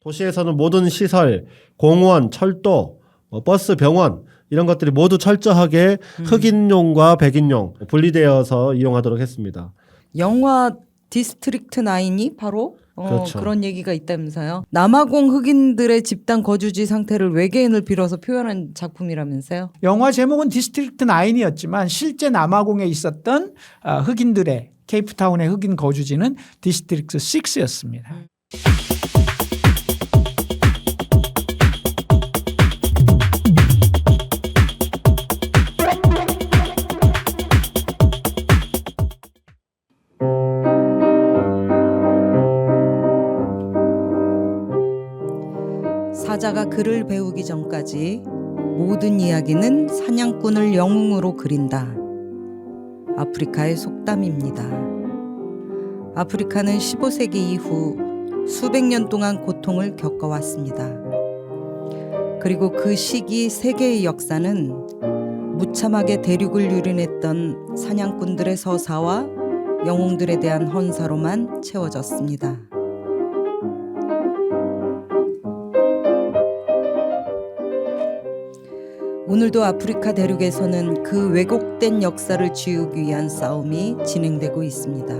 도시에서는 모든 시설, 공원, 철도, 버스, 병원 이런 것들이 모두 철저하게 흑인용과 백인용 분리되어서 이용하도록 했습니다. 영화 디스트릭트 9이 바로 그렇죠. 그런 얘기가 있다면서요. 남아공 흑인들의 집단 거주지 상태를 외계인을 빌어서 표현한 작품이라면서요. 영화 제목은 디스트릭트 9이었지만 실제 남아공에 있었던 흑인들의 케이프타운의 흑인 거주지는 디스트릭트 6였습니다. 사자가 글을 배우기 전까지 모든 이야기는 사냥꾼을 영웅으로 그린다. 아프리카의 속담입니다. 아프리카는 15세기 이후 수백 년 동안 고통을 겪어왔습니다. 그리고 그 시기 세계의 역사는 무참하게 대륙을 유린했던 사냥꾼들의 서사와 영웅들에 대한 헌사로만 채워졌습니다. 오늘도 아프리카 대륙에서는 그 왜곡된 역사를 지우기 위한 싸움이 진행되고 있습니다.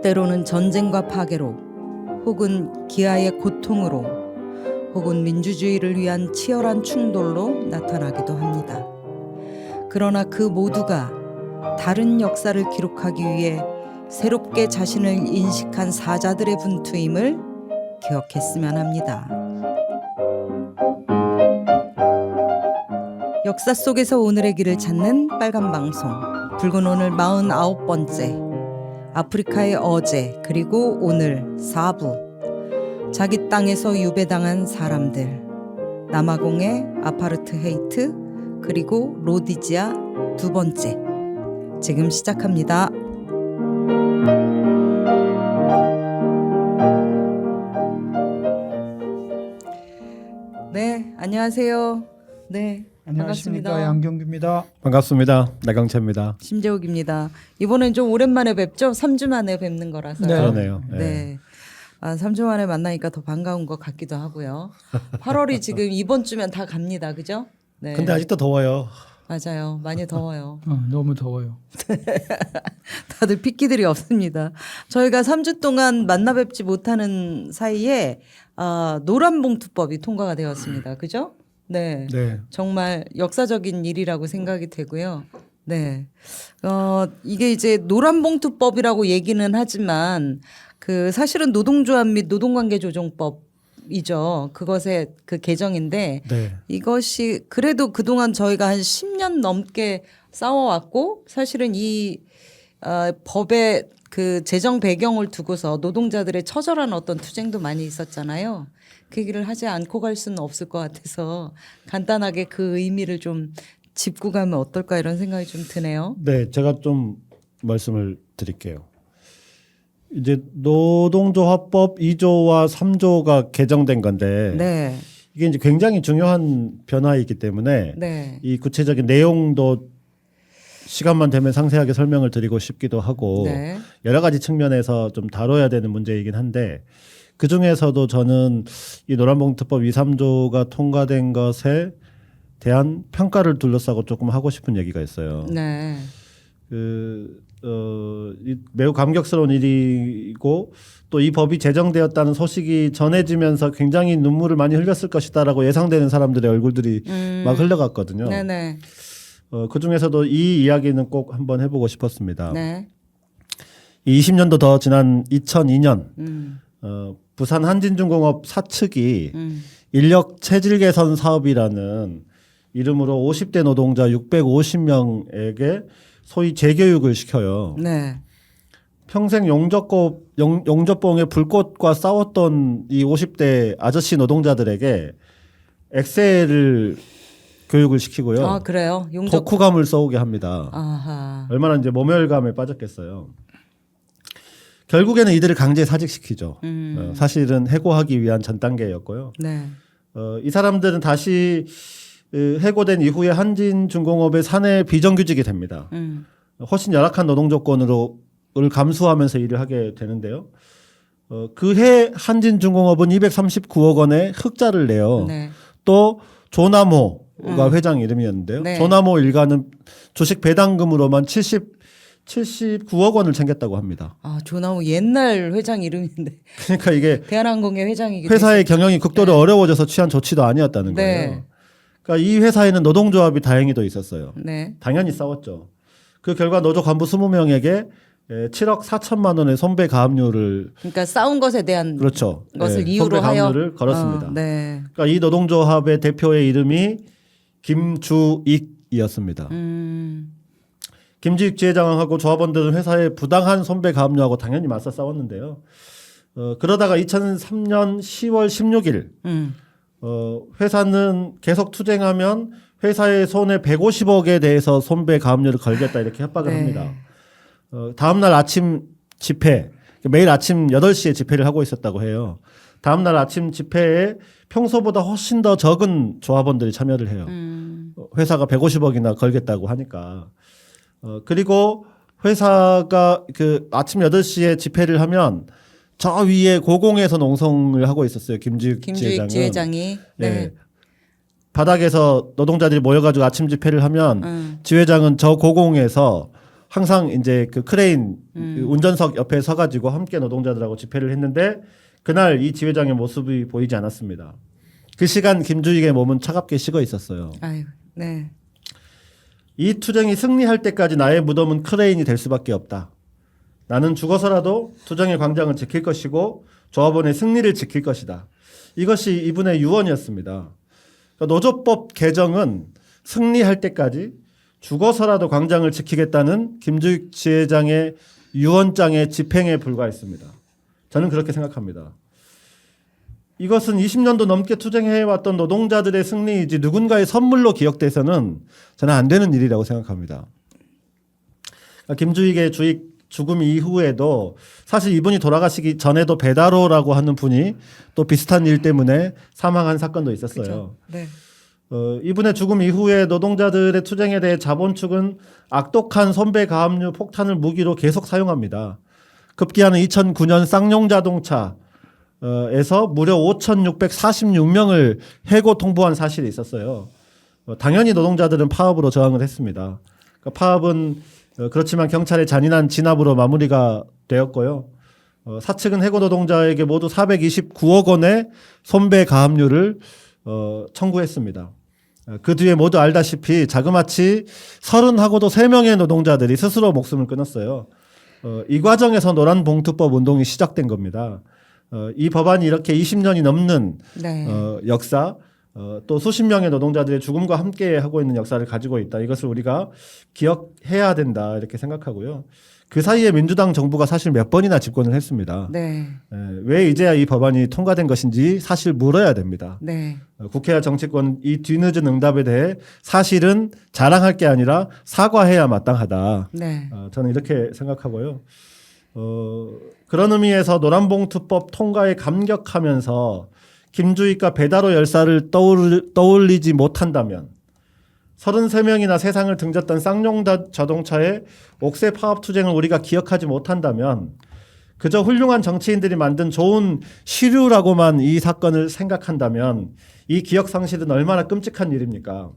때로는 전쟁과 파괴로, 혹은 기아의 고통으로, 혹은 민주주의를 위한 치열한 충돌로 나타나기도 합니다. 그러나 그 모두가 다른 역사를 기록하기 위해 새롭게 자신을 인식한 사자들의 분투임을 기억했으면 합니다. 역사 속에서 오늘의 길을 찾는 빨간 방송. 붉은 오늘 49번째. 아프리카의 어제 그리고 오늘 4부. 자기 땅에서 유배당한 사람들. 남아공의 아파르트헤이트 그리고 로디지아 두 번째. 지금 시작합니다. 네, 안녕하세요. 네. 안녕하십니까. 반갑습니다. 양경규입니다. 반갑습니다. 나경채입니다. 심재욱입니다. 이번엔 좀 오랜만에 뵙죠? 3주 만에 뵙는 거라서요. 네. 그러네요. 네. 3주 만에 만나니까 더 반가운 것 같기도 하고요. 8월이 지금 이번 주면 다 갑니다. 그죠? 네. 근데 아직도 더워요. 맞아요. 많이 더워요. 너무 더워요. 다들 핏기들이 없습니다. 저희가 3주 동안 만나 뵙지 못하는 사이에 노란봉투법이 통과가 되었습니다. 그죠? 네. 네. 정말 역사적인 일이라고 생각이 되고요. 네. 이게 이제 노란봉투법이라고 얘기는 하지만 그 사실은 노동조합 및 노동관계조정법이죠. 그것의 그 개정인데 네. 이것이 그래도 그동안 저희가 한 10년 넘게 싸워왔고 사실은 이 법의 그 제정 배경을 두고서 노동자들의 처절한 어떤 투쟁도 많이 있었잖아요. 그 얘기를 하지 않고 갈 수는 없을 것 같아서 간단하게 그 의미를 좀 짚고 가면 어떨까 이런 생각이 좀 드네요. 네, 제가 좀 말씀을 드릴게요. 이제 노동조합법 2조와 3조가 개정된 건데 네. 이게 이제 굉장히 중요한 변화이기 때문에 네. 이 구체적인 내용도 시간만 되면 상세하게 설명을 드리고 싶기도 하고 네. 여러 가지 측면에서 좀 다뤄야 되는 문제이긴 한데 그 중에서도 저는 이 노란봉투법 2, 3조가 통과된 것에 대한 평가를 둘러싸고 조금 하고 싶은 얘기가 있어요. 네. 이 매우 감격스러운 일이고 또 이 법이 제정되었다는 소식이 전해지면서 굉장히 눈물을 많이 흘렸을 것이다라고 예상되는 사람들의 얼굴들이 막 흘러갔거든요. 네네. 그 중에서도 이 이야기는 꼭 한번 해보고 싶었습니다. 네. 20년도 더 지난 2002년 부산 한진중공업 사측이 인력 체질 개선 사업이라는 이름으로 50대 노동자 650명에게 소위 재교육을 시켜요. 네. 평생 용접봉의 불꽃과 싸웠던 이 50대 아저씨 노동자들에게 엑셀을 교육을 시키고요. 아 그래요? 용접. 덕후감을 써오게 합니다. 아하. 얼마나 이제 모멸감에 빠졌겠어요. 결국에는 이들을 강제 사직시키죠. 사실은 해고하기 위한 전 단계였고요. 네. 이 사람들은 다시 해고된 이후에 한진중공업의 사내 비정규직이 됩니다. 훨씬 열악한 노동 조건을 감수하면서 일을 하게 되는데요. 그해 한진중공업은 239억 원의 흑자를 내요. 네. 또 조남호가 회장 이름이었는데요. 네. 조남호 일가는 주식 배당금으로만 79억 원을 챙겼다고 합니다. 아, 조나무 옛날 회장 이름인데 그러니까 이게 대한항공의 회장이기도 회사의 경영이 극도로 어려워져서 취한 조치도 아니었다는 네. 거예요. 그러니까 이 회사에는 노동조합이 다행히도 있었어요. 네. 당연히 싸웠죠. 그 결과 노조 간부 20명에게 7억 4천만 원의 손배 가압류를 그러니까 싸운 것에 대한 그렇죠. 것을 예, 이유로 손배 하여 가압류를 걸었습니다. 네. 그러니까 이 노동조합의 대표의 이름이 김주익이었습니다. 김주익 지회장하고 조합원들은 회사의 부당한 손배 가압류하고 당연히 맞서 싸웠는데요. 그러다가 2003년 10월 16일 회사는 계속 투쟁하면 회사의 손해 150억에 대해서 손배 가압류를 걸겠다 이렇게 협박을 네. 합니다. 다음 날 아침 집회, 매일 아침 8시에 집회를 하고 있었다고 해요. 다음 날 아침 집회에 평소보다 훨씬 더 적은 조합원들이 참여를 해요. 회사가 150억이나 걸겠다고 하니까. 그리고 회사가 그 아침 8시에 집회를 하면 저 위에 고공에서 농성을 하고 있었어요. 김주익 지회장이. 네. 네. 바닥에서 노동자들이 모여가지고 아침 집회를 하면 지회장은 저 고공에서 항상 이제 그 크레인 그 운전석 옆에 서가지고 함께 노동자들하고 집회를 했는데 그날 이 지회장의 모습이 보이지 않았습니다. 그 시간 김주익의 몸은 차갑게 식어 있었어요. 아유, 네. 이 투쟁이 승리할 때까지 나의 무덤은 크레인이 될 수밖에 없다. 나는 죽어서라도 투쟁의 광장을 지킬 것이고 조합원의 승리를 지킬 것이다. 이것이 이분의 유언이었습니다. 그러니까 노조법 개정은 승리할 때까지 죽어서라도 광장을 지키겠다는 김주익 지회장의 유언장의 집행에 불과했습니다. 저는 그렇게 생각합니다. 이것은 20년도 넘게 투쟁해왔던 노동자들의 승리이지 누군가의 선물로 기억돼서는 저는 안 되는 일이라고 생각합니다. 그러니까 김주익의 죽음 이후에도 사실 이분이 돌아가시기 전에도 배다로라고 하는 분이 또 비슷한 일 때문에 사망한 사건도 있었어요. 그렇죠. 네. 이분의 죽음 이후에 노동자들의 투쟁에 대해 자본 측은 악독한 손배 가압류 폭탄을 무기로 계속 사용합니다. 급기야는 2009년 쌍용자동차에서 무려 5,646명을 해고 통보한 사실이 있었어요. 당연히 노동자들은 파업으로 저항을 했습니다. 그러니까 파업은 그렇지만 경찰의 잔인한 진압으로 마무리가 되었고요. 사측은 해고 노동자에게 모두 429억 원의 손배 가압류를 청구했습니다. 그 뒤에 모두 알다시피 자그마치 30하고도 3명의 노동자들이 스스로 목숨을 끊었어요. 이 과정에서 노란봉투법 운동이 시작된 겁니다. 이 법안이 이렇게 20년이 넘는 네. 역사, 또 수십 명의 노동자들의 죽음과 함께 하고 있는 역사를 가지고 있다. 이것을 우리가 기억해야 된다 이렇게 생각하고요. 그 사이에 민주당 정부가 사실 몇 번이나 집권을 했습니다. 네. 왜 이제야 이 법안이 통과된 것인지 사실 물어야 됩니다. 네. 국회와 정치권 이 뒤늦은 응답에 대해 사실은 자랑할 게 아니라 사과해야 마땅하다. 네. 저는 이렇게 생각하고요. 그런 의미에서 노란봉투법 통과에 감격하면서 김주익과 배다로 열사를 떠올리지 못한다면 33명이나 세상을 등졌던 쌍용 자동차의 옥새 파업 투쟁을 우리가 기억하지 못한다면 그저 훌륭한 정치인들이 만든 좋은 시류라고만 이 사건을 생각한다면 이 기억 상실은 얼마나 끔찍한 일입니까?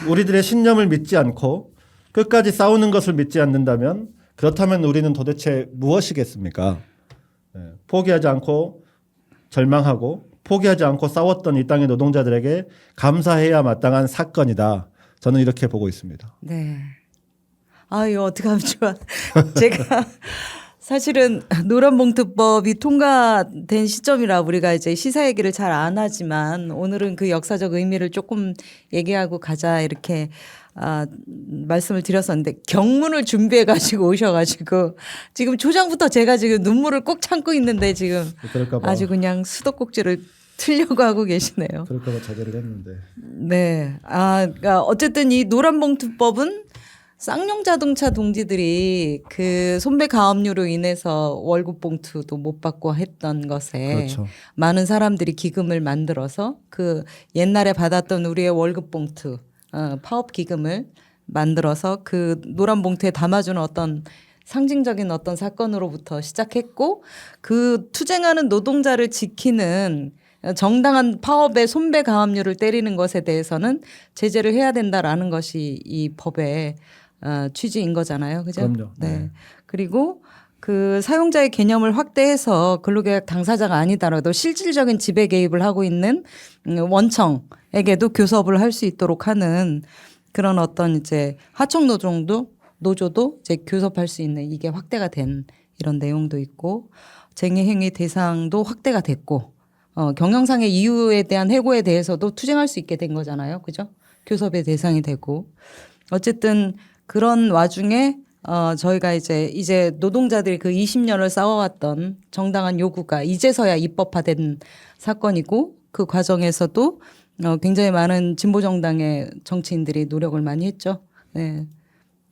우리들의 신념을 믿지 않고 끝까지 싸우는 것을 믿지 않는다면 그렇다면 우리는 도대체 무엇이겠습니까? 포기하지 않고 절망하고 포기하지 않고 싸웠던 이 땅의 노동자들에게 감사해야 마땅한 사건이다. 저는 이렇게 보고 있습니다. 네. 아, 이거 어떡하면 좋아. 제가 사실은 노란봉투법이 통과된 시점이라 우리가 이제 시사 얘기를 잘 안 하지만 오늘은 그 역사적 의미를 조금 얘기하고 가자 이렇게 말씀을 드렸었는데 경문을 준비해 가지고 오셔가지고 지금 초장부터 제가 지금 눈물을 꼭 참고 있는데 지금 그럴까봐. 아주 그냥 수도꼭지를 틀려고 하고 계시네요. 그럴까봐 자제를 했는데. 네. 그러니까 어쨌든 이 노란봉투법은 쌍용자동차 동지들이 그 손배 가압류로 인해서 월급 봉투도 못 받고 했던 것에 그렇죠. 많은 사람들이 기금을 만들어서 그 옛날에 받았던 우리의 월급 봉투 파업 기금을 만들어서 그 노란 봉투에 담아주는 어떤 상징적인 어떤 사건으로부터 시작했고 그 투쟁하는 노동자를 지키는 정당한 파업의 손배 가압류를 때리는 것에 대해서는 제재를 해야 된다라는 것이 이 법의 취지인 거잖아요. 그죠? 그럼요. 네. 그리고 그 사용자의 개념을 확대해서 근로계약 당사자가 아니더라도 실질적인 지배 개입을 하고 있는 원청에게도 교섭을 할 수 있도록 하는 그런 어떤 이제 하청 노조도 이제 교섭할 수 있는 이게 확대가 된 이런 내용도 있고 쟁의행위 대상도 확대가 됐고 경영상의 이유에 대한 해고에 대해서도 투쟁할 수 있게 된 거잖아요. 그죠? 교섭의 대상이 되고 어쨌든 그런 와중에 저희가 이제 노동자들이 그 20년을 싸워왔던 정당한 요구가 이제서야 입법화된 사건이고 그 과정에서도 굉장히 많은 진보 정당의 정치인들이 노력을 많이 했죠. 네.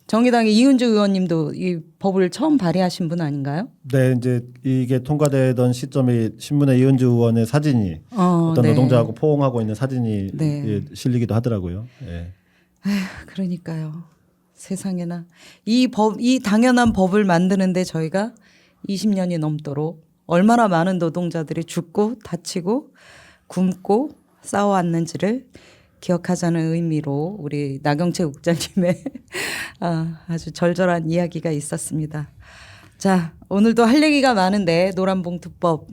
정의당의 이은주 의원님도 이 법을 처음 발의하신 분 아닌가요? 네, 이제 이게 통과되던 시점에 신문에 이은주 의원의 사진이 어떤 네. 노동자하고 포옹하고 있는 사진이 네. 예, 실리기도 하더라고요. 예. 그러니까요. 세상에나 이 당연한 법을 만드는데 저희가 20년이 넘도록 얼마나 많은 노동자들이 죽고 다치고 굶고 싸워왔는지를 기억하자는 의미로 우리 나경채 국장님의 아주 절절한 이야기가 있었습니다. 자, 오늘도 할 얘기가 많은데 노란봉투법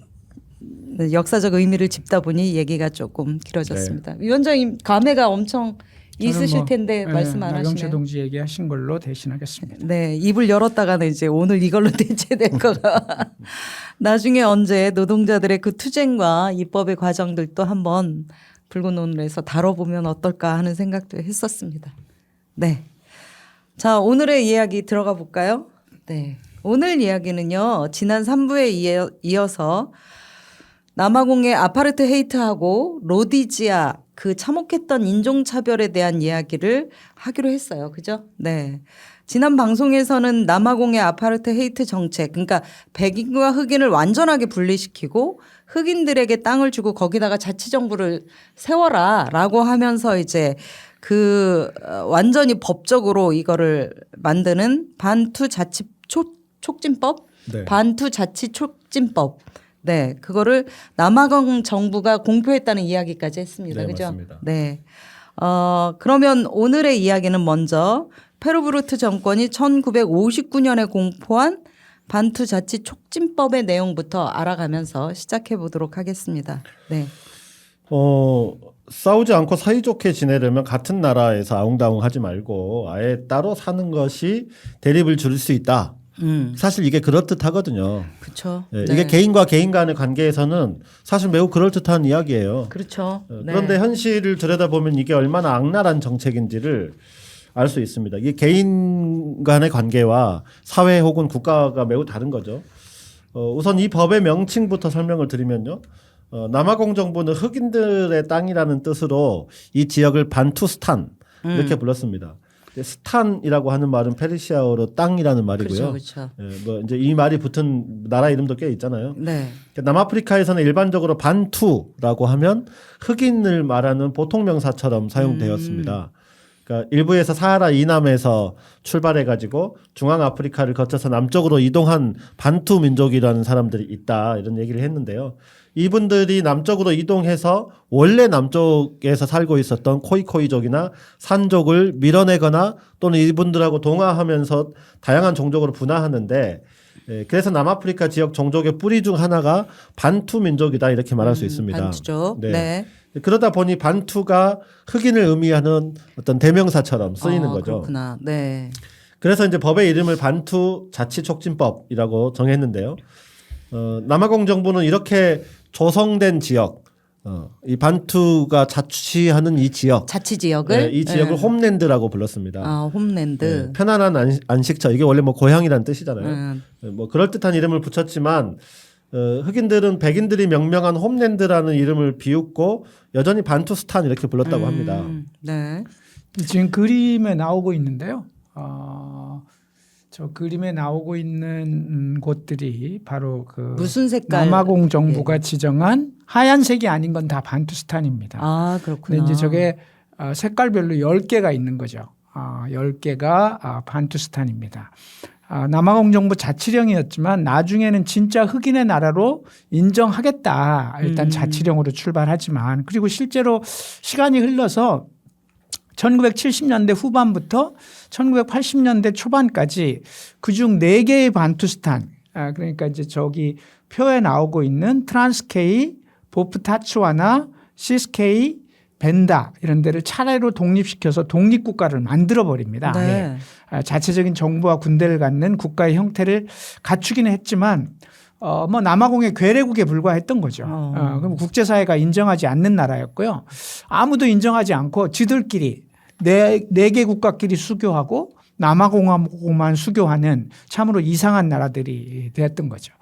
역사적 의미를 짚다 보니 얘기가 조금 길어졌습니다. 위원장님 감회가 엄청 있으실 텐데 말씀 안 나경채 하시네요. 동지 얘기하신 걸로 대신하겠습니다. 네, 입을 열었다가는 이제 오늘 이걸로 대체될 거가 나중에 언제 노동자들의 그 투쟁과 입법의 과정들도 한번 붉은 오늘에서 다뤄보면 어떨까 하는 생각도 했었습니다. 네. 자, 오늘의 이야기 들어가 볼까요? 네. 오늘 이야기는요, 지난 3부에 이어서 남아공의 아파르트 헤이트하고 로디지아 그 참혹했던 인종차별에 대한 이야기를 하기로 했어요. 그죠? 네. 지난 방송에서는 남아공의 아파르트 헤이트 정책, 그러니까 백인과 흑인을 완전하게 분리시키고 흑인들에게 땅을 주고 거기다가 자치정부를 세워라 라고 하면서 이제 그 완전히 법적으로 이거를 만드는 반투 자치 촉진법? 네. 반투 자치 촉진법. 네. 그거를 남아공 정부가 공표했다는 이야기까지 했습니다. 네, 그죠? 맞습니다. 네. 그러면 오늘의 이야기는 먼저 페루브루트 정권이 1959년에 공포한 반투 자치 촉진법의 내용부터 알아가면서 시작해 보도록 하겠습니다. 네. 싸우지 않고 사이좋게 지내려면 같은 나라에서 아웅다웅 하지 말고 아예 따로 사는 것이 대립을 줄일 수 있다. 사실 이게 그럴듯하거든요. 그렇죠. 네. 이게 개인과 개인 간의 관계에서는 사실 매우 그럴듯한 이야기예요. 그렇죠. 네. 그런데 현실을 들여다보면 이게 얼마나 악랄한 정책인지를 알 수 있습니다. 이게 개인 간의 관계와 사회 혹은 국가가 매우 다른 거죠. 우선 이 법의 명칭부터 설명을 드리면요. 남아공 정부는 흑인들의 땅이라는 뜻으로 이 지역을 반투스탄 이렇게 불렀습니다. 스탄이라고 하는 말은 페르시아어로 땅이라는 말이고요. 그렇죠. 뭐 이제 이 말이 붙은 나라 이름도 꽤 있잖아요. 네. 남아프리카에서는 일반적으로 반투라고 하면 흑인을 말하는 보통 명사처럼 사용되었습니다. 그러니까 일부에서 사하라 이남에서 출발해 가지고 중앙 아프리카를 거쳐서 남쪽으로 이동한 반투 민족이라는 사람들이 있다 이런 얘기를 했는데요. 이분들이 남쪽으로 이동해서 원래 남쪽에서 살고 있었던 코이코이족이나 산족을 밀어내거나 또는 이분들하고 동화하면서 다양한 종족으로 분화하는데 그래서 남아프리카 지역 종족의 뿌리 중 하나가 반투 민족이다 이렇게 말할 수 있습니다. 반투죠. 네. 네. 그러다 보니 반투가 흑인을 의미하는 어떤 대명사처럼 쓰이는 거죠. 그렇구나. 네. 그래서 이제 법의 이름을 반투 자치촉진법이라고 정했는데요. 남아공 정부는 이렇게 조성된 지역, 이 반투가 자치하는 이 지역, 자치 지역을 이 지역을 홈랜드라고 불렀습니다. 홈랜드. 편안한 안식처. 이게 원래 뭐 고향이란 뜻이잖아요. 뭐 그럴 듯한 이름을 붙였지만 흑인들은 백인들이 명명한 홈랜드라는 이름을 비웃고 여전히 반투스탄 이렇게 불렀다고 합니다. 네. 지금 그림에 나오고 있는데요. 저 그림에 나오고 있는 곳들이 바로 그 무슨 색깔? 남아공 정부가 지정한 하얀색이 아닌 건 다 반투스탄입니다. 아, 그렇구나. 근데 이제 저게 색깔별로 10개가 있는 거죠. 10개가 반투스탄입니다. 남아공 정부 자치령이었지만 나중에는 진짜 흑인의 나라로 인정하겠다. 일단 자치령으로 출발하지만 그리고 실제로 시간이 흘러서 1970년대 후반부터 1980년대 초반까지 그중 4개의 반투스탄 그러니까 이제 저기 표에 나오고 있는 트란스케이, 보프타츠와나, 시스케이, 벤다 이런 데를 차례로 독립시켜서 독립국가를 만들어 버립니다. 네. 자체적인 정부와 군대를 갖는 국가의 형태를 갖추기는 했지만 뭐 남아공의 괴뢰국에 불과했던 거죠. 그럼 국제사회가 인정하지 않는 나라였고요. 아무도 인정하지 않고 지들끼리 네 개 국가끼리 수교하고 남아공만 수교하는 참으로 이상한 나라들이 되었던 거죠.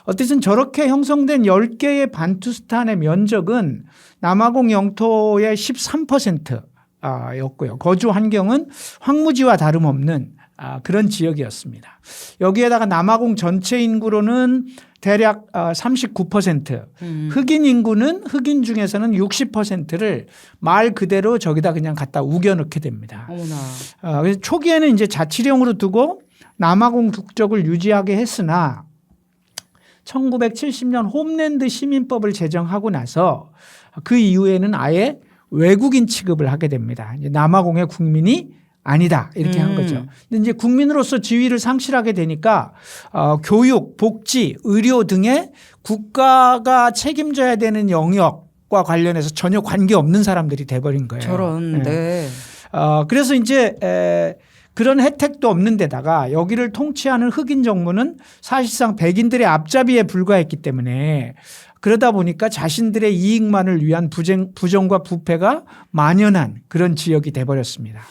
어쨌든 저렇게 형성된 10개의 반투스탄의 면적은 남아공 영토의 13%였고요. 거주 환경은 황무지와 다름없는 그런 지역이었습니다. 여기에다가 남아공 전체 인구로는 대략 39%, 흑인 인구는 흑인 중에서는 60%를 말 그대로 저기다 그냥 갖다 우겨넣게 됩니다. 어머나. 그래서 초기에는 이제 자치령으로 두고 남아공 국적을 유지하게 했으나 1970년 홈랜드 시민법을 제정하고 나서 그 이후에는 아예 외국인 취급을 하게 됩니다. 이제 남아공의 국민이 아니다 이렇게 한 거죠. 근데 이제 국민으로서 지위를 상실하게 되니까 교육, 복지, 의료 등의 국가가 책임져야 되는 영역과 관련해서 전혀 관계 없는 사람들이 돼버린 거예요. 저런. 네. 그래서 이제 그런 혜택도 없는 데다가 여기를 통치하는 흑인 정부는 사실상 백인들의 앞잡이에 불과했기 때문에 그러다 보니까 자신들의 이익만을 위한 부정과 부패가 만연한 그런 지역이 돼버렸습니다.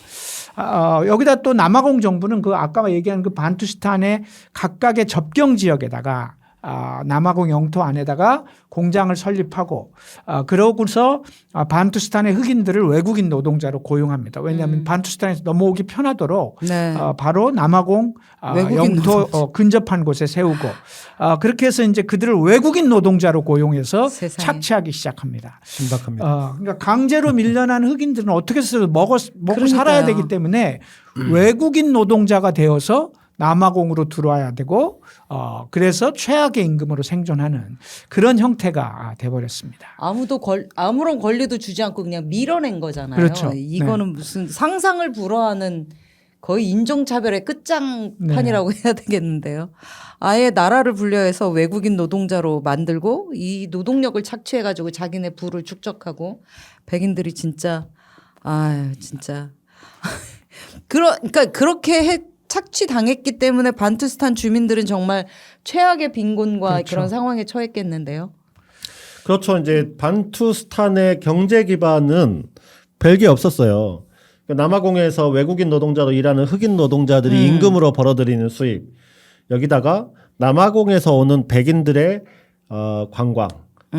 여기다 또 남아공 정부는 그 아까 얘기한 그 반투스탄의 각각의 접경 지역에다가 남아공 영토 안에다가 공장을 설립하고 그러고서 반투스탄의 흑인들을 외국인 노동자로 고용합니다. 왜냐하면 반투스탄에서 넘어오기 편하도록 네. 바로 남아공 영토 근접한 곳에 세우고 그렇게 해서 이제 그들을 외국인 노동자로 고용해서 세상에. 착취하기 시작합니다. 신박합니다. 그러니까 강제로 밀려난 흑인들은 어떻게 해서 먹고 그러니까요. 살아야 되기 때문에 외국인 노동자가 되어서 남아공으로 들어와야 되고 그래서 최악의 임금으로 생존하는 그런 형태가 돼버렸습니다. 아무런 권리도 주지 않고 그냥 밀어낸 거잖아요. 그렇죠. 이거는 무슨 상상을 불허하는 거의 인종차별의 끝장판이라고 해야 되겠는데요. 아예 나라를 분려해서 외국인 노동자로 만들고 이 노동력을 착취해가지고 자기네 부를 축적하고 백인들이 진짜 진짜 그러니까 그렇게 착취당했기 때문에 반투스탄 주민들은 정말 최악의 빈곤과 그렇죠. 그런 상황에 처했겠는데요. 그렇죠. 이제 반투스탄의 경제 기반은 별게 없었어요. 그러니까 남아공에서 외국인 노동자로 일하는 흑인 노동자들이 임금으로 벌어들이는 수입, 여기다가 남아공에서 오는 백인들의 관광,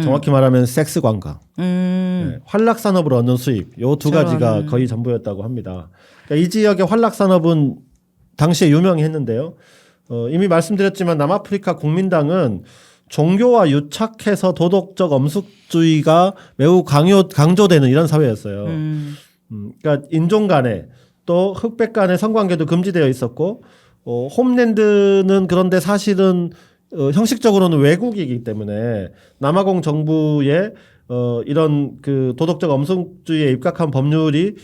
정확히 말하면 섹스 관광, 네, 환락 산업으로 얻는 수입, 요 두 가지가 거의 전부였다고 합니다. 그러니까 이 지역의 환락 산업은 당시에 유명했는데요. 이미 말씀드렸지만 남아프리카 국민당은 종교와 유착해서 도덕적 엄숙주의가 매우 강조되는 이런 사회였어요. 그러니까 인종 간에 또 흑백 간의 성관계도 금지되어 있었고 홈랜드는 그런데 사실은 형식적으로는 외국이기 때문에 남아공 정부의 이런 그 도덕적 엄숙주의에 입각한 법률이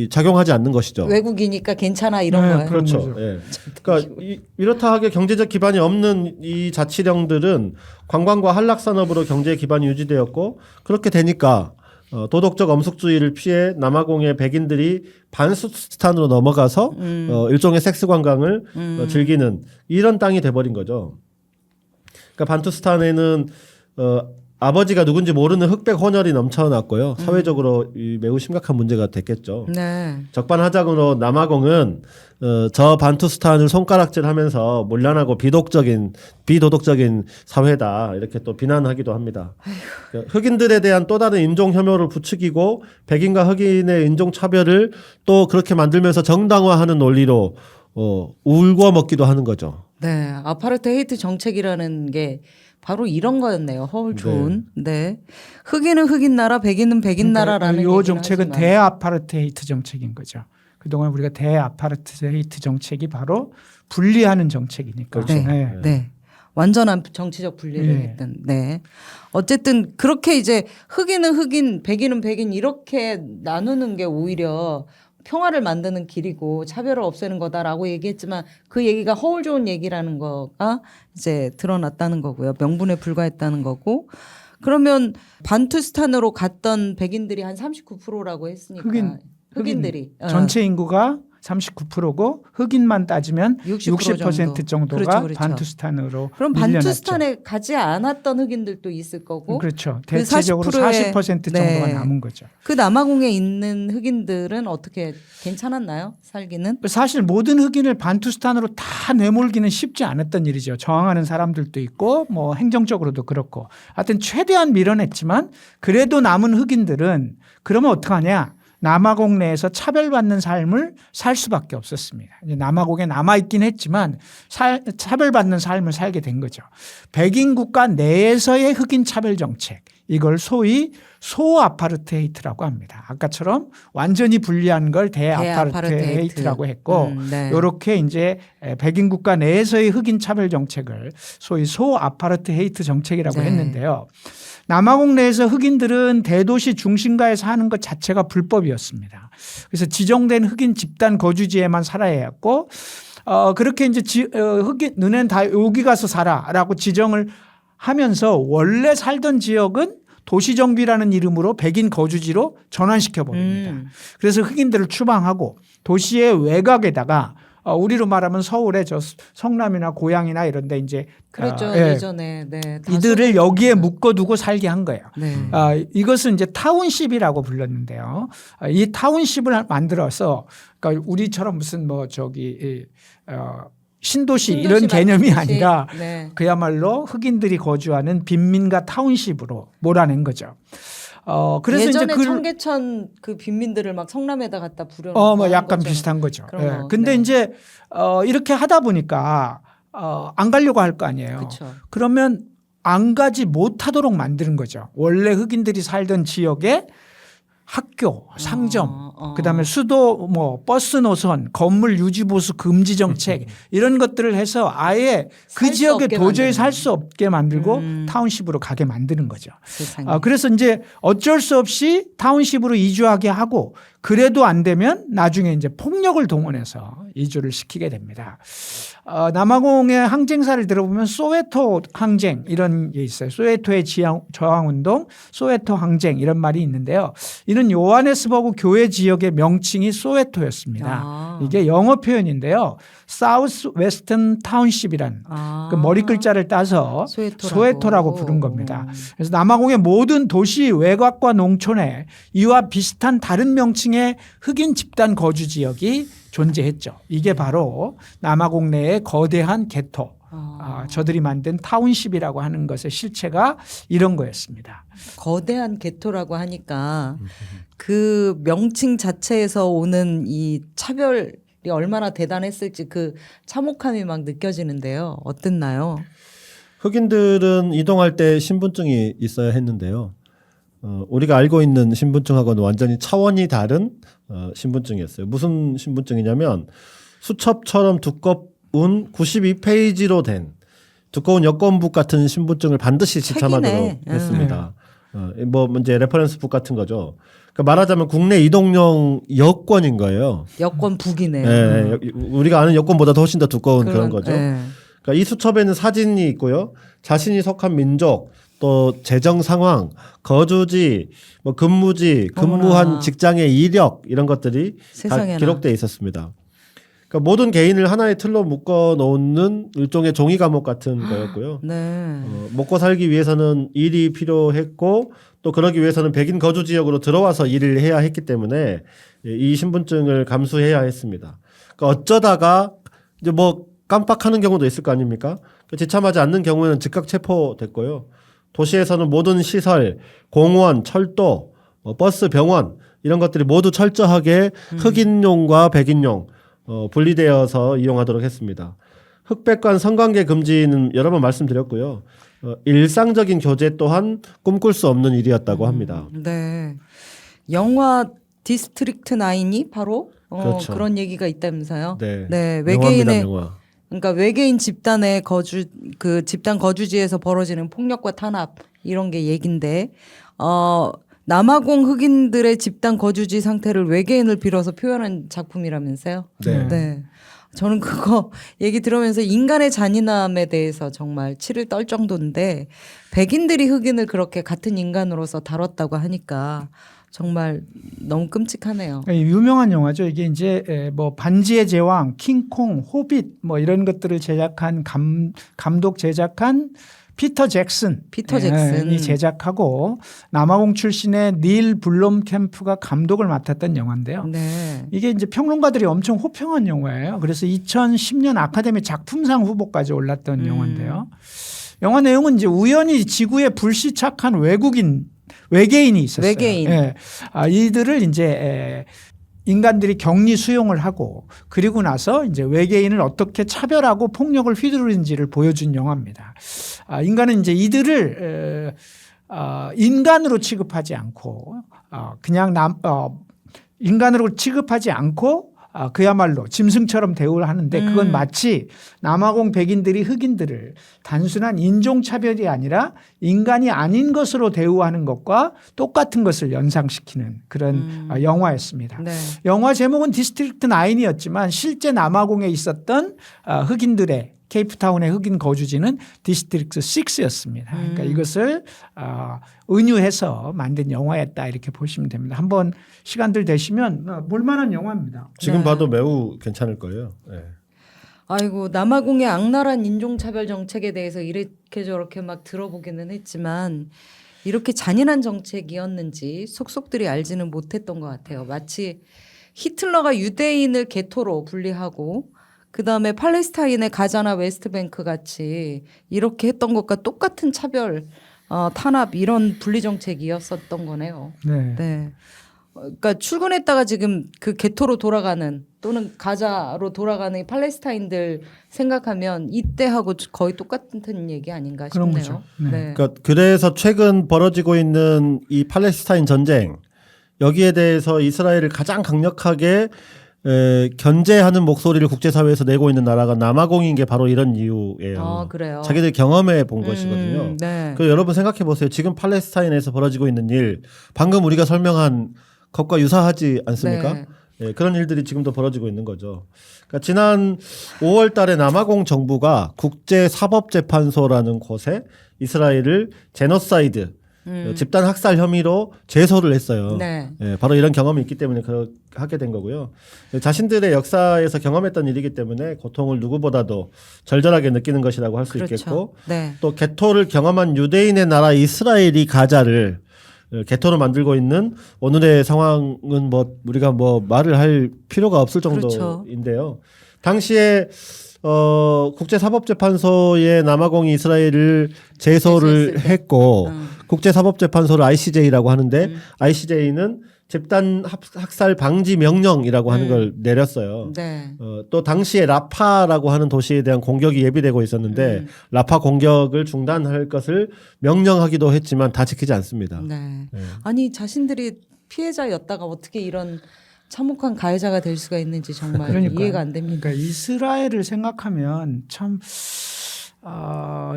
작용하지 않는 것이죠. 외국이니까 괜찮아 이런 네, 거예요. 그렇죠. 예. 그러니까 이렇다 하게 경제적 기반이 없는 이 자치령들은 관광과 한락 산업으로 경제 기반이 유지되었고 그렇게 되니까 도덕적 엄숙주의를 피해 남아공의 백인들이 반투스탄으로 넘어가서 일종의 섹스 관광을 즐기는 이런 땅이 돼버린 거죠. 그러니까 반투스탄에는 아버지가 누군지 모르는 흑백 혼혈이 넘쳐났고요. 사회적으로 매우 심각한 문제가 됐겠죠. 네. 적반하장으로 남아공은 저 반투스탄을 손가락질하면서 문란하고 비도덕적인 사회다 이렇게 또 비난하기도 합니다. 흑인들에 대한 또 다른 인종 혐오를 부추기고 백인과 흑인의 인종 차별을 또 그렇게 만들면서 정당화하는 논리로 울고 먹기도 하는 거죠. 네. 아파르테이트 정책이라는 게 바로 이런 거였네요. 허울 좋은. 네. 흑인은 흑인 나라, 백인은 백인 나라라는 이 정책은 대아파르테이트 정책인 거죠. 그동안 우리가 대아파르테헤이트 정책이 바로 분리하는 정책이니까. 그렇죠. 네. 네. 완전한 정치적 분리를 네. 했던. 네. 어쨌든 그렇게 이제 흑인은 흑인, 백인은 백인 이렇게 나누는 게 오히려 평화를 만드는 길이고 차별을 없애는 거다라고 얘기했지만 그 얘기가 허울 좋은 얘기라는 거가 이제 드러났다는 거고요. 명분에 불과했다는 거고. 그러면 반투스탄으로 갔던 백인들이 한 39%라고 했으니까 흑인들이 전체 인구가 39%고 흑인만 따지면 60% 정도가 그렇죠, 그렇죠. 반투스탄으로 그럼 밀려났죠. 반투스탄에 가지 않았던 흑인들도 있을 거고 그렇죠. 그 대체적으로 40% 40% 정도가 남은 거죠. 그 남아공에 있는 흑인들은 어떻게 괜찮았나요? 살기는? 사실 모든 흑인을 반투스탄으로 다 내몰기는 쉽지 않았던 일이죠. 저항하는 사람들도 있고 뭐 행정적으로도 그렇고 하여튼 최대한 밀어냈지만 그래도 남은 흑인들은 그러면 어떡하냐. 남아공 내에서 차별받는 삶을 살 수밖에 없었습니다. 이제 남아공에 남아있긴 했지만 차별받는 삶을 살게 된 거죠. 백인 국가 내에서의 흑인 차별 정책 이걸 소위 소아파르테헤이트라고 합니다. 아까처럼 완전히 분리한 걸 대아파르테헤이트라고 했고 네. 이렇게 이제 백인 국가 내에서의 흑인 차별 정책을 소위 소아파르테헤이트 정책이라고 네. 했는데요. 남아공 내에서 흑인들은 대도시 중심가에 사는 것 자체가 불법이었습니다. 그래서 지정된 흑인 집단 거주지에만 살아야 했고 그렇게 이제 흑인 너네는 다 여기 가서 살아라고 지정을 하면서 원래 살던 지역은 도시정비라는 이름으로 백인 거주지로 전환시켜 버립니다. 그래서 흑인들을 추방하고 도시의 외곽에다가 우리로 말하면 서울의 저 성남이나 고양이나 이런 데 이제 그랬죠. 예전에. 네. 이들을 여기에 묶어두고 살게 한 거예요. 네. 이것은 이제 타운십이라고 불렀는데요. 이 타운십을 만들어서 그러니까 우리처럼 무슨 뭐 저기 신도시 이런 개념이 만드듯이. 아니라 네. 그야말로 흑인들이 거주하는 빈민가 타운십으로 몰아낸 거죠. 그래서 예전에 이제 청계천 그 빈민들을 막 성남에다 갖다 부려. 뭐 약간 비슷한 거죠. 그런 거. 근데 네. 이제 이렇게 하다 보니까 안 가려고 할 거 아니에요. 그렇죠. 그러면 안 가지 못하도록 만드는 거죠. 원래 흑인들이 살던 지역에 학교, 상점, 그다음에 수도 뭐 버스 노선, 건물 유지 보수 금지 정책 이런 것들을 해서 아예 그 살수 지역에 없게 도저히 만드는. 살 수 없게 만들고 타운십으로 가게 만드는 거죠. 세상에. 그래서 이제 어쩔 수 없이 타운십으로 이주하게 하고 그래도 안 되면 나중에 이제 폭력을 동원해서 이주를 시키게 됩니다. 남아공의 항쟁사를 들어보면 소웨토 항쟁 이런 게 있어요. 소웨토의 저항운동, 소웨토 항쟁 이런 말이 있는데요. 이는 요하네스버그 교회 지역의 명칭이 소웨토였습니다. 이게 영어 표현인데요. 사우스 웨스턴 타운십이란 그 머리 글자를 따서 소웨토라고 부른 겁니다. 그래서 남아공의 모든 도시 외곽과 농촌에 이와 비슷한 다른 명칭의 흑인 집단 거주 지역이 존재했죠. 이게 바로 남아공 내의 거대한 개토, 저들이 만든 타운십이라고 하는 것의 실체가 이런 거였습니다. 거대한 개토라고 하니까 그 명칭 자체에서 오는 이 차별이 얼마나 대단했을지 그 참혹함이 막 느껴지는데요. 어땠나요? 흑인들은 이동할 때 신분증이 있어야 했는데요. 우리가 알고 있는 신분증하고는 완전히 차원이 다른 신분증이었어요. 무슨 신분증이냐면 수첩처럼 두꺼운 92페이지로 된 두꺼운 여권북 같은 신분증을 반드시 지참하도록 했습니다. 뭐 이제 레퍼런스북 같은 거죠. 그러니까 말하자면 국내 이동용 여권인 거예요. 여권북이네. 네, 우리가 아는 여권보다 훨씬 더 두꺼운 그런 거죠. 네. 그러니까 이 수첩에는 사진이 있고요. 자신이 속한 민족, 또 재정 상황, 거주지, 뭐 근무지, 근무한 어머나. 직장의 이력 이런 것들이 세상에나. 다 기록되어 있었습니다. 그러니까 모든 개인을 하나의 틀로 묶어 놓는 일종의 종이 감옥 같은 거였고요. 네. 먹고 살기 위해서는 일이 필요했고 또 그러기 위해서는 백인 거주 지역으로 들어와서 일을 해야 했기 때문에 이 신분증을 감수해야 했습니다. 그러니까 어쩌다가 이제 뭐 깜빡하는 경우도 있을 거 아닙니까? 지참하지 않는 경우에는 즉각 체포됐고요. 도시에서는 모든 시설, 공원, 철도, 버스, 병원 이런 것들이 모두 철저하게 흑인용과 백인용 분리되어서 이용하도록 했습니다. 흑백 간 성관계 금지는 여러 번 말씀드렸고요. 일상적인 교제 또한 꿈꿀 수 없는 일이었다고 합니다. 네. 영화 디스트릭트 9이 바로 그렇죠. 그런 얘기가 있다면서요. 네. 네, 명화입니다, 외계인의 명화. 그러니까 외계인 집단의 그 집단 거주지에서 벌어지는 폭력과 탄압 이런 게 얘긴데 남아공 흑인들의 집단 거주지 상태를 외계인을 빌어서 표현한 작품이라면서요. 네. 네. 저는 그거 얘기 들으면서 인간의 잔인함에 대해서 정말 치를 떨 정도인데 백인들이 흑인을 그렇게 같은 인간으로서 다뤘다고 하니까 정말 너무 끔찍하네요. 유명한 영화죠. 이게 이제 뭐 반지의 제왕, 킹콩, 호빗 뭐 이런 것들을 제작한 감독 제작한 피터 잭슨이 제작하고 남아공 출신의 닐 블롬캠프가 감독을 맡았던 영화인데요. 네. 이게 이제 평론가들이 엄청 호평한 영화예요. 그래서 2010년 아카데미 작품상 후보까지 올랐던 영화인데요. 영화 내용은 이제 우연히 지구에 불시착한 외계인이 있었어요. 외계인. 예. 이들을 이제 인간들이 격리 수용을 하고 그리고 나서 이제 외계인을 어떻게 차별하고 폭력을 휘두르는지를 보여준 영화입니다. 인간은 이제 이들을 인간으로 취급하지 않고 그냥 인간으로 취급하지 않고 그야말로 짐승처럼 대우를 하는데 그건 마치 남아공 백인들이 흑인들을 단순한 인종차별이 아니라 인간이 아닌 것으로 대우하는 것과 똑같은 것을 연상시키는 그런 영화였습니다. 네. 영화 제목은 디스트릭트 9이었지만 실제 남아공에 있었던 흑인들의 케이프타운의 흑인 거주지는 디스트릭트 6였습니다. 그러니까 이것을 은유해서 만든 영화였다 이렇게 보시면 됩니다. 한번 시간들 되시면 볼만한 영화입니다. 지금 네. 봐도 매우 괜찮을 거예요. 네. 아이고 남아공의 악랄한 인종차별 정책에 대해서 이렇게 저렇게 막 들어보기는 했지만 이렇게 잔인한 정책이었는지 속속들이 알지는 못했던 것 같아요. 마치 히틀러가 유대인을 게토로 분리하고 그다음에 팔레스타인의 가자나 웨스트뱅크 같이 이렇게 했던 것과 똑같은 차별, 탄압 이런 분리 정책이었었던 거네요. 네. 네. 그러니까 출근했다가 지금 그 게토로 돌아가는 또는 가자로 돌아가는 이 팔레스타인들 생각하면 이때하고 거의 똑같은 얘기 아닌가 그런 싶네요. 거죠. 네. 그러니까 그래서 최근 벌어지고 있는 이 팔레스타인 전쟁 여기에 대해서 이스라엘을 가장 강력하게 견제하는 목소리를 국제사회에서 내고 있는 나라가 남아공인 게 바로 이런 이유예요. 그래요. 자기들 경험해 본 것이거든요. 네. 그 여러분 생각해 보세요. 지금 팔레스타인에서 벌어지고 있는 일, 방금 우리가 설명한 것과 유사하지 않습니까? 네. 예, 그런 일들이 지금도 벌어지고 있는 거죠. 그러니까 지난 5월 달에 남아공 정부가 국제사법재판소라는 곳에 이스라엘을 제노사이드, 집단 학살 혐의로 제소를 했어요. 네. 예, 바로 이런 경험이 있기 때문에 하게 된 거고요. 자신들의 역사에서 경험했던 일이기 때문에 고통을 누구보다도 절절하게 느끼는 것이라고 할 수 그렇죠. 있겠고 네. 또 게토를 경험한 유대인의 나라 이스라엘이 가자를 게토로 만들고 있는 오늘의 상황은 뭐 우리가 뭐 말을 할 필요가 없을 정도인데요. 당시에 국제사법재판소에 남아공이 이스라엘을 제소를 했고 국제사법재판소를 ICJ라고 하는데 ICJ는 집단 학살 방지 명령이라고 하는 걸 내렸어요. 네. 또 당시에 라파라고 하는 도시에 대한 공격이 예비되고 있었는데 라파 공격을 중단할 것을 명령하기도 했지만 다 지키지 않습니다. 네. 아니 자신들이 피해자였다가 어떻게 이런 참혹한 가해자가 될 수가 있는지 정말 그러니까요. 이해가 안 됩니다. 그러니까 이스라엘을 생각하면 참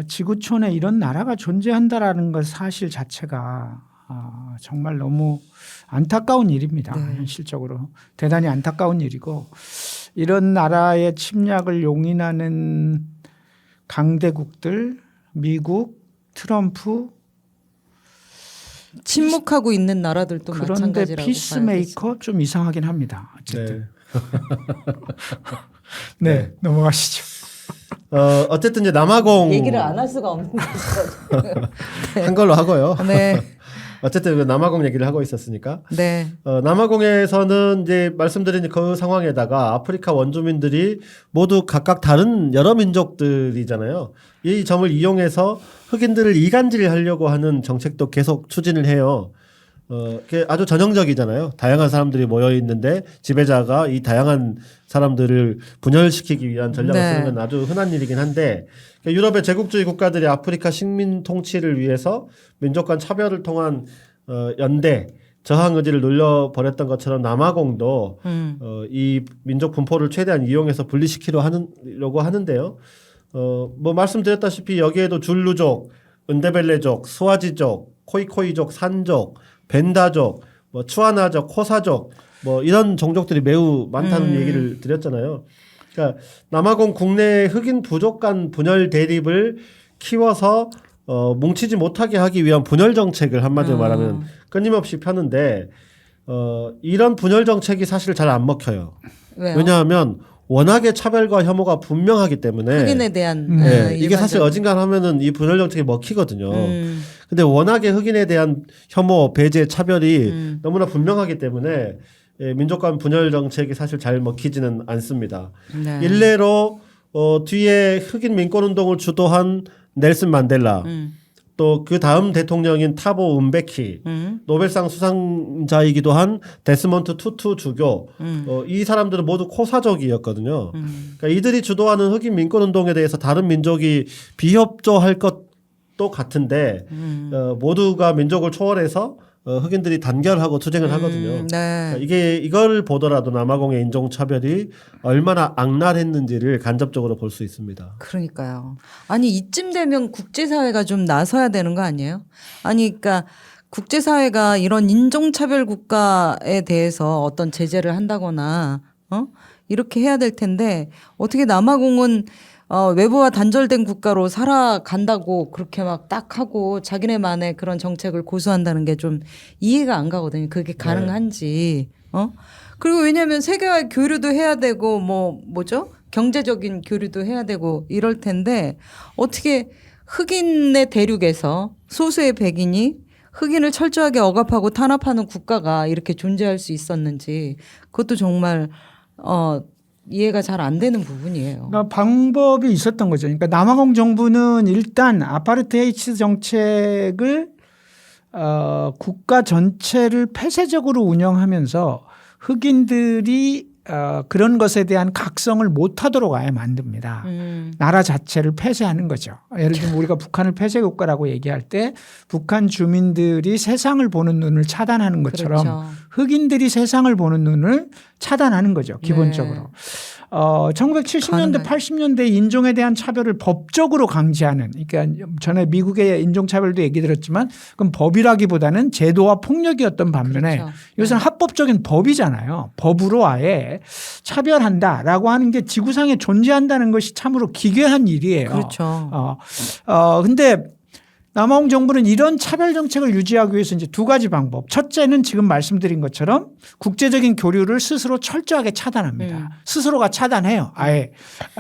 지구촌에 이런 나라가 존재한다라는 것 사실 자체가 정말 너무 안타까운 일입니다. 네. 현실적으로 대단히 안타까운 일이고 이런 나라의 침략을 용인하는 강대국들, 미국, 트럼프 침묵하고 있는 나라들도 그런데 마찬가지라고 피스메이커 좀 이상하긴 합니다. 어쨌든 네. 네, 넘어가시죠. 어쨌든 이제 남아공 얘기를 안 할 수가 없는 거죠. 한 걸로 하고요. 네. 어쨌든 그 남아공 얘기를 하고 있었으니까 네. 남아공에서는 이제 말씀드린 그 상황에다가 아프리카 원주민들이 모두 각각 다른 여러 민족들이잖아요. 이 점을 이용해서 흑인들을 이간질하려고 하는 정책도 계속 추진을 해요. 그게 아주 전형적이잖아요. 다양한 사람들이 모여 있는데 지배자가 이 다양한 사람들을 분열시키기 위한 전략을 네. 쓰는 건 아주 흔한 일이긴 한데 유럽의 제국주의 국가들이 아프리카 식민 통치를 위해서 민족 간 차별을 통한 연대 저항 의지를 눌려버렸던 것처럼 남아공도 이 민족 분포를 최대한 이용해서 분리시키려고 하는데요. 뭐 말씀드렸다시피 여기에도 줄루족, 은데벨레족, 스와지족, 코이코이족, 산족, 벤다족, 뭐 추아나족, 코사족 뭐 이런 종족들이 매우 많다는 얘기를 드렸잖아요. 그러니까 남아공 국내 흑인 부족 간 분열 대립을 키워서 뭉치지 못하게 하기 위한 분열 정책을 한마디로 말하면 끊임없이 펴는데 이런 분열 정책이 사실 잘 안 먹혀요. 왜요? 왜냐하면 워낙에 차별과 혐오가 분명하기 때문에 흑인에 대한 이게 사실 어진간하면 이 분열 정책이 먹히거든요. 근데 워낙에 흑인에 대한 혐오, 배제, 차별이 너무나 분명하기 때문에 민족 간 분열 정책이 사실 잘 먹히지는 않습니다. 네. 일례로 뒤에 흑인 민권 운동을 주도한 넬슨 만델라, 또 그 다음 대통령인 타보 은베키, 노벨상 수상자이기도 한 데스먼트 투투 주교, 이 사람들은 모두 코사족이었거든요. 그러니까 이들이 주도하는 흑인 민권 운동에 대해서 다른 민족이 비협조할 것도 같은데 모두가 민족을 초월해서 흑인들이 단결하고 투쟁을 하거든요. 네. 그러니까 이걸 보더라도 남아공의 인종차별이 얼마나 악랄했는지를 간접적으로 볼 수 있습니다. 그러니까요. 아니 이쯤 되면 국제사회가 좀 나서야 되는 거 아니에요? 아니 그러니까 국제사회가 이런 인종차별 국가에 대해서 어떤 제재를 한다거나 이렇게 해야 될 텐데 어떻게 남아공은 외부와 단절된 국가로 살아간다고 그렇게 막 딱 하고 자기네만의 그런 정책을 고수한다는 게 좀 이해가 안 가거든요. 그게 가능한지. 그리고 왜냐하면 세계와의 교류도 해야 되고 뭐죠? 경제적인 교류도 해야 되고 이럴 텐데 어떻게 흑인의 대륙에서 소수의 백인이 흑인을 철저하게 억압하고 탄압하는 국가가 이렇게 존재할 수 있었는지 그것도 정말 이해가 잘 안 되는 부분이에요. 그러니까 방법이 있었던 거죠. 그러니까 남아공 정부는 일단 아파르테이드 정책을 국가 전체를 폐쇄적으로 운영하면서 흑인들이 그런 것에 대한 각성을 못하도록 아예 만듭니다. 나라 자체를 폐쇄하는 거죠. 예를 들면 우리가 북한을 폐쇄 국가라고 얘기할 때 북한 주민들이 세상을 보는 눈을 차단하는 것처럼 그렇죠. 흑인들이 세상을 보는 눈을 차단하는 거죠. 기본적으로. 네. 1970년대, 80년대 인종에 대한 차별을 법적으로 강제하는, 그러니까 전에 미국의 인종차별도 얘기 들었지만 그건 법이라기보다는 제도와 폭력이었던 반면에 그렇죠. 요새는 합법적인 법이잖아요. 법으로 아예 차별한다라고 하는 게 지구상에 존재한다는 것이 참으로 기괴한 일이에요. 그렇죠. 근데 남아공 정부는 이런 차별 정책을 유지하기 위해서 이제 두 가지 방법. 첫째는 지금 말씀드린 것처럼 국제적인 교류를 스스로 철저하게 차단합니다. 스스로가 차단해요. 아예.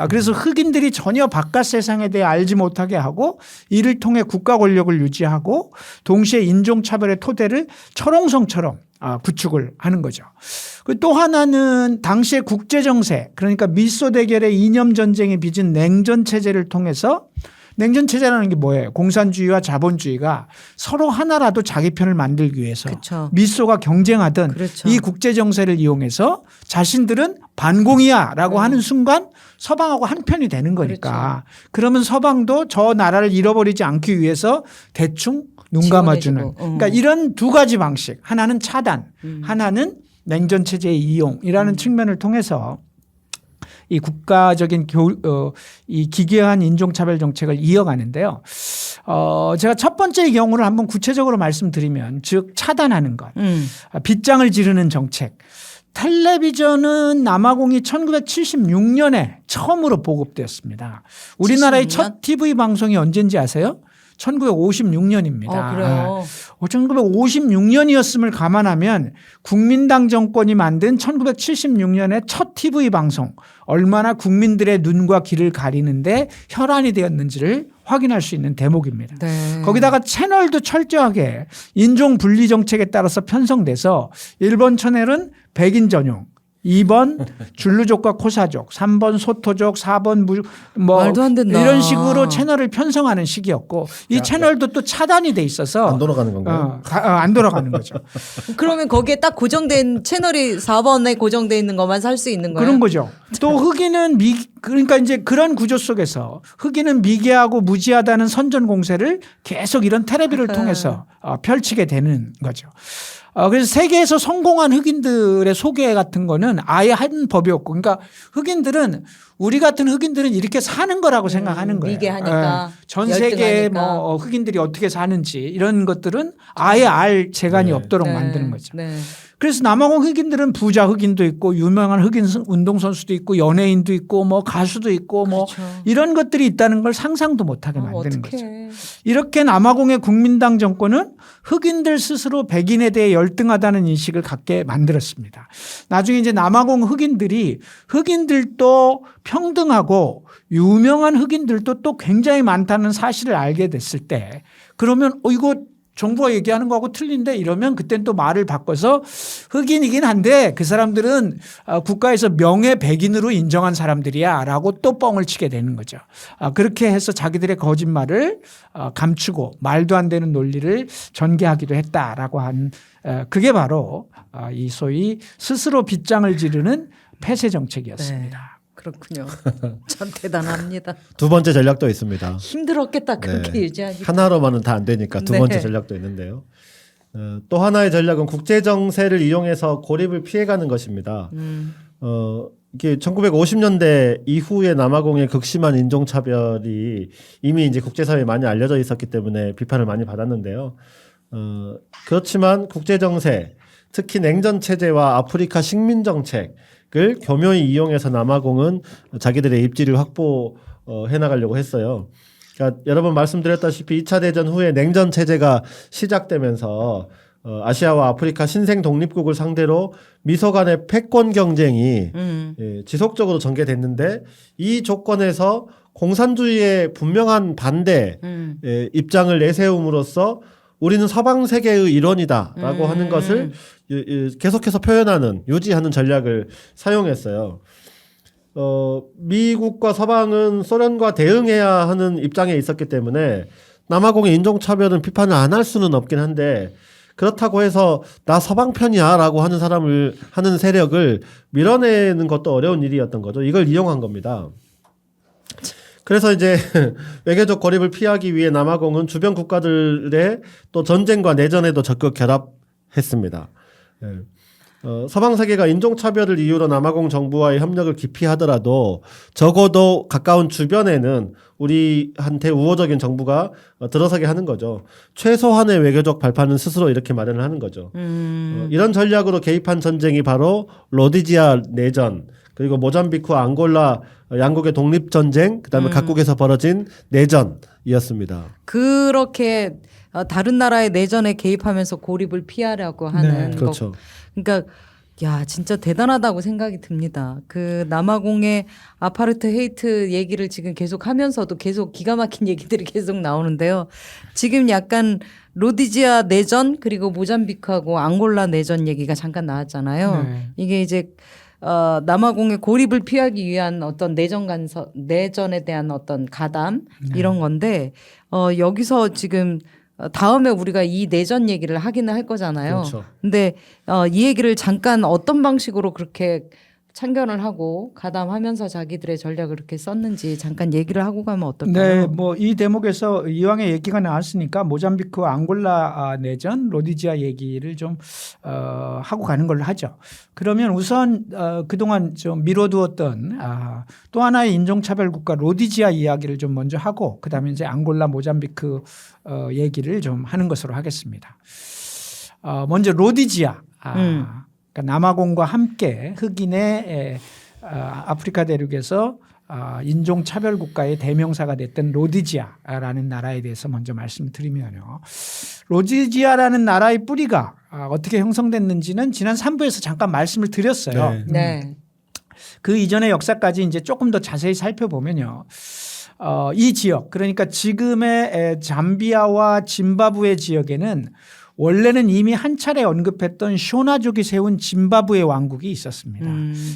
그래서 흑인들이 전혀 바깥 세상에 대해 알지 못하게 하고 이를 통해 국가 권력을 유지하고 동시에 인종차별의 토대를 철옹성처럼 구축을 하는 거죠. 또 하나는 당시의 국제정세, 그러니까 미소 대결의 이념 전쟁에 빚은 냉전 체제를 통해서, 냉전 체제라는 게 뭐예요? 공산주의와 자본주의가 서로 하나라도 자기 편을 만들기 위해서 그렇죠. 미소가 경쟁하던 그렇죠. 이 국제정세를 이용해서 자신들은 반공이야라고 하는 순간 서방하고 한편이 되는 거니까. 그러면 서방도 저 나라를 잃어버리지 않기 위해서 대충 눈 감아주는. 그러니까 이런 두 가지 방식. 하나는 차단, 하나는 냉전 체제의 이용이라는 측면을 통해서 이 국가적인 이 기괴한 인종차별 정책을 이어가는데요. 제가 첫 번째 경우를 한번 구체적으로 말씀드리면, 즉 차단하는 것, 빗장을 지르는 정책. 텔레비전은 남아공이 1976년에 처음으로 보급되었습니다. 우리나라의 76년? 첫 TV 방송이 언제인지 아세요? 1956년입니다. 그래요. 1956년이었음을 감안하면 국민당 정권이 만든 1976년의 첫 TV 방송, 얼마나 국민들의 눈과 귀를 가리는데 혈안이 되었는지를 확인할 수 있는 대목입니다. 네. 거기다가 채널도 철저하게 인종 분리 정책에 따라서 편성돼서 1번 채널은 백인 전용, 2번 줄루족과 코사족, 3번 소토족, 4번 말도 안 된다. 이런 식으로 채널을 편성하는 시기였고, 이 채널도 또 차단이 돼 있어서 안 돌아가는 건가요? 안 돌아가는 거죠. 그러면 거기에 딱 고정된 채널이 4번에 고정돼 있는 것만 살 수 있는 거예요? 그런 거죠. 또 흑인은 그러니까 이제 그런 구조 속에서 흑인은 미개하고 무지하다는 선전 공세를 계속 이런 테레비를 통해서 펼치게 되는 거죠. 그래서 세계에서 성공한 흑인들의 소개 같은 거는 아예 한 법이 없고, 그러니까 흑인들은 우리 같은 흑인들은 이렇게 사는 거라고 생각하는 거예요. 미개하니까, 전 세계의 열등하니까. 뭐 흑인들이 어떻게 사는지 이런 것들은 아예 알 재간이 없도록 만드는 거죠. 네. 그래서 남아공 흑인들은 부자 흑인도 있고 유명한 흑인 운동선수도 있고 연예인도 있고 뭐 가수도 있고 뭐 그렇죠. 이런 것들이 있다는 걸 상상도 못하게 만드는 거죠. 어떡해. 이렇게 남아공의 국민당 정권은 흑인들 스스로 백인에 대해 열등하다는 인식을 갖게 만들었습니다. 나중에 이제 남아공 흑인들이 흑인들도 평등하고 유명한 흑인들도 또 굉장히 많다는 사실을 알게 됐을 때 그러면 이거 정부가 얘기하는 거하고 틀린데 이러면 그땐 또 말을 바꿔서 흑인이긴 한데 그 사람들은 국가에서 명예 백인으로 인정한 사람들이야 라고 또 뻥을 치게 되는 거죠. 그렇게 해서 자기들의 거짓말을 감추고 말도 안 되는 논리를 전개하기도 했다라고 한 그게 바로 이 소위 스스로 빗장을 지르는 폐쇄 정책이었습니다. 그렇군요. 참 대단합니다. 두 번째 전략도 있습니다. 힘들었겠다 그렇게 네. 유지하기. 하나로만은 다 안 되니까 두 네. 번째 전략도 있는데요. 또 하나의 전략은 국제 정세를 이용해서 고립을 피해가는 것입니다. 이게 1950년대 이후에 남아공의 극심한 인종차별이 이미 이제 국제사회에 많이 알려져 있었기 때문에 비판을 많이 받았는데요. 그렇지만 국제 정세, 특히 냉전 체제와 아프리카 식민 정책을 교묘히 이용해서 남아공은 자기들의 입지를 확보해 나가려고 했어요. 그러니까 여러 번 말씀드렸다시피 2차 대전 후에 냉전 체제가 시작되면서 아시아와 아프리카 신생 독립국을 상대로 미소 간의 패권 경쟁이 지속적으로 전개됐는데 이 조건에서 공산주의에 분명한 반대 입장을 내세움으로써 우리는 서방 세계의 일원이다라고 하는 것을 계속해서 표현하는 유지하는 전략을 사용했어요. 미국과 서방은 소련과 대응해야 하는 입장에 있었기 때문에 남아공의 인종차별은 비판을 안 할 수는 없긴 한데 그렇다고 해서 나 서방 편이야라고 하는 하는 세력을 밀어내는 것도 어려운 일이었던 거죠. 이걸 이용한 겁니다. 그래서 이제 외교적 고립을 피하기 위해 남아공은 주변 국가들의 또 전쟁과 내전에도 적극 결합했습니다. 서방 세계가 인종차별을 이유로 남아공 정부와의 협력을 기피하더라도 적어도 가까운 주변에는 우리한테 우호적인 정부가 들어서게 하는 거죠. 최소한의 외교적 발판은 스스로 이렇게 마련을 하는 거죠. 이런 전략으로 개입한 전쟁이 바로 로디지아 내전, 그리고 모잠비크, 앙골라 양국의 독립전쟁, 그다음에 각국에서 벌어진 내전이었습니다. 그렇게 다른 나라의 내전에 개입하면서 고립을 피하려고 하는 네. 그렇죠. 그러니까 야 진짜 대단하다고 생각이 듭니다. 그 남아공의 아파르트헤이트 얘기를 지금 계속 하면서도 계속 기가 막힌 얘기들이 계속 나오는데요. 지금 약간 로디지아 내전 그리고 모잠비크하고 앙골라 내전 얘기가 잠깐 나왔잖아요. 네. 이게 이제 남아공의 고립을 피하기 위한 어떤 내전에 대한 어떤 가담 이런 건데 여기서 지금 다음에 우리가 이 내전 얘기를 하기는 할 거잖아요. 그렇죠. 근데 이 얘기를 잠깐 어떤 방식으로 그렇게 참견을 하고 가담하면서 자기들의 전략을 그렇게 썼는지 잠깐 얘기를 하고 가면 어떨까요? 네, 뭐 이 대목에서 이왕의 얘기가 나왔으니까 모잠비크, 앙골라 내전, 로디지아 얘기를 좀 하고 가는 걸로 하죠. 그러면 우선 그동안 좀 미뤄두었던 또 하나의 인종차별 국가 로디지아 이야기를 좀 먼저 하고 그다음에 이제 앙골라, 모잠비크 얘기를 좀 하는 것으로 하겠습니다. 먼저 로디지아. 그러니까 남아공과 함께 흑인의 아프리카 대륙에서 인종차별 국가의 대명사가 됐던 로디지아라는 나라에 대해서 먼저 말씀드리면요. 로디지아라는 나라의 뿌리가 어떻게 형성됐는지는 지난 3부에서 잠깐 말씀을 드렸어요. 네. 그 이전의 역사까지 이제 조금 더 자세히 살펴보면요. 이 지역 그러니까 지금의 잠비아와 짐바브웨 지역에는 원래는 이미 한 차례 언급했던 쇼나족이 세운 짐바브웨 왕국이 있었습니다.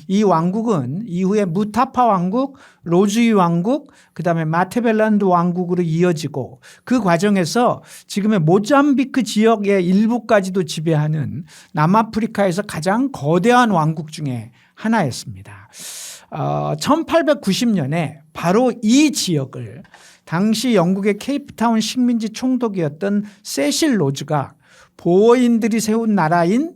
이 왕국은 이후에 무타파 왕국, 로즈이 왕국, 그다음에 마테벨란드 왕국으로 이어지고 그 과정에서 지금의 모잠비크 지역의 일부까지도 지배하는 남아프리카에서 가장 거대한 왕국 중에 하나였습니다. 1890년에 바로 이 지역을 당시 영국의 케이프타운 식민지 총독이었던 세실 로즈가 보어인들이 세운 나라인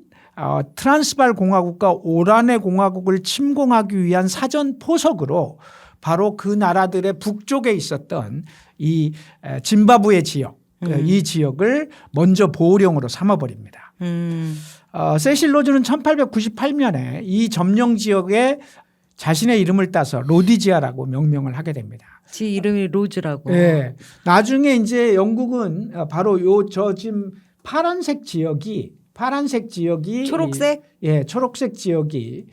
트란스발 공화국과 오라네 공화국을 침공하기 위한 사전 포석으로 바로 그 나라들의 북쪽에 있었던 이 짐바브웨 지역, 이 지역을 먼저 보호령으로 삼아버립니다. 세실 로즈는 1898년에 이 점령 지역에 자신의 이름을 따서 로디지아라고 명명을 하게 됩니다. 지 이름이 로즈라고. 네. 나중에 이제 영국은 바로 저 지금 파란색 지역이 초록색? 예, 초록색 지역이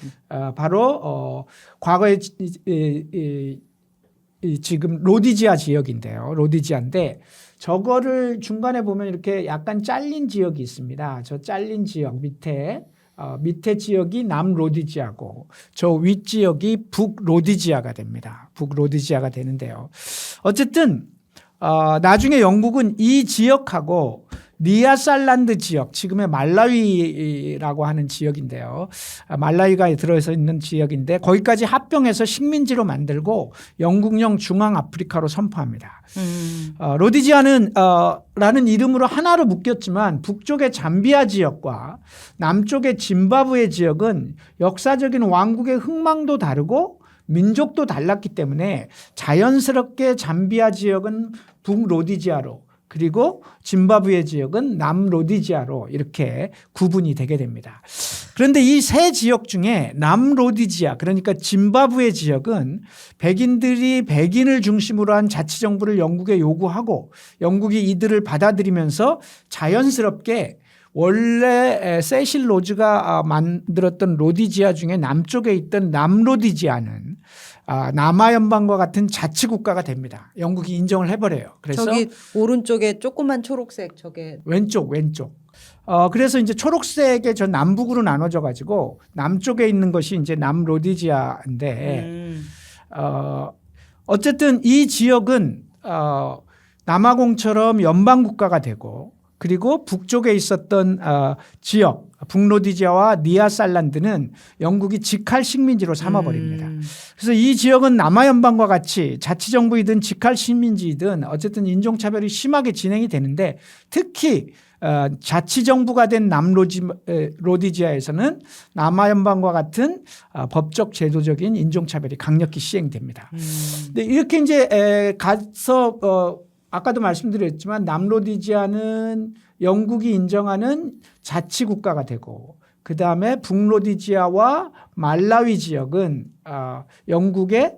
바로 과거에 지금 로디지아 지역인데요. 로디지아인데 저거를 중간에 보면 이렇게 약간 잘린 지역이 있습니다. 저 잘린 지역 밑에 지역이 남로디지아고 저 윗지역이 북로디지아가 됩니다. 북로디지아가 되는데요. 어쨌든 나중에 영국은 이 지역하고 니아살란드 지역, 지금의 말라위라고 하는 지역인데요. 말라위가 들어서 있는 지역인데 거기까지 합병해서 식민지로 만들고 영국령 중앙아프리카로 선포합니다. 로디지아는 라는 이름으로 하나로 묶였지만 북쪽의 잠비아 지역과 남쪽의 짐바브웨 지역은 역사적인 왕국의 흥망도 다르고 민족도 달랐기 때문에 자연스럽게 잠비아 지역은 북로디지아로 그리고 짐바브웨 지역은 남로디지아로 이렇게 구분이 되게 됩니다. 그런데 이 세 지역 중에 남로디지아 그러니까 짐바브웨 지역은 백인들이 백인을 중심으로 한 자치정부를 영국에 요구하고 영국이 이들을 받아들이면서 자연스럽게 원래 세실 로즈가 만들었던 로디지아 중에 남쪽에 있던 남로디지아는 남아연방과 같은 자치국가가 됩니다. 영국이 인정을 해버려요. 그래서 저기 오른쪽에 조그만 초록색 저게 왼쪽. 그래서 이제 초록색의 저 남북으로 나눠져 가지고 남쪽에 있는 것이 이제 남로디지아인데 어쨌든 이 지역은 남아공처럼 연방국가가 되고 그리고 북쪽에 있었던 지역 북로디지아와 니아살란드는 영국이 직할 식민지로 삼아버립니다. 그래서 이 지역은 남아연방과 같이 자치정부이든 직할 식민지이든 어쨌든 인종차별이 심하게 진행이 되는데 특히 자치정부가 된 남로디지아에서는 남아연방과 같은 법적 제도적인 인종차별이 강력히 시행됩니다. 근데 이렇게 이제 가서 아까도 말씀드렸지만 남로디지아는 영국이 인정하는 자치국가가 되고 그다음에 북로디지아와 말라위 지역은 영국의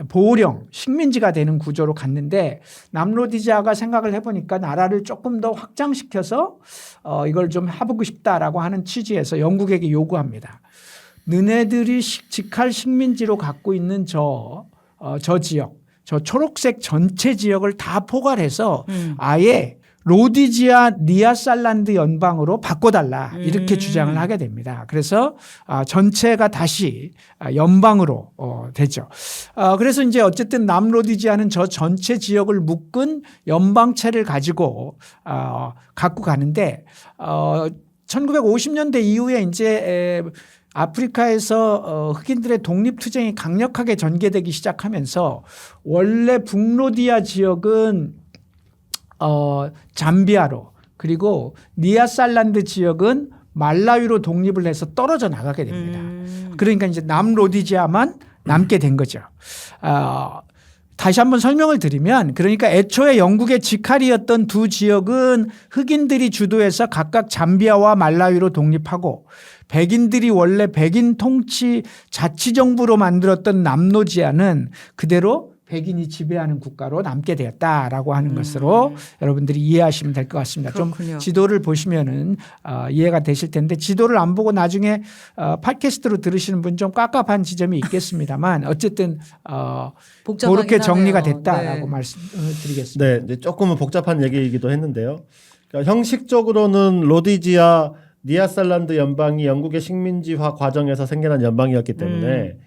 보호령 식민지가 되는 구조로 갔는데 남로디지아가 생각을 해보니까 나라를 조금 더 확장시켜서 이걸 좀 해보고 싶다라고 하는 취지에서 영국에게 요구합니다. 너네들이 직할 식민지로 갖고 있는 저 지역 저 초록색 전체 지역을 다 포괄해서 아예 로디지아 니아살란드 연방으로 바꿔달라 이렇게 주장을 하게 됩니다. 그래서 전체가 다시 연방으로 되죠. 그래서 이제 어쨌든 남로디지아는 저 전체 지역을 묶은 연방체를 가지고 갖고 가는데 1950년대 이후에 이제 아프리카에서 흑인들의 독립투쟁이 강력하게 전개되기 시작하면서 원래 북로디아 지역은 잠비아로 그리고 니아살란드 지역은 말라위로 독립을 해서 떨어져 나가게 됩니다. 그러니까 이제 남로디지아만 남게 된 거죠. 다시 한번 설명을 드리면 그러니까 애초에 영국의 직할이었던 두 지역은 흑인들이 주도해서 각각 잠비아와 말라위로 독립하고 백인들이 원래 백인 통치 자치정부로 만들었던 남로디지아는 그대로 백인이 지배하는 국가로 남게 되었다라고 하는 것으로 여러분들이 이해하시면 될 것 같습니다. 그렇군요. 좀 지도를 보시면은 이해가 되실 텐데 지도를 안 보고 나중에 팟캐스트로 들으시는 분 좀 깝깝한 지점이 있겠습니다만 어쨌든 그렇게 정리가 하네요. 됐다라고 네. 말씀드리겠습니다. 네, 이제 조금은 복잡한 얘기이기도 했는데요. 그러니까 형식적으로는 로디지아, 니아살란드 연방이 영국의 식민지화 과정에서 생겨난 연방이었기 때문에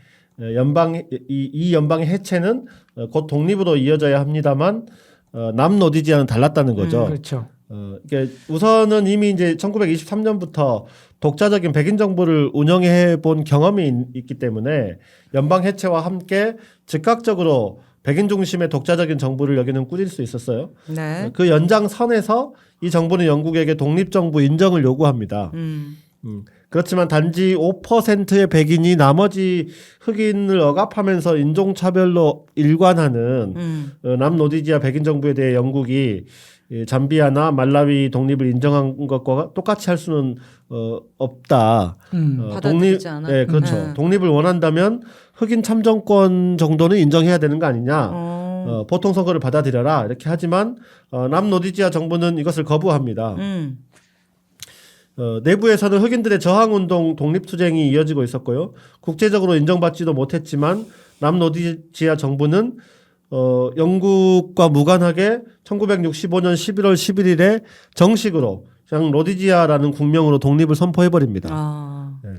이 연방의 해체는 곧 독립으로 이어져야 합니다만 남로디지아는 달랐다는 거죠. 그렇죠. 이게 우선은 이미 이제 1923년부터 독자적인 백인 정부를 운영해 본 경험이 있기 때문에 연방 해체와 함께 즉각적으로 백인 중심의 독자적인 정부를 여기는 꾸릴 수 있었어요. 네. 그 연장선에서 이 정부는 영국에게 독립정부 인정을 요구합니다. 그렇지만 단지 5%의 백인이 나머지 흑인을 억압하면서 인종차별로 일관하는 남로디지아 백인 정부에 대해 영국이 잠비아나 말라위 독립을 인정한 것과 똑같이 할 수는 없다. 받아들이지 않아. 네, 그렇죠. 독립을 원한다면 흑인 참정권 정도는 인정해야 되는 거 아니냐. 보통 선거를 받아들여라 이렇게 하지만 남로디지아 정부는 이것을 거부합니다. 내부에서는 흑인들의 저항운동 독립투쟁이 이어지고 있었고요. 국제적으로 인정받지도 못했지만 남로디지아 정부는 영국과 무관하게 1965년 11월 11일에 정식으로 그냥 로디지아라는 국명으로 독립을 선포해버립니다. 네.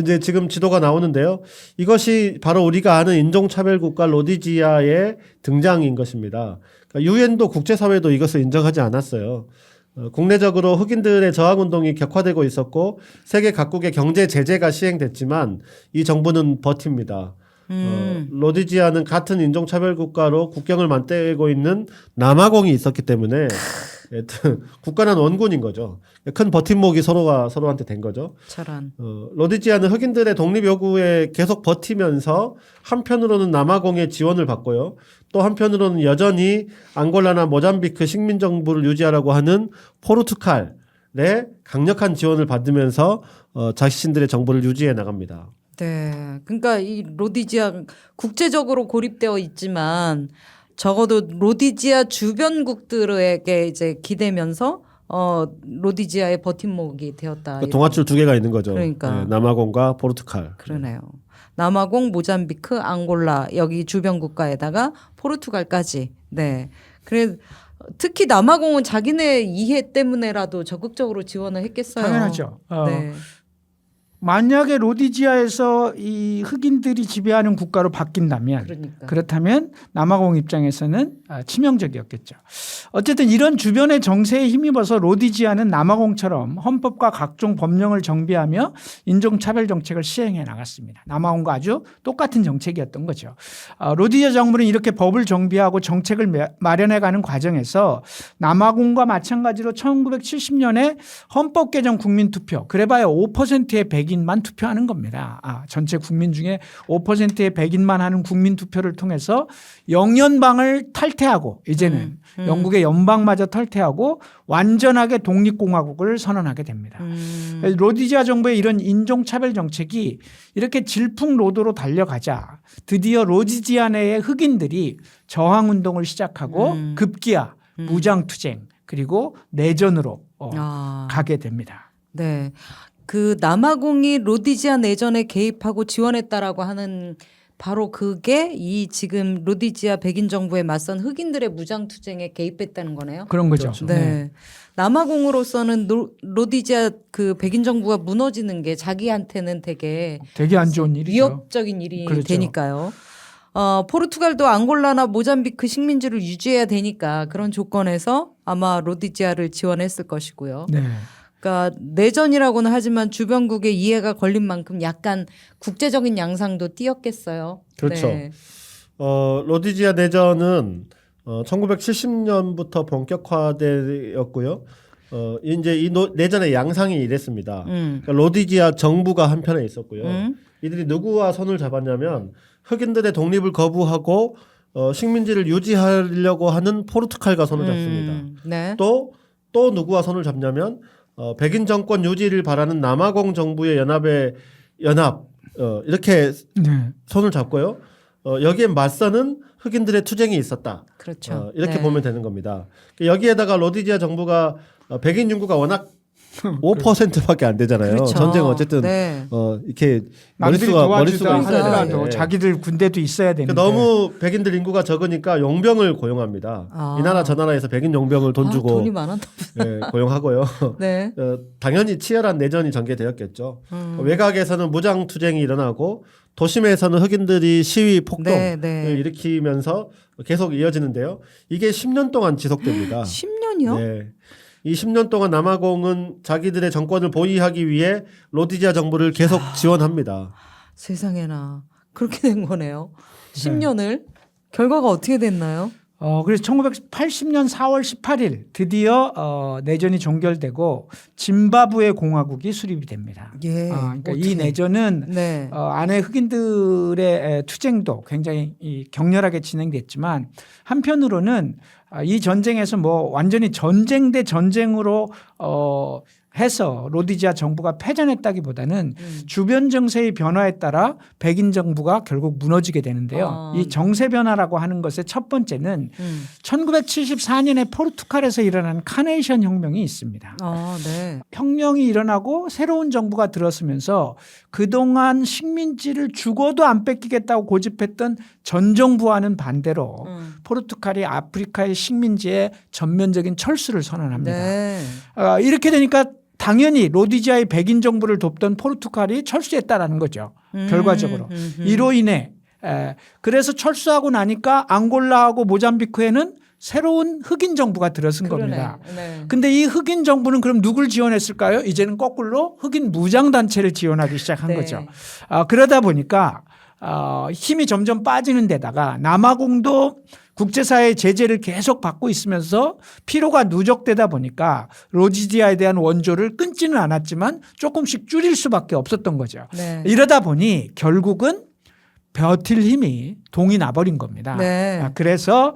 이제 지금 지도가 나오는데요. 이것이 바로 우리가 아는 인종차별국가 로디지아의 등장인 것입니다. 그러니까 유엔도 국제사회도 이것을 인정하지 않았어요. 국내적으로 흑인들의 저항운동이 격화되고 있었고 세계 각국의 경제 제재가 시행됐지만 이 정부는 버팁니다. 로디지아는 같은 인종차별 국가로 국경을 맞대고 있는 남아공이 있었기 때문에 국가는 원군인 거죠. 큰 버팀목이 서로한테 된 거죠. 저런. 로디지아는 흑인들의 독립 요구에 계속 버티면서 한편으로는 남아공의 지원을 받고요. 또 한편으로는 여전히 앙골라나 모잠비크 식민 정부를 유지하라고 하는 포르투갈의 강력한 지원을 받으면서 자신들의 정부를 유지해 나갑니다. 네. 그러니까 이 로디지아 국제적으로 고립되어 있지만 적어도 로디지아 주변국들에게 이제 기대면서 로디지아의 버팀목이 되었다. 그러니까 동아줄 두 개가 있는 거죠. 그러니까. 네, 남아공과 포르투갈. 그러네요. 남아공, 모잠비크, 앙골라 여기 주변 국가에다가 포르투갈까지. 네. 그래 특히 남아공은 자기네 이해 때문에라도 적극적으로 지원을 했겠어요. 당연하죠. 네. 만약에 로디지아에서 이 흑인들이 지배하는 국가로 바뀐다면 그러니까. 그렇다면 남아공 입장에서는 치명적이었겠죠. 어쨌든 이런 주변의 정세에 힘입어서 로디지아는 남아공처럼 헌법과 각종 법령을 정비하며 인종차별 정책을 시행해 나갔습니다. 남아공과 아주 똑같은 정책이었던 거죠. 로디지아 정부는 이렇게 법을 정비하고 정책을 마련해가는 과정에서 남아공과 마찬가지로 1970년에 헌법 개정 국민투표 그래봐야 5%의 백인만 투표하는 겁니다. 전체 국민 중에 5%의 백인만 하는 국민투표를 통해서 영연방을 탈퇴하고 이제는 영국의 연방마저 탈퇴하고 완전하게 독립공화국을 선언하게 됩니다. 로디지아 정부의 이런 인종차별 정책이 이렇게 질풍노도로 달려가자 드디어 로디지아 내의 흑인들이 저항운동을 시작하고 급기야 무장투쟁 그리고 내전으로 가게 됩니다. 네. 그 남아공이 로디지아 내전에 개입하고 지원했다라고 하는 바로 그게 이 지금 로디지아 백인 정부에 맞선 흑인들의 무장 투쟁에 개입했다는 거네요. 그런 거죠. 그렇죠. 네. 남아공으로서는 로디지아 그 백인 정부가 무너지는 게 자기한테는 되게 안 좋은 일이죠. 위협적인 일이 그렇죠. 되니까요. 포르투갈도 앙골라나 모잠비크 식민지를 유지해야 되니까 그런 조건에서 아마 로디지아를 지원했을 것이고요. 네. 그러니까 내전이라고는 하지만 주변국의 이해가 걸린 만큼 약간 국제적인 양상도 띄었겠어요. 그렇죠. 네. 로디지아 내전은 1970년부터 본격화되었고요. 이제 이 내전의 양상이 이랬습니다. 그러니까 로디지아 정부가 한편에 있었고요. 이들이 누구와 손을 잡았냐면 흑인들의 독립을 거부하고 식민지를 유지하려고 하는 포르투갈과 손을 잡습니다. 네. 또 누구와 손을 잡냐면 백인 정권 유지를 바라는 남아공 정부의 연합 이렇게 네. 손을 잡고요. 여기에 맞서는 흑인들의 투쟁이 있었다. 그렇죠. 이렇게 네. 보면 되는 겁니다. 여기에다가 로디지아 정부가 백인 인구가 워낙 5%밖에 안 되잖아요. 그렇죠. 전쟁은 어쨌든 네. 이렇게 남들이 머릿수가 도와주다 있어야 하더라도 되는데 자기들 군대도 있어야 되는데 너무 백인들 인구가 적으니까 용병을 고용합니다. 이 나라 저 나라에서 백인 용병을 돈 주고 돈이 많았나 보다. 고용하고요. 네. 당연히 치열한 내전이 전개되었겠죠. 외곽에서는 무장 투쟁이 일어나고 도심에서는 흑인들이 시위 폭동을 네. 일으키면서 계속 이어지는데요. 이게 10년 동안 지속됩니다. 10년 10년이요? 네. 이 10년 동안 남아공은 자기들의 정권을 보위하기 위해 로디지아 정부를 계속 지원합니다. 세상에나 그렇게 된 거네요. 10년을 결과가 어떻게 됐나요? 그래서 1980년 4월 18일 드디어 내전이 종결되고 짐바브웨 공화국이 수립이 됩니다. 예. 그러니까 이 어떻게? 내전은 네. 안에 흑인들의 투쟁도 굉장히 격렬하게 진행됐지만 한편으로는 이 전쟁에서 뭐 완전히 전쟁 대 전쟁으로 해서 로디지아 정부가 패전했다기보다는 주변 정세의 변화에 따라 백인 정부가 결국 무너지게 되는데요. 이 정세 변화라고 하는 것의 첫 번째는 1974년에 포르투갈에서 일어난 카네이션 혁명이 있습니다. 네. 혁명이 일어나고 새로운 정부가 들어서면서 그동안 식민지를 죽어도 안 뺏기겠다고 고집했던 전 정부와는 반대로 포르투갈이 아프리카의 식민지에 전면적인 철수를 선언합니다. 네. 이렇게 되니까 당연히 로디지아의 백인 정부를 돕던 포르투갈이 철수했다라는 거죠. 결과적으로. 이로 인해 그래서 철수하고 나니까 앙골라하고 모잠비크에는 새로운 흑인 정부가 들어선 겁니다. 네. 근데 이 흑인 정부는 그럼 누굴 지원했을까요? 이제는 거꾸로 흑인 무장단체를 지원하기 시작한 네. 거죠. 그러다 보니까 힘이 점점 빠지는 데다가 남아공도 국제사회의 제재를 계속 받고 있으면서 피로가 누적되다 보니까 로디지아에 대한 원조를 끊지는 않았지만 조금씩 줄일 수밖에 없었던 거죠. 네. 이러다 보니 결국은 버틸 힘이 동이 나버린 겁니다. 네. 그래서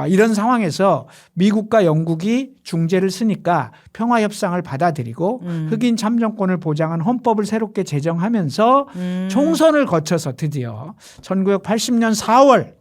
이런 상황에서 미국과 영국이 중재를 쓰니까 평화협상을 받아들이고 흑인 참정권을 보장한 헌법을 새롭게 제정하면서 총선을 거쳐서 드디어 1980년 4월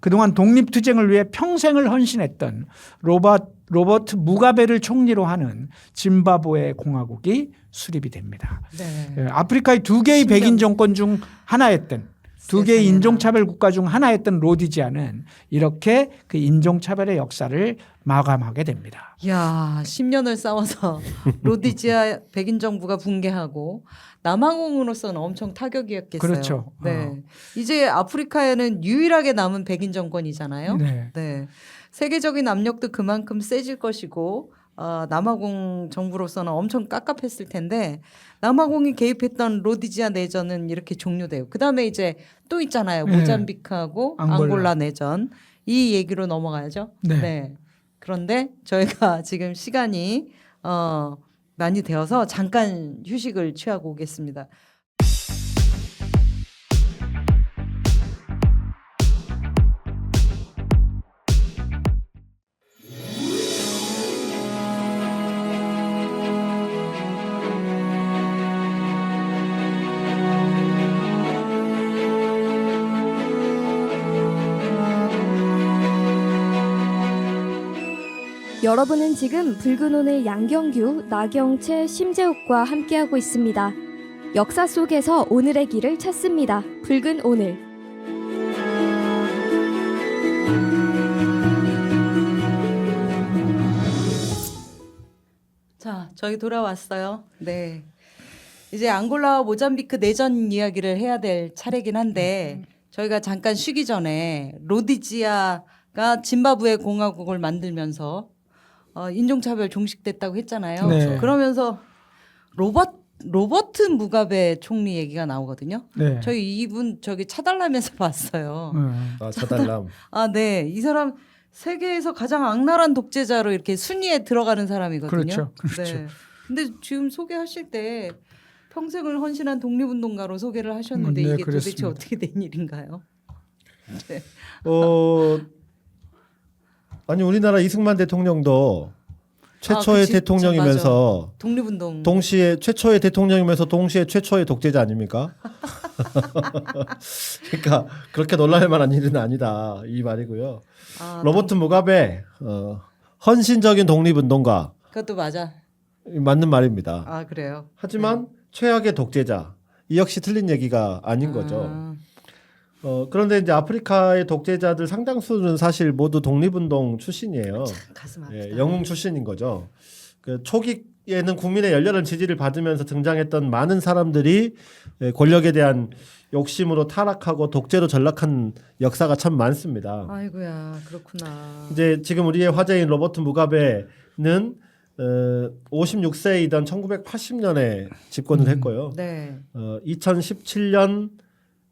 그동안 독립투쟁을 위해 평생을 헌신했던 로버트 무가베를 총리로 하는 짐바브웨 공화국이 수립이 됩니다. 네. 아프리카의 두 개의 백인 정권 중 하나였던 두 개의 세상에나. 인종차별 국가 중 하나였던 로디지아는 이렇게 그 인종차별의 역사를 마감하게 됩니다. 야, 10년을 싸워서 로디지아 백인 정부가 붕괴하고 남아공으로서는 엄청 타격이었겠어요. 그렇죠. 네. 이제 아프리카에는 유일하게 남은 백인 정권이잖아요. 네. 세계적인 압력도 그만큼 세질 것이고 남아공 정부로서는 엄청 깝깝했을 텐데 남아공이 개입했던 로디지아 내전은 이렇게 종료돼요. 그다음에 이제 또 있잖아요. 네. 모잠비크하고 앙골라 내전. 이 얘기로 넘어가야죠. 네. 그런데 저희가 지금 시간이 많이 되어서 잠깐 휴식을 취하고 오겠습니다. 여러분은 지금 붉은 오늘 양경규, 나경채, 심재욱과 함께하고 있습니다. 역사 속에서 오늘의 길을 찾습니다. 붉은 오늘. 자, 저희 돌아왔어요. 네. 이제 앙골라와 모잠비크 내전 이야기를 해야 될 차례긴 한데 저희가 잠깐 쉬기 전에 로디지아가 짐바브웨 공화국을 만들면서 인종차별 종식됐다고 했잖아요. 네. 그러면서 로버트 무가베 총리 얘기가 나오거든요. 네. 저희 이분 저기 차달라면서 봤어요. 차달람. 네. 이 사람 세계에서 가장 악랄한 독재자로 이렇게 순위에 들어가는 사람이거든요. 그렇죠. 네. 근데 지금 소개하실 때 평생을 헌신한 독립운동가로 소개를 하셨는데 네, 이게 도대체 그렇습니다. 어떻게 된 일인가요? 네. 아니 우리나라 이승만 대통령도 최초의 그치. 대통령이면서 독립운동. 동시에 최초의 대통령이면서 동시에 최초의 독재자 아닙니까? 그러니까 그렇게 놀랄 만한 일은 아니다 이 말이고요. 로버트 무가베 헌신적인 독립운동가 그것도 맞아. 맞는 말입니다. 아 그래요. 하지만 최악의 독재자 이 역시 틀린 얘기가 아닌 거죠. 그런데 이제 아프리카의 독재자들 상당수는 사실 모두 독립운동 출신이에요. 가슴 아프다. 예, 영웅 출신인 거죠. 그 초기 당시에는 국민의 열렬한 지지를 받으면서 등장했던 많은 사람들이 권력에 대한 욕심으로 타락하고 독재로 전락한 역사가 참 많습니다. 아이고야 그렇구나. 이제 지금 우리의 화제인 로버트 무가베는 56세이던 1980년에 집권을 했고요. 네. 2017년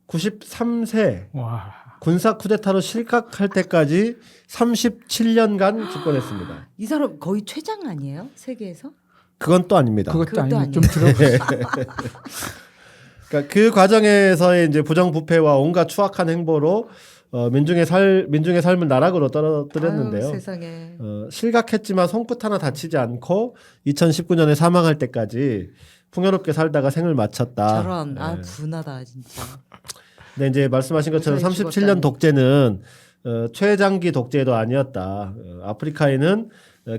93세 와. 군사 쿠데타로 실각할 때까지 37년간 집권했습니다. 이 사람 거의 최장 아니에요? 세계에서? 그건 또 아닙니다. 그것도 그것도 아니고 좀 아니에요. 들어. 그러니까 그 과정에서의 이제 부정부패와 온갖 추악한 행보로 민중의 삶을 나락으로 떨어뜨렸는데요. 아유, 세상에. 실각했지만 손끝 하나 다치지 않고 2019년에 사망할 때까지 풍요롭게 살다가 생을 마쳤다. 저런 아 분하다 진짜. 네, 이제 말씀하신 것처럼 무사히 37년 죽었다니. 독재는 최장기 독재도 아니었다. 아프리카에는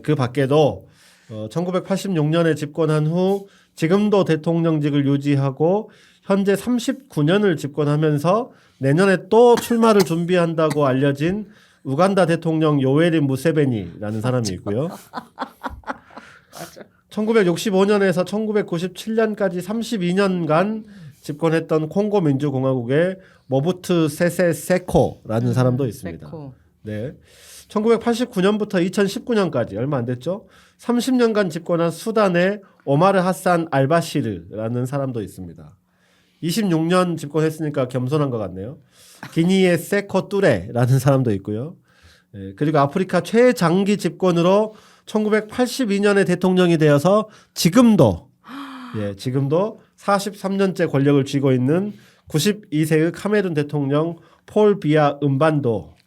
그 밖에도 1986년에 집권한 후 지금도 대통령직을 유지하고 현재 39년을 집권하면서 내년에 또 출마를 준비한다고 알려진 우간다 대통령 요웨리 무세베니라는 사람이 있고요. 1965년에서 1997년까지 32년간 집권했던 콩고 민주공화국의 모부투 세세 세코라는 사람도 있습니다. 세코. 네. 1989년부터 2019년까지 얼마 안 됐죠? 30년간 집권한 수단의 오마르 하산 알바시르라는 사람도 있습니다. 26년 집권했으니까 겸손한 것 같네요. 기니의 세코 뚜레라는 사람도 있고요. 네. 그리고 아프리카 최장기 집권으로 1982년에 대통령이 되어서 지금도 43년째 권력을 쥐고 있는 92세의 카메룬 대통령 폴 비아 음반도.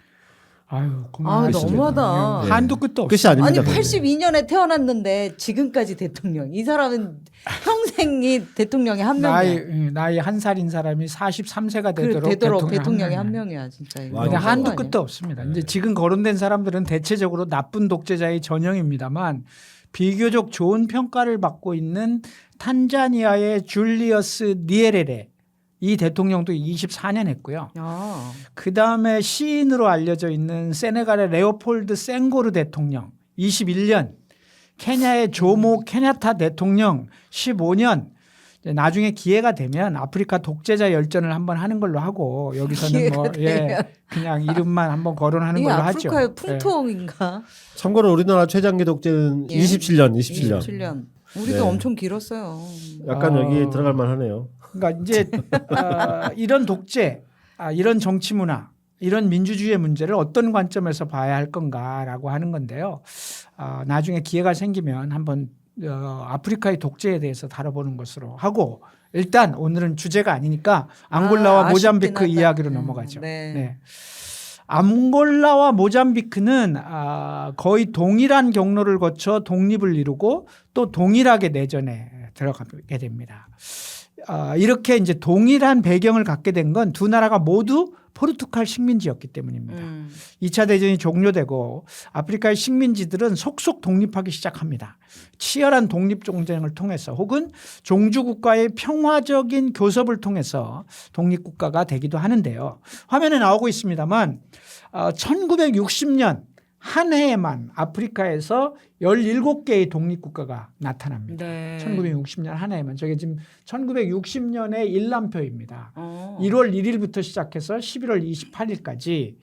아유, 아 너무하다. 네. 한도 끝도 없어. 끝이 아닙니다. 아니 82년에 태어났는데 지금까지 대통령. 이 사람은 평생이 대통령이 한 명이야. 나이 한 살인 사람이 43세가 되도록, 되도록 대통령이 한 한 명이야. 명이야 진짜. 이거 와, 근데 이거 너무한 한도 거 아니야? 끝도 없습니다. 네. 이제 지금 거론된 사람들은 대체적으로 나쁜 독재자의 전형입니다만 비교적 좋은 평가를 받고 있는 탄자니아의 줄리어스 니에레레 이 대통령도 24년 했고요. 아, 그 다음에 시인으로 알려져 있는 세네갈의 레오폴드 생고르 대통령 21년, 케냐의 조모 케냐타 대통령 15년. 이제 나중에 기회가 되면 아프리카 독재자 열전을 한번 하는 걸로 하고 여기서는 뭐 기회가 그냥 이름만 한번 거론하는 이게 걸로 하죠. 아프리카의 풍토인가? 참고로 우리나라 최장기 독재는 예. 27년. 27년. 우리도 네. 엄청 길었어요. 약간 어. 여기 들어갈 만하네요. 그러니까 이제 이런 독재, 이런 정치 문화, 이런 민주주의의 문제를 어떤 관점에서 봐야 할 건가라고 하는 건데요. 나중에 기회가 생기면 한번 아프리카의 독재에 대해서 다뤄보는 것으로 하고 일단 오늘은 주제가 아니니까 앙골라와 아쉽긴 모잠비크 하다. 이야기로 넘어가죠. 네. 네. 앙골라와 모잠비크는 거의 동일한 경로를 거쳐 독립을 이루고 또 동일하게 내전에 들어가게 됩니다. 이렇게 이제 동일한 배경을 갖게 된 건 두 나라가 모두 포르투갈 식민지였기 때문입니다. 2차 대전이 종료되고 아프리카의 식민지들은 속속 독립하기 시작합니다. 치열한 독립 정쟁을 통해서 혹은 종주국가의 평화적인 교섭을 통해서 독립국가가 되기도 하는데요. 화면에 나오고 있습니다만 1960년 한 해에만 아프리카에서 17개의 독립국가가 나타납니다. 네. 1960년 한 해에만. 저게 지금 1960년의 일람표입니다. 1월 1일부터 시작해서 11월 28일까지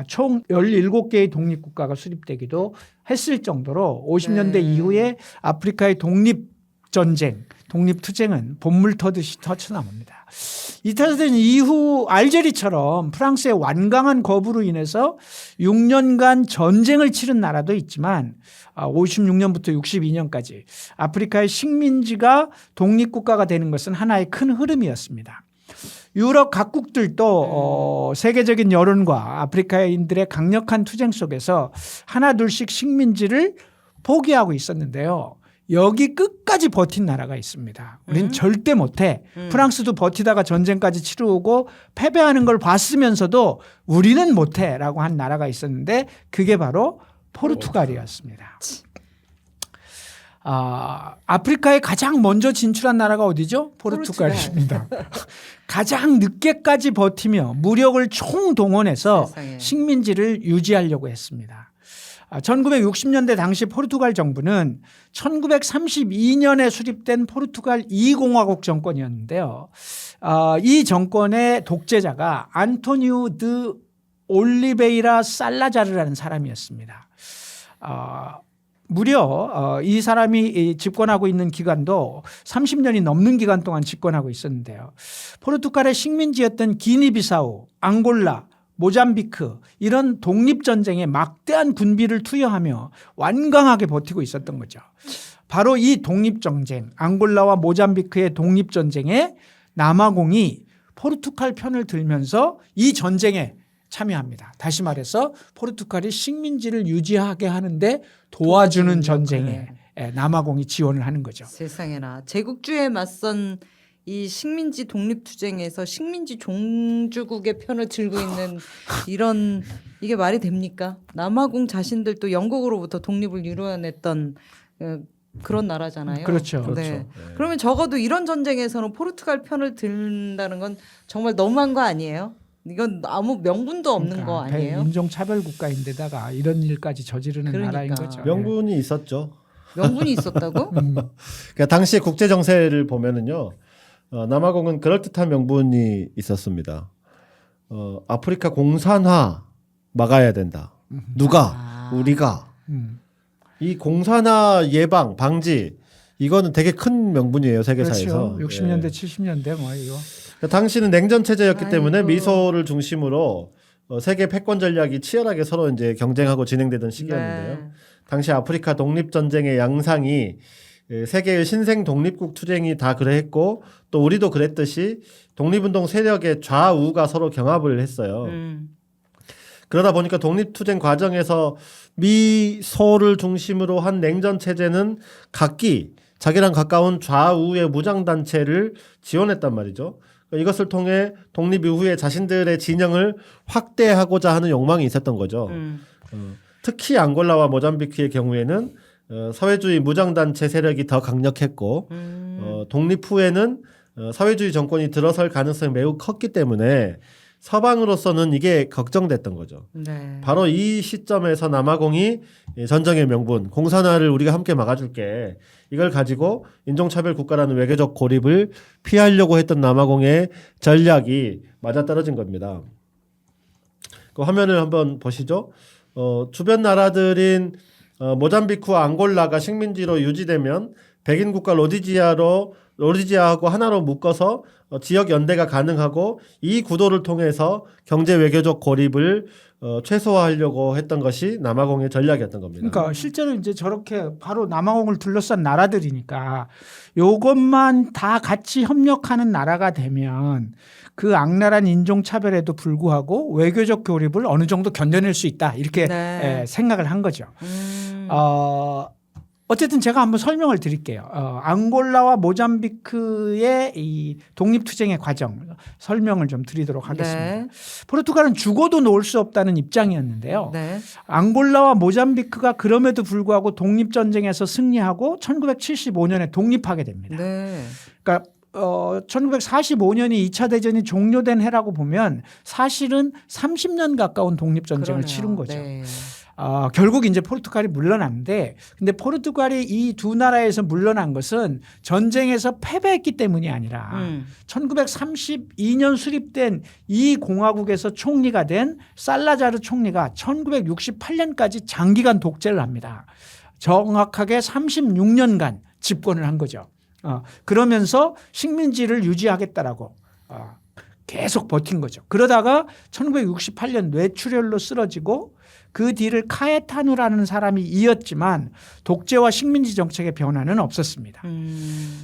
총 17개의 독립국가가 수립되기도 했을 정도로 50년대 네. 이후에 아프리카의 독립전쟁, 독립투쟁은 본물 터듯이 터쳐나옵니다. 2차 대전 이후 알제리처럼 프랑스의 완강한 거부로 인해서 6년간 전쟁을 치른 나라도 있지만 56년부터 62년까지 아프리카의 식민지가 독립국가가 되는 것은 하나의 큰 흐름이었습니다. 유럽 각국들도 세계적인 여론과 아프리카인들의 강력한 투쟁 속에서 하나둘씩 식민지를 포기하고 있었는데요. 여기 끝까지 버틴 나라가 있습니다. 우리는 절대 못해. 프랑스도 버티다가 전쟁까지 치르고 패배하는 걸 봤으면서도 우리는 못해라고 한 나라가 있었는데 그게 바로 포르투갈이었습니다. 아프리카에 가장 먼저 진출한 나라가 어디죠? 포르투갈입니다. 가장 늦게까지 버티며 무력을 총동원해서 세상에. 식민지를 유지하려고 했습니다. 1960년대 당시 포르투갈 정부는 1932년에 수립된 포르투갈 2공화국 정권이었는데요. 이 정권의 독재자가 안토니우 드 올리베이라 살라자르라는 사람이었습니다. 무려 이 사람이 집권하고 있는 기간도 30년이 넘는 기간 동안 집권하고 있었는데요. 포르투갈의 식민지였던 기니비사우, 앙골라, 모잠비크 이런 독립전쟁에 막대한 군비를 투여하며 완강하게 버티고 있었던 거죠. 바로 이 독립전쟁, 앙골라와 모잠비크의 독립전쟁에 남아공이 포르투갈 편을 들면서 이 전쟁에 참여합니다. 다시 말해서 포르투갈이 식민지를 유지하게 하는데 도와주는 전쟁에 남아공이 지원을 하는 거죠. 세상에나 제국주의에 맞선 이 식민지 독립투쟁에서 식민지 종주국의 편을 들고 있는 이런 이게 말이 됩니까? 남아공 자신들도 영국으로부터 독립을 이루어냈던 그런 나라잖아요. 그렇죠. 네. 네. 그러면 적어도 이런 전쟁에서는 포르투갈 편을 든다는 건 정말 너무한 거 아니에요? 이건 아무 명분도 없는 거 아니에요? 인종차별 국가인데다가 이런 일까지 저지르는 그러니까. 나라인 거죠. 명분이 있었죠. 명분이 있었다고? 그러니까 당시 국제 정세를 보면은요, 남아공은 그럴듯한 명분이 있었습니다. 아프리카 공산화 막아야 된다. 누가? 우리가. 이 공산화 예방 방지 이거는 되게 큰 명분이에요 세계사에서. 그렇죠. 60년대 70년대 뭐 이거. 당시는 냉전 체제였기 때문에 아이고. 미소를 중심으로 세계 패권 전략이 치열하게 서로 이제 경쟁하고 진행되던 시기였는데요. 네. 당시 아프리카 독립 전쟁의 양상이 세계의 신생 독립국 투쟁이 다 그랬고 또 우리도 그랬듯이 독립운동 세력의 좌우가 서로 경합을 했어요. 그러다 보니까 독립투쟁 과정에서 미소를 중심으로 한 냉전 체제는 각기 자기랑 가까운 좌우의 무장단체를 지원했단 말이죠. 이것을 통해 독립 이후에 자신들의 진영을 확대하고자 하는 욕망이 있었던 거죠. 특히 앙골라와 모잠비크의 경우에는 사회주의 무장단체 세력이 더 강력했고 독립 후에는 사회주의 정권이 들어설 가능성이 매우 컸기 때문에 서방으로서는 이게 걱정됐던 거죠. 네. 바로 이 시점에서 남아공이 전쟁의 명분, 공산화를 우리가 함께 막아줄게. 이걸 가지고 인종차별 국가라는 외교적 고립을 피하려고 했던 남아공의 전략이 맞아떨어진 겁니다. 그 화면을 한번 보시죠. 주변 나라들인 모잠비크와 앙골라가 식민지로 유지되면 백인 국가 로디지아하고 하나로 묶어서 지역 연대가 가능하고 이 구도를 통해서 경제 외교적 고립을 최소화하려고 했던 것이 남아공의 전략이었던 겁니다. 그러니까 실제로 이제 저렇게 바로 남아공을 둘러싼 나라들이니까 요것만 다 같이 협력하는 나라가 되면 그 악랄한 인종차별에도 불구하고 외교적 고립을 어느 정도 견뎌낼 수 있다 이렇게 네. 생각을 한 거죠. 어쨌든 제가 한번 설명을 드릴게요. 앙골라와 모잠비크의 이 독립투쟁의 과정 설명을 좀 드리도록 하겠습니다. 네. 포르투갈은 죽어도 놓을 수 없다는 입장이었는데요. 네. 앙골라와 모잠비크가 그럼에도 불구하고 독립전쟁에서 승리하고 1975년에 독립하게 됩니다. 네. 그러니까 1945년이 2차 대전이 종료된 해라고 보면 사실은 30년 가까운 독립전쟁을 그러네요. 치른 거죠. 네. 결국 이제 포르투갈이 물러났는데 근데 포르투갈이 이 두 나라에서 물러난 것은 전쟁에서 패배했기 때문이 아니라 1932년 수립된 이 공화국에서 총리가 된 살라자르 총리가 1968년까지 장기간 독재를 합니다. 정확하게 36년간 집권을 한 거죠. 그러면서 식민지를 유지하겠다라고 계속 버틴 거죠. 그러다가 1968년 뇌출혈로 쓰러지고 그 뒤를 카에타누라는 사람이 이었지만 독재와 식민지 정책의 변화는 없었습니다.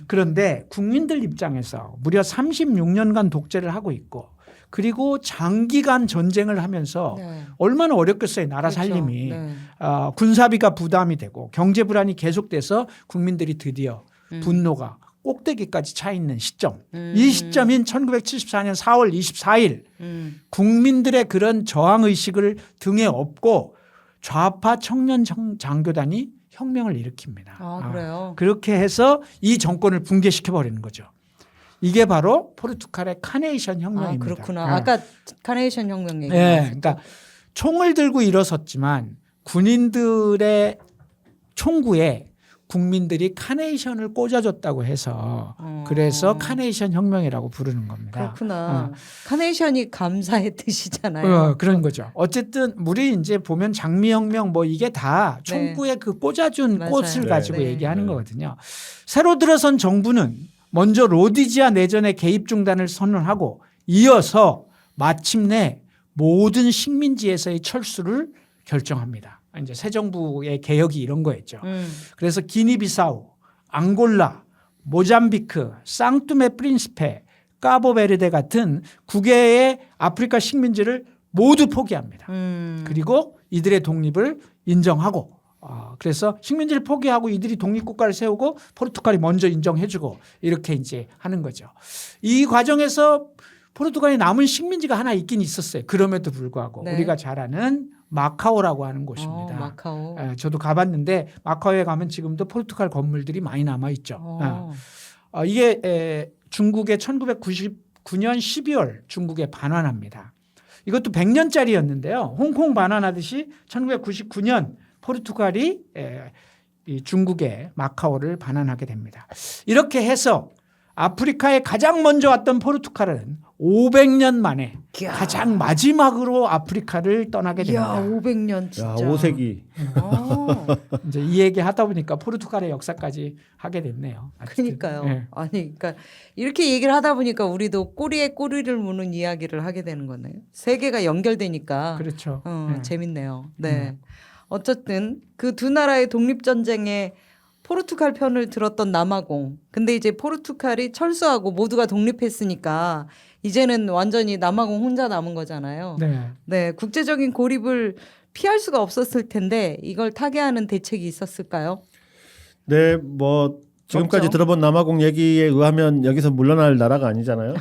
그런데 국민들 입장에서 무려 36년간 독재를 하고 있고 그리고 장기간 전쟁을 하면서 네. 얼마나 어렵겠어요. 나라 그렇죠. 살림이. 네. 군사비가 부담이 되고 경제 불안이 계속돼서 국민들이 드디어 분노가 꼭대기까지 차 있는 시점. 이 시점인 1974년 4월 24일 국민들의 그런 저항의식을 등에 업고 좌파 청년 장교단이 혁명을 일으킵니다. 그래요? 그렇게 해서 이 정권을 붕괴시켜버리는 거죠. 이게 바로 포르투갈의 카네이션 혁명입니다. 그렇구나. 아까 카네이션 혁명 얘기. 네, 그러니까 총을 들고 일어섰지만 군인들의 총구에 국민들이 카네이션을 꽂아줬다고 해서 그래서 카네이션 혁명이라고 부르는 겁니다. 그렇구나. 카네이션이 감사의 뜻이잖아요. 그런 거죠. 어쨌든 우리 이제 보면 장미혁명 뭐 이게 다 네. 총구에 그 꽂아준 맞아요. 꽃을 가지고 네. 얘기하는 네. 거거든요. 새로 들어선 정부는 먼저 로디지아 내전의 개입 중단을 선언하고 이어서 마침내 모든 식민지에서의 철수를 결정합니다. 이제 새 정부의 개혁이 이런 거였죠. 그래서 기니비사우, 앙골라, 모잠비크, 상투메 프린시페, 까보베르데 같은 9개의 아프리카 식민지를 모두 포기합니다. 그리고 이들의 독립을 인정하고 그래서 식민지를 포기하고 이들이 독립국가를 세우고 포르투갈이 먼저 인정해주고 이렇게 이제 하는 거죠. 이 과정에서 포르투갈에 남은 식민지가 하나 있긴 있었어요. 그럼에도 불구하고 네. 우리가 잘 아는 마카오라고 하는 곳입니다. 마카오. 저도 가봤는데 마카오에 가면 지금도 포르투갈 건물들이 많이 남아 있죠. 이게 중국의 1999년 12월 중국에 반환합니다. 이것도 100년짜리였는데요. 홍콩 반환하듯이 1999년 포르투갈이 이 중국의 마카오를 반환하게 됩니다. 이렇게 해서 아프리카에 가장 먼저 왔던 포르투갈은 500년 만에 이야. 가장 마지막으로 아프리카를 떠나게 됩니다. 이야, 500년 진짜. 야, 5세기. 이제 이 얘기 하다 보니까 포르투갈의 역사까지 하게 됐네요. 그러니까요. 네. 아니, 그러니까 이렇게 얘기를 하다 보니까 우리도 꼬리에 꼬리를 무는 이야기를 하게 되는 거네요. 세계가 연결되니까. 그렇죠. 네. 재밌네요. 네. 어쨌든 그 두 나라의 독립 전쟁에 포르투갈 편을 들었던 남아공. 근데 이제 포르투갈이 철수하고 모두가 독립했으니까 이제는 완전히 남아공 혼자 남은 거잖아요. 네. 네, 국제적인 고립을 피할 수가 없었을 텐데 이걸 타개하는 대책이 있었을까요? 네, 뭐 지금까지 없죠. 들어본 남아공 얘기에 의하면 여기서 물러날 나라가 아니잖아요.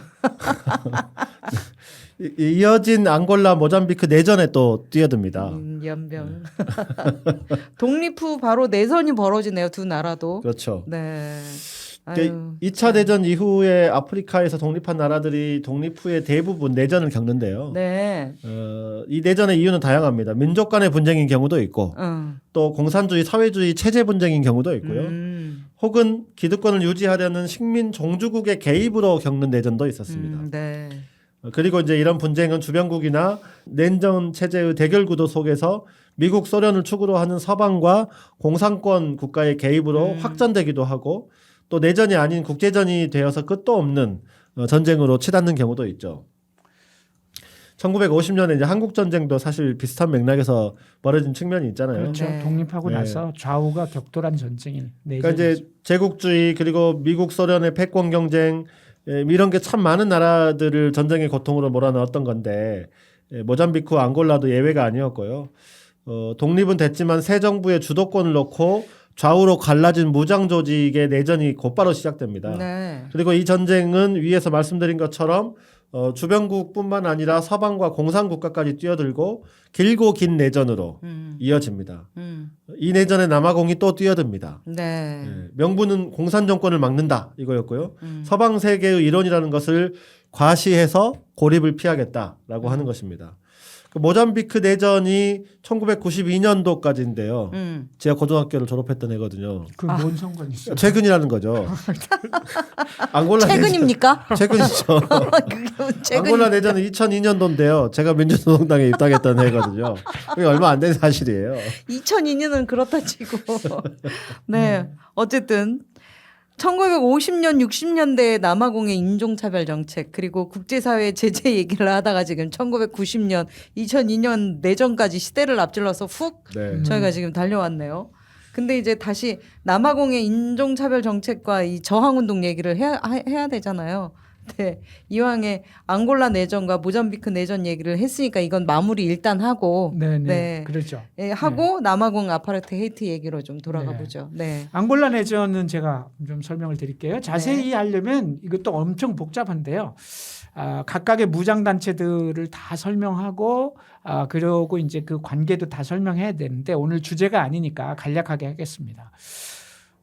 이어진 앙골라, 모잠비크 내전에 또 뛰어듭니다. 연병. 독립 후 바로 내전이 벌어지네요. 두 나라도. 그렇죠. 네. 아유, 2차 대전 이후에 아프리카에서 독립한 나라들이 독립 후에 대부분 내전을 겪는데요. 네. 이 내전의 이유는 다양합니다. 민족 간의 분쟁인 경우도 있고 또 공산주의, 사회주의 체제 분쟁인 경우도 있고요. 혹은 기득권을 유지하려는 식민 종주국의 개입으로 겪는 내전도 있었습니다. 네. 그리고 이제 이런 분쟁은 주변국이나 냉전 체제의 대결 구도 속에서 미국, 소련을 축으로 하는 서방과 공산권 국가의 개입으로 확전되기도 하고 또 내전이 아닌 국제전이 되어서 끝도 없는 전쟁으로 치닫는 경우도 있죠. 1950년에 이제 한국 전쟁도 사실 비슷한 맥락에서 벌어진 측면이 있잖아요. 그렇죠. 네. 독립하고 네. 나서 좌우가 격돌한 전쟁인 그러니까 이제 제국주의 그리고 미국, 소련의 패권 경쟁 이런 게 참 많은 나라들을 전쟁의 고통으로 몰아넣었던 건데 모잠비크, 앙골라도 예외가 아니었고요. 독립은 됐지만 새 정부의 주도권을 놓고 좌우로 갈라진 무장 조직의 내전이 곧바로 시작됩니다. 네. 그리고 이 전쟁은 위에서 말씀드린 것처럼 주변국뿐만 아니라 서방과 공산국가까지 뛰어들고 길고 긴 내전으로 이어집니다. 이 내전에 남아공이 또 뛰어듭니다. 네. 명분은 공산 정권을 막는다 이거였고요. 서방 세계의 이론이라는 것을 과시해서 고립을 피하겠다라고 하는 것입니다. 그 모잠비크 내전이 1992년도까지인데요. 제가 고등학교를 졸업했던 해거든요. 그뭔 상관이 있어요? 최근이라는 거죠. 앙골라 최근입니까? 내전, 최근이죠. 앙골라 내전은 2002년도인데요. 제가 민주노동당에 입당했던 해거든요. 그게 얼마 안 된 사실이에요. 2002년은 그렇다 치고. 네. 어쨌든 1950년, 60년대의 남아공의 인종차별 정책 그리고 국제사회 제재 얘기를 하다가 지금 1990년, 2002년 내전까지 시대를 앞질러서 훅 네. 저희가 지금 달려왔네요. 근데 이제 다시 남아공의 인종차별 정책과 이 저항운동 얘기를 해야 되잖아요. 네. 이왕에 앙골라 내전과 모잠비크 내전 얘기를 했으니까 이건 마무리 일단 하고 네네. 네. 그렇죠. 예, 하고 남아공 아파르테헤이트 얘기로 좀 돌아가 네. 보죠. 네. 앙골라 내전은 제가 좀 설명을 드릴게요. 자세히 하려면 이것도 엄청 복잡한데요. 각각의 무장 단체들을 다 설명하고 그리고 이제 그 관계도 다 설명해야 되는데 오늘 주제가 아니니까 간략하게 하겠습니다.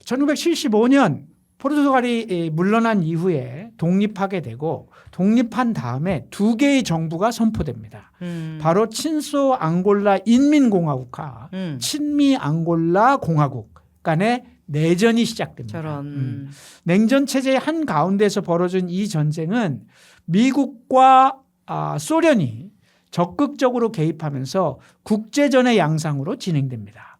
1975년 포르투갈이 물러난 이후에 독립하게 되고 독립한 다음에 두 개의 정부가 선포됩니다. 바로 친소 앙골라 인민공화국과 친미 앙골라 공화국 간의 내전이 시작됩니다. 저런. 냉전 체제의 한 가운데서 벌어진 이 전쟁은 미국과 소련이 적극적으로 개입하면서 국제전의 양상으로 진행됩니다.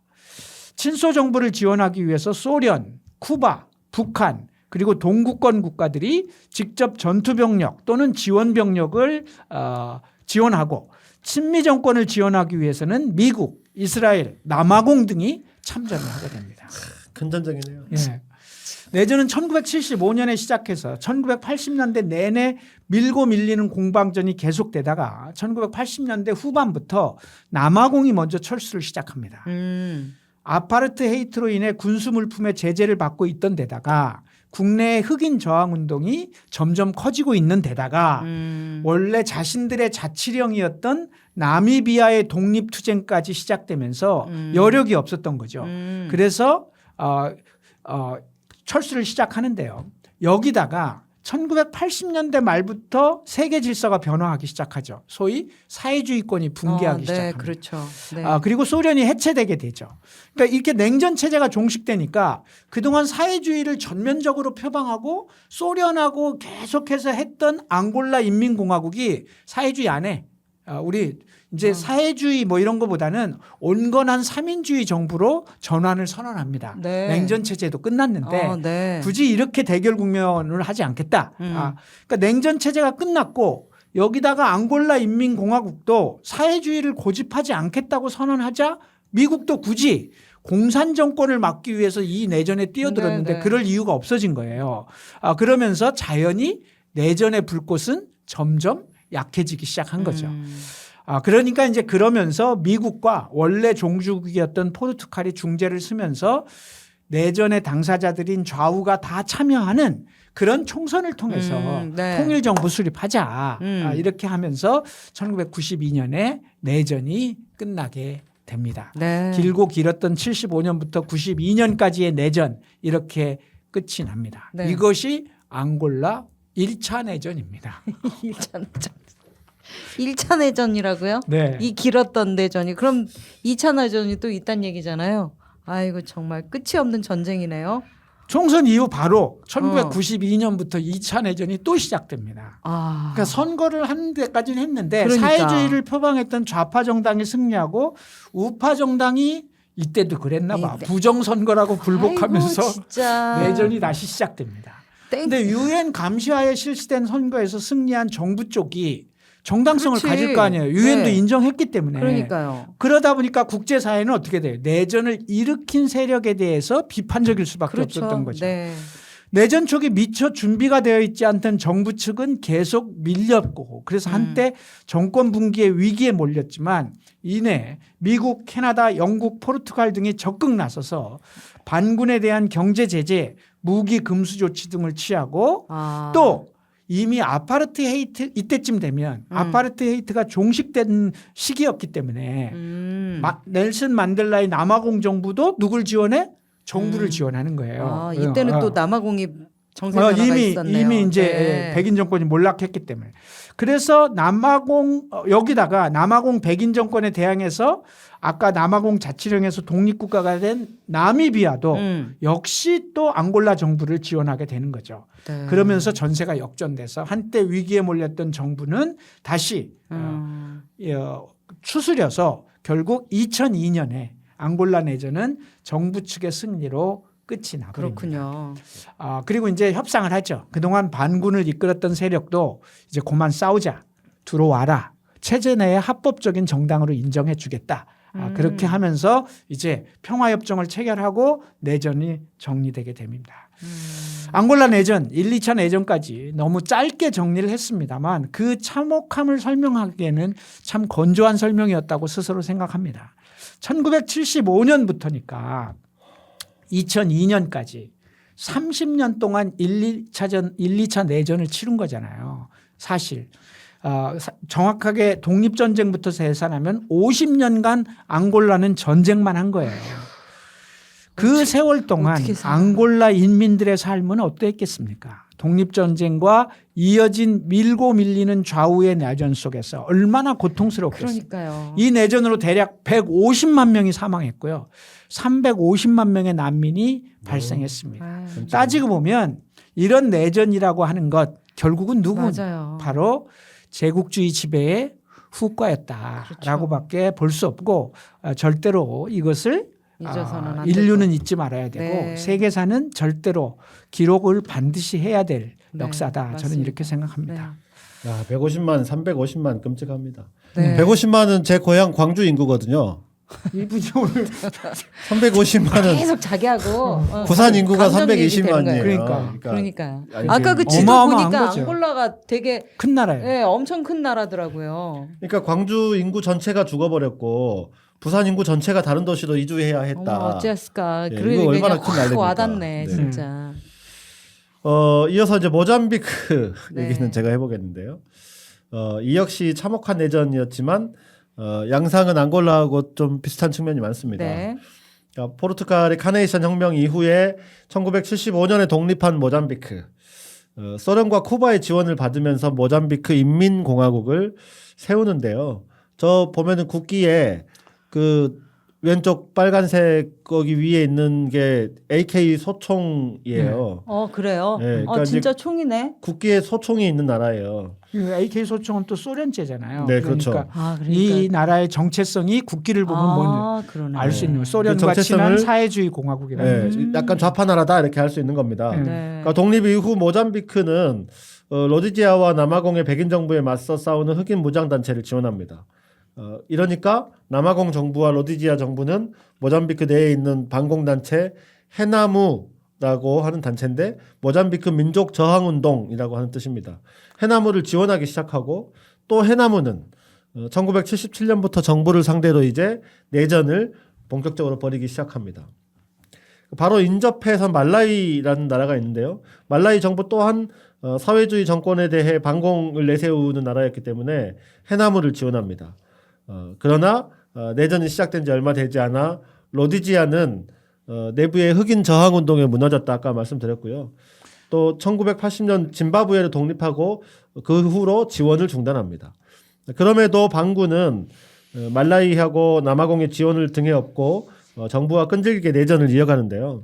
친소 정부를 지원하기 위해서 소련, 쿠바, 북한 그리고 동구권 국가들이 직접 전투병력 또는 지원병력을 지원하고 친미 정권을 지원하기 위해서는 미국, 이스라엘, 남아공 등이 참전을 하게 됩니다. 큰 전쟁이네요. 예. 내전은 1975년에 시작해서 1980년대 내내 밀고 밀리는 공방전이 계속되다가 1980년대 후반부터 남아공이 먼저 철수를 시작합니다. 아파르트헤이트로 인해 군수 물품의 제재를 받고 있던 데다가 국내의 흑인 저항 운동이 점점 커지고 있는 데다가 원래 자신들의 자치령이었던 나미비아의 독립투쟁까지 시작되면서 여력이 없었던 거죠. 그래서 철수를 시작하는데요. 여기다가 1980년대 말부터 세계 질서가 변화하기 시작하죠. 소위 사회주의권이 붕괴하기 네, 시작합니다. 그렇죠. 네. 그리고 소련이 해체되게 되죠. 그러니까 이렇게 냉전 체제가 종식되니까 그동안 사회주의를 전면적으로 표방하고 소련하고 계속해서 했던 앙골라 인민공화국이 사회주의 안에 우리 이제 사회주의 뭐 이런 거보다는 온건한 삼인주의 정부로 전환을 선언합니다. 네. 냉전 체제도 끝났는데 네. 굳이 이렇게 대결 국면을 하지 않겠다. 그러니까 냉전 체제가 끝났고 여기다가 앙골라 인민공화국도 사회주의를 고집하지 않겠다고 선언하자 미국도 굳이 공산 정권을 막기 위해서 이 내전에 뛰어들었는데 네. 그럴 이유가 없어진 거예요. 그러면서 자연히 내전의 불꽃은 점점 약해지기 시작한 거죠. 그러니까 이제 그러면서 미국과 원래 종주국이었던 포르투갈이 중재를 쓰면서 내전의 당사자들인 좌우가 다 참여하는 그런 총선을 통해서 네. 통일정부 수립하자. 이렇게 하면서 1992년에 내전이 끝나게 됩니다. 네. 길고 길었던 75년부터 92년까지의 내전 이렇게 끝이 납니다. 네. 이것이 앙골라 1차 내전입니다. 1차 내전. 1차 내전이라고요? 네. 이 길었던 내전이. 그럼 2차 내전이 또 있단 얘기잖아요. 아이고 정말 끝이 없는 전쟁이네요. 총선 이후 바로 1992년부터 2차 내전이 또 시작됩니다. 그러니까 선거를 하는 데까지는 했는데 그러니까. 사회주의를 표방했던 좌파 정당이 승리하고 우파 정당이 이때도 그랬나 봐. 이때. 부정선거라고 불복하면서 아이고, 진짜. 내전이 다시 시작됩니다. 그런데 유엔 감시하에 실시된 선거에서 승리한 정부 쪽이 정당성을 그렇지. 가질 거 아니에요. 유엔도 네. 인정했기 때문에. 그러니까요. 그러다 보니까 국제사회는 어떻게 돼요? 내전을 일으킨 세력에 대해서 비판적일 수밖에 그렇죠. 없었던 거죠. 네. 내전 초기 미처 준비가 되어 있지 않던 정부 측은 계속 밀렸고 그래서 한때 정권 붕괴의 위기에 몰렸지만 이내 미국, 캐나다, 영국, 포르투갈 등이 적극 나서서 반군에 대한 경제 제재, 무기 금수 조치 등을 취하고 또 이미 아파르트헤이트 이때쯤 되면 아파르트헤이트가 종식된 시기였기 때문에 넬슨 만델라의 남아공 정부도 누굴 지원해? 정부를 지원하는 거예요. 이때는 또 남아공이 정세 변화가 있었네요. 이미 이제 네. 백인 정권이 몰락했기 때문에 그래서 남아공 여기다가 남아공 백인 정권에 대항해서 아까 남아공 자치령에서 독립국가가 된 나미비아도 역시 또 앙골라 정부를 지원하게 되는 거죠. 네. 그러면서 전세가 역전돼서 한때 위기에 몰렸던 정부는 다시 추스려서 결국 2002년에 앙골라 내전은 정부 측의 승리로 끝이 나버립니다. 그렇군요. 그리고 이제 협상을 하죠. 그동안 반군을 이끌었던 세력도 이제 그만 싸우자. 들어와라. 체제 내에 합법적인 정당으로 인정해 주겠다. 그렇게 하면서 이제 평화협정을 체결하고 내전이 정리되게 됩니다. 앙골라 내전 1, 2차 내전까지 너무 짧게 정리를 했습니다만 그 참혹함을 설명하기에는 참 건조한 설명이었다고 스스로 생각합니다. 1975년부터니까 2002년까지 30년 동안 1, 2차 내전을 치른 거잖아요. 사실 정확하게 독립전쟁부터 계산하면 50년간 앙골라는 전쟁만 한 거예요. 그 세월 동안 어떻게 살아? 앙골라 인민들의 삶은 어떠했겠습니까? 독립전쟁과 이어진 밀고 밀리는 좌우의 내전 속에서 얼마나 고통스럽겠습니까? 그러니까요. 이 내전으로 대략 150만 명이 사망했고요. 350만 명의 난민이 발생했습니다. 아유, 따지고 보면 이런 내전이라고 하는 것 결국은 누구? 맞아요. 바로 제국주의 지배의 후과였다라고밖에 볼 수 없고 절대로 이것을 잊어서는 안 인류는 될 잊지 말아야 되고 네. 세계사는 절대로 기록을 반드시 해야 될 네, 역사다. 저는 맞습니다. 이렇게 생각합니다. 야, 150만, 350만 끔찍합니다. 네. 150만은 제 고향 광주 인구거든요. 이분이 오늘 350만은 계속 자기하고 부산 인구가 감정 기획이 되는 320만이에요. 거예요. 그러니까. 아니, 아까 그 지도 어마어마한 보니까 거죠. 앙골라가 되게 큰 나라예요. 네, 엄청 큰 나라더라고요. 그러니까 광주 인구 전체가 죽어버렸고 부산 인구 전체가 다른 도시로 이주해야 어머 했다. 어찌했을까. 예, 그러니 이거 얼마나 그냥 큰 확 난리입니까. 와닿네 네. 진짜. 이어서 이제 모잠비크 네. 얘기는 제가 해보겠는데요. 이 역시 참혹한 내전이었지만 양상은 앙골라하고 좀 비슷한 측면이 많습니다. 네. 그러니까 포르투갈의 카네이션 혁명 이후에 1975년에 독립한 모잠비크, 소련과 쿠바의 지원을 받으면서 모잠비크 인민공화국을 세우는데요. 저 보면은 국기에 그 왼쪽 빨간색 거기 위에 있는 게 AK 소총이에요. 그래요. 네, 그러니까 진짜 총이네. 국기에 소총이 있는 나라예요. 그 AK 소총은 또 소련제잖아요. 네, 그러니까 그렇죠. 아 이 나라의 정체성이 국기를 보면 그러네. 알 수 있는 거예요. 그 소련과 정체성을- 친한 사회주의 공화국이라는 네, 약간 좌파 나라다 이렇게 할 수 있는 겁니다. 네. 네. 그러니까 독립 이후 모잠비크는 로디지아와 남아공의 백인 정부에 맞서 싸우는 흑인 무장 단체를 지원합니다. 이러니까 남아공 정부와 로디지아 정부는 모잠비크 내에 있는 반공 단체 해나무라고 하는 단체인데 모잠비크 민족 저항 운동이라고 하는 뜻입니다. 해나무를 지원하기 시작하고 또 해나무는 1977년부터 정부를 상대로 이제 내전을 본격적으로 벌이기 시작합니다. 바로 인접해서 말라위라는 나라가 있는데요. 말라위 정부 또한 사회주의 정권에 대해 반공을 내세우는 나라였기 때문에 해나무를 지원합니다. 그러나 내전이 시작된 지 얼마 되지 않아 로디지아는 내부의 흑인 저항 운동에 무너졌다 아까 말씀드렸고요. 또 1980년 짐바브웨를 독립하고 그 후로 지원을 중단합니다. 그럼에도 반군은 말라위하고 남아공의 지원을 등에 업고 정부와 끈질기게 내전을 이어가는데요.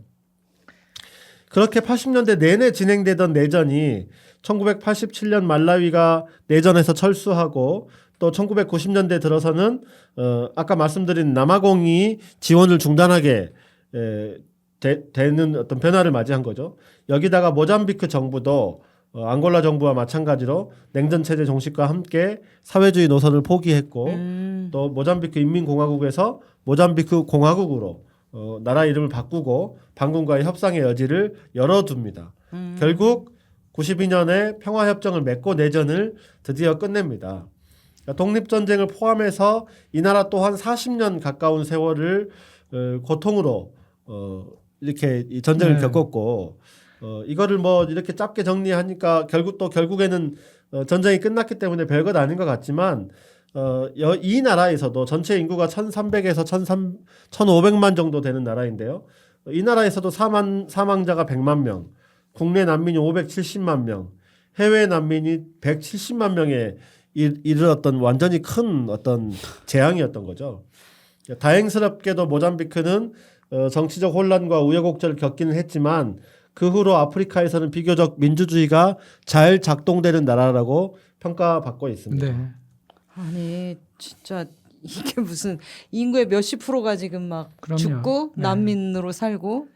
그렇게 80년대 내내 진행되던 내전이 1987년 말라위가 내전에서 철수하고 또 1990년대 들어서는 아까 말씀드린 남아공이 지원을 중단하게 되는 어떤 변화를 맞이한 거죠. 여기다가 모잠비크 정부도 앙골라 정부와 마찬가지로 냉전 체제 종식과 함께 사회주의 노선을 포기했고 또 모잠비크 인민공화국에서 모잠비크 공화국으로 나라 이름을 바꾸고 반군과의 협상의 여지를 열어둡니다. 결국 92년에 평화협정을 맺고 내전을 드디어 끝냅니다. 독립전쟁을 포함해서 이 나라 또한 40년 가까운 세월을 고통으로 이렇게 이 전쟁을 겪었고 이거를 뭐 이렇게 짧게 정리하니까 결국에는 전쟁이 끝났기 때문에 별것 아닌 것 같지만 이 나라에서도 전체 인구가 1,300에서 1,500만 정도 되는 나라인데요. 이 나라에서도 사망자가 100만 명, 국내 난민이 570만 명, 해외 난민이 170만 명에 이르렀던 완전히 큰 어떤 재앙이었던 거죠. 다행스럽게도 모잠비크는 정치적 혼란과 우여곡절을 겪기는 했지만 그 후로 아프리카에서는 비교적 민주주의가 잘 작동되는 나라라고 평가받고 있습니다. 네. 아니 진짜 이게 무슨 인구의 몇십 프로가 지금 막 그럼요. 죽고 네. 난민으로 살고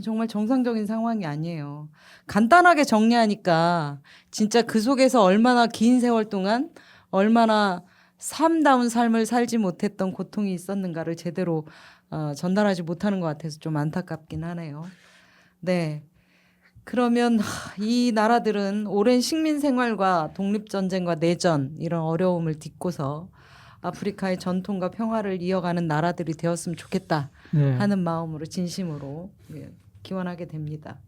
정말 정상적인 상황이 아니에요. 간단하게 정리하니까 진짜 그 속에서 얼마나 긴 세월 동안 얼마나 삶다운 삶을 살지 못했던 고통이 있었는가를 제대로 전달하지 못하는 것 같아서 좀 안타깝긴 하네요. 네. 그러면 이 나라들은 오랜 식민 생활과 독립전쟁과 내전 이런 어려움을 딛고서 아프리카의 전통과 평화를 이어가는 나라들이 되었으면 좋겠다 네. 하는 마음으로 진심으로 기원하게 됩니다.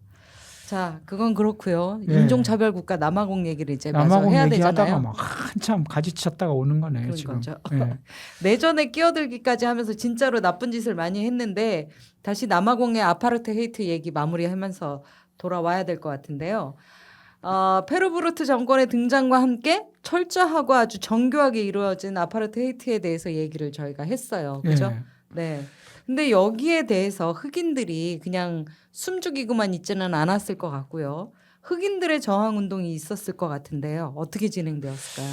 자, 그건 그렇고요. 예. 인종차별 국가 남아공 얘기를 이제 마저 남아공 해야 얘기하다가 되잖아요. 막 한참 가지쳤다가 오는 거네요. 그런 지금. 거죠. 예. 내전에 끼어들기까지 하면서 진짜로 나쁜 짓을 많이 했는데 다시 남아공의 아파르트헤이트 얘기 마무리하면서 돌아와야 될 것 같은데요. 페루브루트 정권의 등장과 함께 철저하고 아주 정교하게 이루어진 아파르트헤이트에 대해서 얘기를 저희가 했어요. 그죠? 예. 네. 근데 여기에 대해서 흑인들이 그냥 숨죽이고만 있지는 않았을 것 같고요. 흑인들의 저항 운동이 있었을 것 같은데요. 어떻게 진행되었을까요?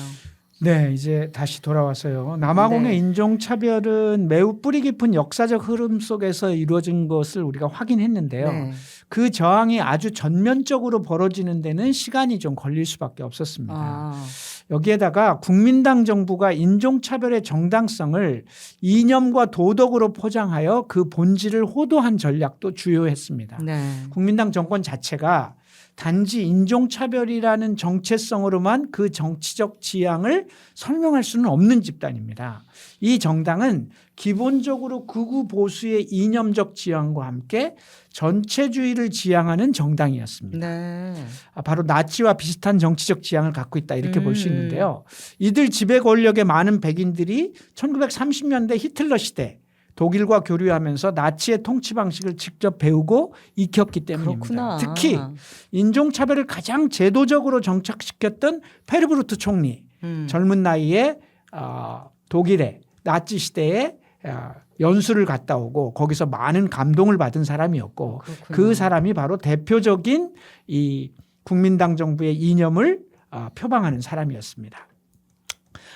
네, 이제 다시 돌아왔어요. 남아공의 네. 인종차별은 매우 뿌리 깊은 역사적 흐름 속에서 이루어진 것을 우리가 확인했는데요. 네. 그 저항이 아주 전면적으로 벌어지는 데는 시간이 좀 걸릴 수밖에 없었습니다. 아, 여기에다가 국민당 정부가 인종차별의 정당성을 이념과 도덕으로 포장하여 그 본질을 호도한 전략도 주요했습니다. 네. 국민당 정권 자체가 단지 인종차별이라는 정체성으로만 그 정치적 지향을 설명할 수는 없는 집단입니다. 이 정당은 기본적으로 극우 보수의 이념적 지향과 함께 전체주의를 지향하는 정당이었습니다. 네. 바로 나치와 비슷한 정치적 지향을 갖고 있다 이렇게 볼 수 있는데요. 이들 지배 권력의 많은 백인들이 1930년대 히틀러 시대 독일과 교류하면서 나치의 통치 방식을 직접 배우고 익혔기 때문입니다. 그렇구나. 특히 인종차별을 가장 제도적으로 정착시켰던 페르브루트 총리 젊은 나이에 독일의 나치 시대에 연수를 갔다 오고 거기서 많은 감동을 받은 사람이었고 그렇구나. 그 사람이 바로 대표적인 이 국민당 정부의 이념을 표방하는 사람이었습니다.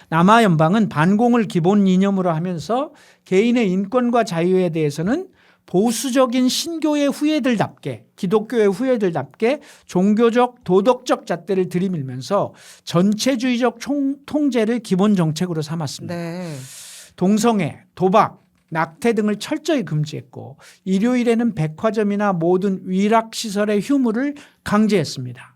남아연방은 반공을 기본 이념으로 하면서 개인의 인권과 자유에 대해서는 보수적인 신교의 후예들답게 기독교의 후예들답게 종교적 도덕적 잣대를 들이밀면서 전체주의적 통제를 기본 정책으로 삼았습니다. 네. 동성애, 도박, 낙태 등을 철저히 금지했고 일요일에는 백화점이나 모든 위락시설의 휴무를 강제했습니다.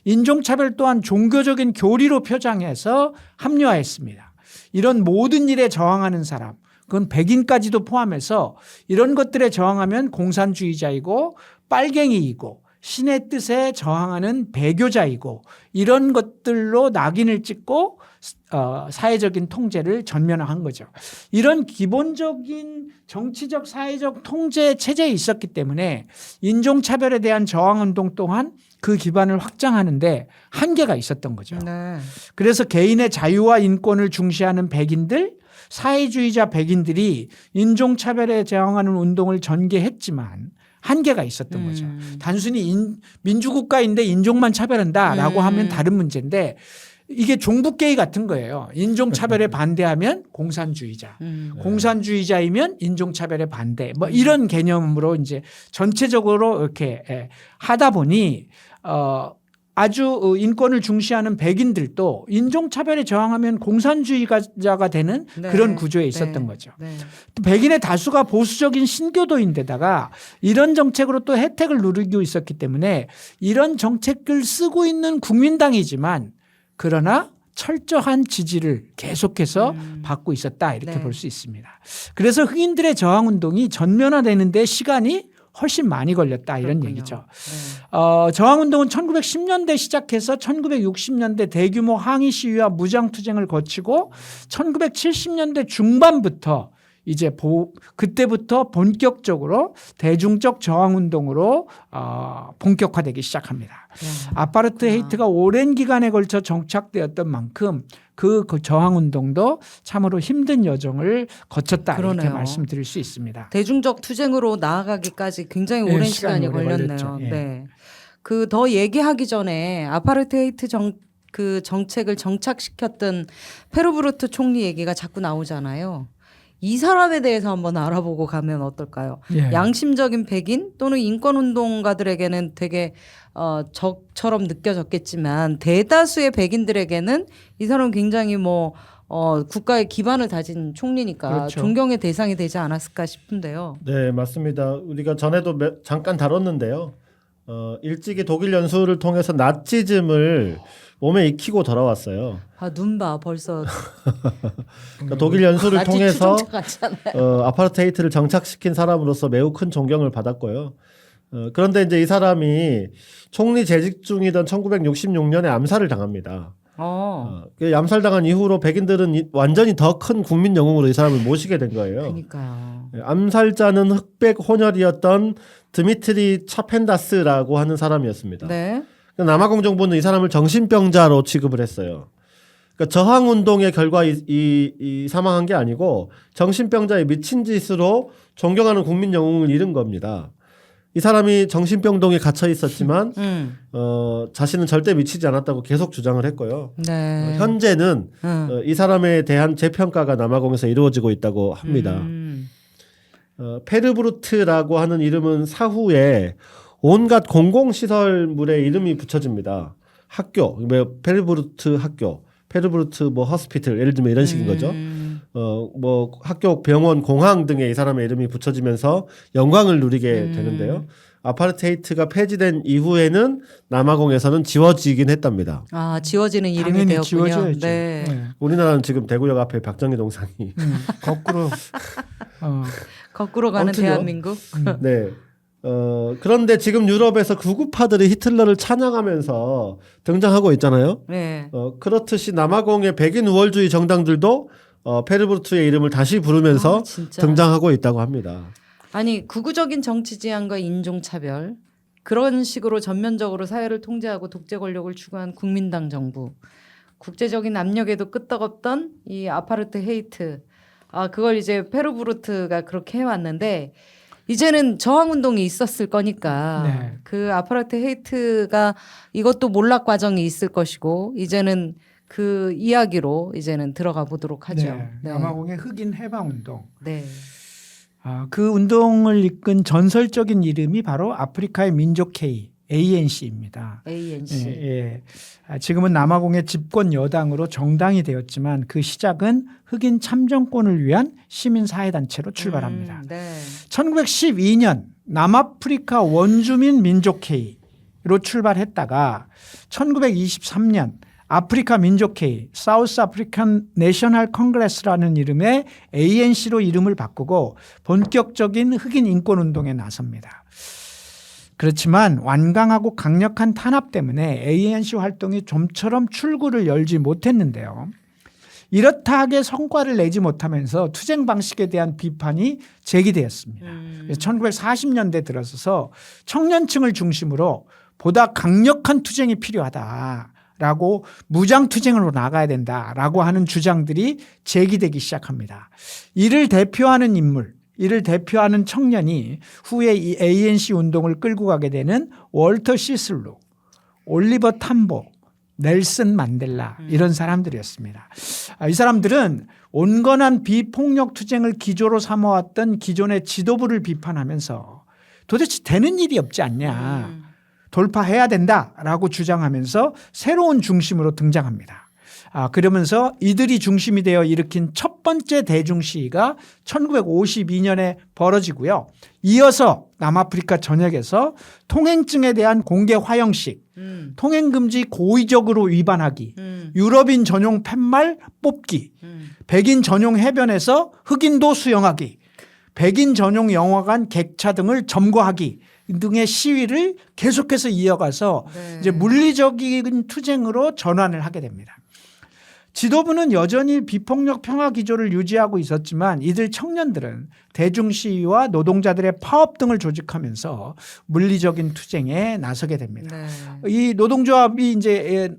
인종차별 또한 종교적인 교리로 표장해서 합리화했습니다. 이런 모든 일에 저항하는 사람, 그건 백인까지도 포함해서 이런 것들에 저항하면 공산주의자이고 빨갱이이고 신의 뜻에 저항하는 배교자이고 이런 것들로 낙인을 찍고 사회적인 통제를 전면화한 거죠. 이런 기본적인 정치적 사회적 통제 체제에 있었기 때문에 인종차별에 대한 저항운동 또한 그 기반을 확장하는데 한계가 있었던 거죠. 네. 그래서 개인의 자유와 인권을 중시하는 백인들, 사회주의자 백인들이 인종차별에 저항하는 운동을 전개했지만 한계가 있었던 거죠. 단순히 민주국가인데 인종만 차별한다라고 하면 다른 문제인데 이게 종북계의 같은 거예요. 인종차별에 반대하면 공산주의자, 공산주의자이면 인종차별에 반대 뭐 이런 개념으로 이제 전체적으로 이렇게 하다 보니 아주 인권을 중시하는 백인들도 인종차별에 저항하면 공산주의자가 되는 네. 그런 구조에 있었던 네. 거죠. 네. 또 백인의 다수가 보수적인 신교도인데다가 이런 정책으로 또 혜택을 누리고 있었기 때문에 이런 정책을 쓰고 있는 국민당이지만 그러나 철저한 지지를 계속해서 받고 있었다 이렇게 네. 볼 수 있습니다. 그래서 흑인들의 저항운동이 전면화되는 데 시간이 훨씬 많이 걸렸다 이런 그렇군요. 얘기죠. 네. 저항운동은 1910년대 시작해서 1960년대 대규모 항의 시위와 무장투쟁을 거치고 1970년대 중반부터 이제 그때부터 본격적으로 대중적 저항운동으로 본격화되기 시작합니다. 아파르트헤이트가 오랜 기간에 걸쳐 정착되었던 만큼 그 저항운동도 참으로 힘든 여정을 거쳤다 그러네요. 이렇게 말씀드릴 수 있습니다. 대중적 투쟁으로 나아가기까지 굉장히 네, 오랜 시간이 시간이 오래 걸렸네요. 걸렸죠. 예. 네. 그 더 얘기하기 전에 아파르트헤이트 그 정책을 정착시켰던 페르브루트 총리 얘기가 자꾸 나오잖아요. 이 사람에 대해서 한번 알아보고 가면 어떨까요? 예. 양심적인 백인 또는 인권운동가들에게는 되게 적처럼 느껴졌겠지만 대다수의 백인들에게는 이 사람은 굉장히 국가의 기반을 다진 총리니까 그렇죠. 존경의 대상이 되지 않았을까 싶은데요. 네, 맞습니다. 우리가 전에도 잠깐 다뤘는데요. 일찍이 독일 연수를 통해서 나치즘을 몸에 익히고 돌아왔어요. 눈 봐 벌써 그러니까 독일 연수를 나치 통해서 추종자 같잖아요. 아파르트헤이트를 정착시킨 사람으로서 매우 큰 존경을 받았고요. 그런데 이제 이 사람이 총리 재직 중이던 1966년에 암살을 당합니다. 그 암살당한 이후로 백인들은 완전히 더 큰 국민 영웅으로 이 사람을 모시게 된 거예요. 그러니까요. 암살자는 흑백 혼혈이었던 드미트리 차펜다스라고 하는 사람이었습니다. 네. 남아공 정부는 이 사람을 정신병자로 취급을 했어요. 그러니까 저항 운동의 결과 이 사망한 게 아니고 정신병자의 미친 짓으로 존경하는 국민 영웅을 잃은 겁니다. 이 사람이 정신병동에 갇혀 있었지만 자신은 절대 미치지 않았다고 계속 주장을 했고요. 네. 현재는 이 사람에 대한 재평가가 남아공에서 이루어지고 있다고 합니다. 페르브루트라고 하는 이름은 사후에 온갖 공공시설물에 이름이 붙여집니다. 학교, 페르브루트 학교, 페르브루트 뭐 허스피틀 예를 들면 이런 식인 거죠. 뭐 학교, 병원, 공항 등에 이 사람의 이름이 붙여지면서 영광을 누리게 되는데요. 아파르테이트가 폐지된 이후에는 남아공에서는 지워지긴 했답니다. 아, 지워지는 이름이 당연히 되었군요. 지워져야죠. 네. 네. 우리나라는 지금 대구역 앞에 박정희 동상이 거꾸로 거꾸로 가는 아무튼요. 대한민국. 네. 그런데 지금 유럽에서 구구파들이 히틀러를 찬양하면서 등장하고 있잖아요. 네. 그렇듯이 남아공의 백인 우월주의 정당들도 페르브루트의 이름을 다시 부르면서 진짜. 등장하고 있다고 합니다. 아니 극우적인 정치 지향과 인종차별 그런 식으로 전면적으로 사회를 통제하고 독재 권력을 추구한 국민당 정부 국제적인 압력에도 끄떡없던 이 아파르트 헤이트 그걸 이제 페르브루트가 그렇게 해왔는데 이제는 저항운동이 있었을 거니까 네. 그 아파르트 헤이트가 이것도 몰락 과정이 있을 것이고 이제는 그 이야기로 이제는 들어가 보도록 하죠. 네. 남아공의 흑인 해방운동. 네. 그 운동을 이끈 전설적인 이름이 바로 아프리카의 민족회의 ANC입니다. ANC. 예. 지금은 남아공의 집권 여당으로 정당이 되었지만 그 시작은 흑인 참정권을 위한 시민사회단체로 출발합니다. 네. 1912년 남아프리카 원주민 민족회의로 출발했다가 1923년 아프리카 민족회의 사우스 아프리칸 내셔널 컨그레스라는 이름의 ANC로 이름을 바꾸고 본격적인 흑인 인권운동에 나섭니다. 그렇지만 완강하고 강력한 탄압 때문에 ANC 활동이 좀처럼 출구를 열지 못했는데요. 이렇다 하게 성과를 내지 못하면서 투쟁 방식에 대한 비판이 제기되었습니다. 그래서 1940년대 들어서서 청년층을 중심으로 보다 강력한 투쟁이 필요하다라고 무장 투쟁으로 나가야 된다라고 하는 주장들이 제기되기 시작합니다. 이를 대표하는 인물, 이를 대표하는 청년이 후에 이 ANC 운동을 끌고 가게 되는 월터 시슬루, 올리버 탐보, 넬슨 만델라 이런 사람들이었습니다. 이 사람들은 온건한 비폭력 투쟁을 기조로 삼아왔던 기존의 지도부를 비판하면서 도대체 되는 일이 없지 않냐, 돌파해야 된다라고 주장하면서 새로운 중심으로 등장합니다. 그러면서 이들이 중심이 되어 일으킨 첫 번째 대중시위가 1952년에 벌어지고요. 이어서 남아프리카 전역에서 통행증에 대한 공개 화형식, 통행금지 고의적으로 위반하기, 유럽인 전용 팻말 뽑기, 백인 전용 해변에서 흑인도 수영하기, 백인 전용 영화관 객차 등을 점거하기 등의 시위를 계속해서 이어가서 이제 물리적인 투쟁으로 전환을 하게 됩니다. 지도부는 여전히 비폭력 평화 기조를 유지하고 있었지만 이들 청년들은 대중시위와 노동자들의 파업 등을 조직하면서 물리적인 투쟁에 나서게 됩니다. 네. 이 노동조합이 이제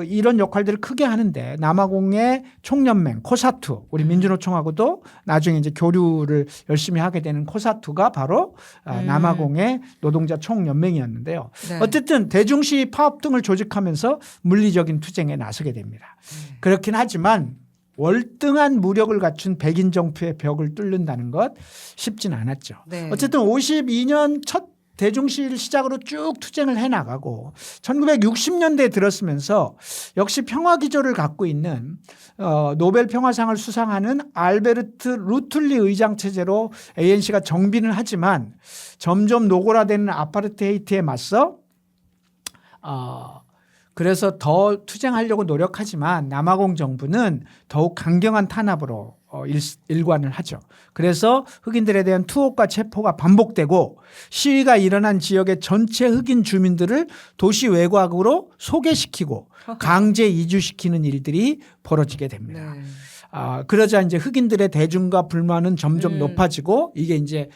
이런 역할들을 크게 하는데 남아공의 총연맹 코사투, 우리 민주노총하고도 나중에 이제 교류를 열심히 하게 되는 코사투가 바로 남아공의 노동자 총연맹이었는데요. 네. 어쨌든 대중시위 파업 등을 조직하면서 물리적인 투쟁에 나서게 됩니다. 그렇긴 하지만 월등한 무력을 갖춘 백인 정부의 벽을 뚫는다는 것 쉽진 않았죠. 네. 어쨌든 52년 첫 대중시위를 시작으로 쭉 투쟁을 해나가고 1960년대에 들었으면서 역시 평화기조를 갖고 있는 노벨 평화상을 수상하는 알베르트 루툴리 의장 체제로 ANC가 정비는 하지만 점점 노골화되는 아파르테이트에 맞서 그래서 더 투쟁하려고 노력하지만 남아공 정부는 더욱 강경한 탄압으로 일관을 하죠. 그래서 흑인들에 대한 투옥과 체포가 반복되고 시위가 일어난 지역의 전체 흑인 주민들을 도시 외곽으로 소개시키고 강제 이주시키는 일들이 벌어지게 됩니다. 네. 그러자 이제 흑인들의 대중과 불만은 점점 높아지고 이게 이제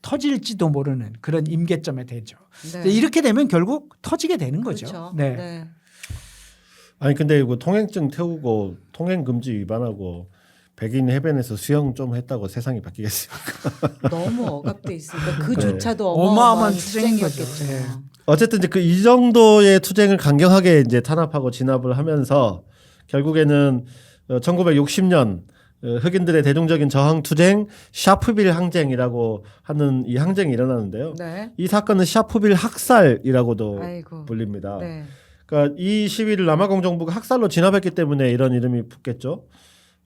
터질지도 모르는 그런 임계점에 되죠. 네. 이렇게 되면 결국 터지게 되는 거죠. 그렇죠. 네. 네. 아니 근데 이거 통행증 태우고 통행 금지 위반하고 백인 해변에서 수영 좀 했다고 세상이 바뀌겠습니까? 너무 억압돼 있으니까 그조차도 네. 어마어마한 어마어마한 투쟁인 거죠. 투쟁이었겠죠. 네. 어쨌든 이제 그 이 정도의 투쟁을 강경하게 이제 탄압하고 진압을 하면서 결국에는 1960년 흑인들의 대중적인 저항 투쟁 샤프빌 항쟁이라고 하는 이 항쟁이 일어나는데요. 네. 이 사건은 샤프빌 학살이라고도 아이고. 불립니다. 네. 그러니까 이 시위를 남아공 정부가 학살로 진압했기 때문에 이런 이름이 붙겠죠.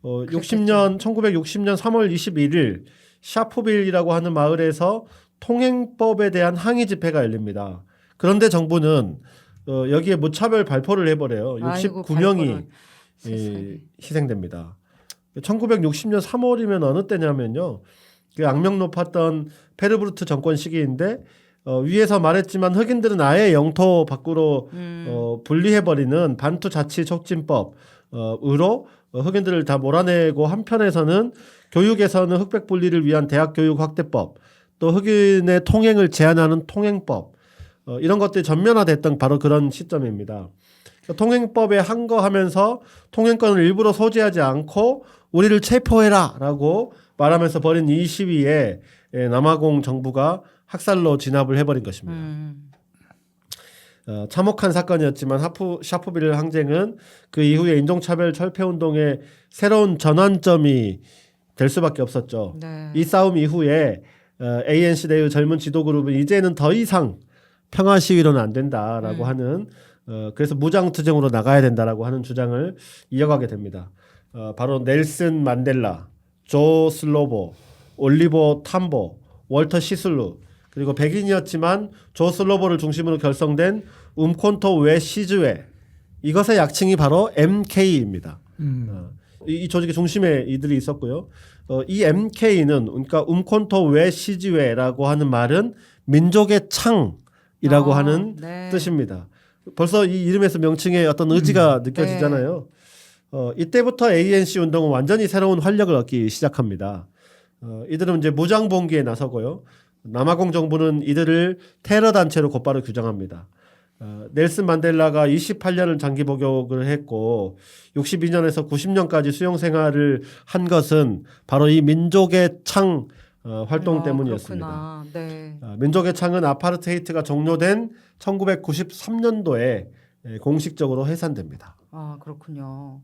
1960년 3월 21일 샤프빌이라고 하는 마을에서 통행법에 대한 항의 집회가 열립니다. 그런데 정부는 여기에 무차별 발포를 해버려요. 아이고, 69명이 발포를. 세상에. 희생됩니다. 1960년 3월이면 어느 때냐면요. 그 악명 높았던 페르브르트 정권 시기인데 위에서 말했지만 흑인들은 아예 영토 밖으로 분리해버리는 반투 자치 촉진법으로 흑인들을 다 몰아내고 한편에서는 교육에서는 흑백 분리를 위한 대학 교육 확대법, 또 흑인의 통행을 제한하는 통행법 이런 것들이 전면화됐던 바로 그런 시점입니다. 통행법에 항거하면서 통행권을 일부러 소지하지 않고 우리를 체포해라라고 말하면서 벌인 이 시위에 남아공 정부가 학살로 진압을 해버린 것입니다. 참혹한 사건이었지만 샤프빌 항쟁은 그 이후에 인종차별 철폐운동의 새로운 전환점이 될 수밖에 없었죠. 네. 이 싸움 이후에 ANC 내의 젊은 지도그룹은 이제는 더 이상 평화 시위로는 안 된다라고 하는 그래서 무장투쟁으로 나가야 된다라고 하는 주장을 이어가게 됩니다. 바로 넬슨 만델라, 조 슬로보, 올리버 탐보, 월터 시슬루 그리고 백인이었지만 조 슬로보를 중심으로 결성된 움콘토 웨 시즈웨 이것의 약칭이 바로 MK입니다. 이 조직의 중심에 이들이 있었고요. 이 MK는 그러니까 움콘토 웨 시즈웨라고 하는 말은 민족의 창이라고 하는 네. 뜻입니다. 벌써 이 이름에서 명칭에 어떤 의지가 느껴지잖아요. 이때부터 ANC 운동은 완전히 새로운 활력을 얻기 시작합니다. 이들은 이제 무장 봉기에 나서고요. 남아공 정부는 이들을 테러 단체로 곧바로 규정합니다. 넬슨 만델라가 28년을 장기 복역을 했고 62년에서 90년까지 수용 생활을 한 것은 바로 이 민족의 창 활동 때문이었습니다. 그렇구나. 네. 민족의 창은 아파르테이트가 종료된 1993년도에 공식적으로 해산됩니다. 아, 그렇군요.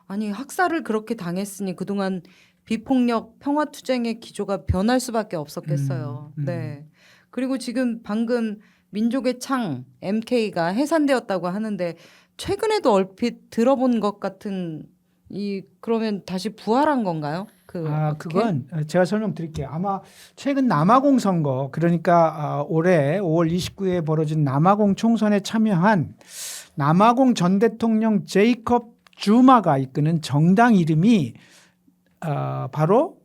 아니, 학살을 그렇게 당했으니 그동안 비폭력 평화 투쟁의 기조가 변할 수밖에 없었겠어요. 네. 그리고 지금 방금 민족의 창 MK가 해산되었다고 하는데 최근에도 얼핏 들어본 것 같은 그러면 다시 부활한 건가요? 그건 제가 설명드릴게요. 아마 최근 남아공 선거 그러니까 올해 5월 29일에 벌어진 남아공 총선에 참여한 남아공 전 대통령 제이콥 주마가 이끄는 정당 이름이 바로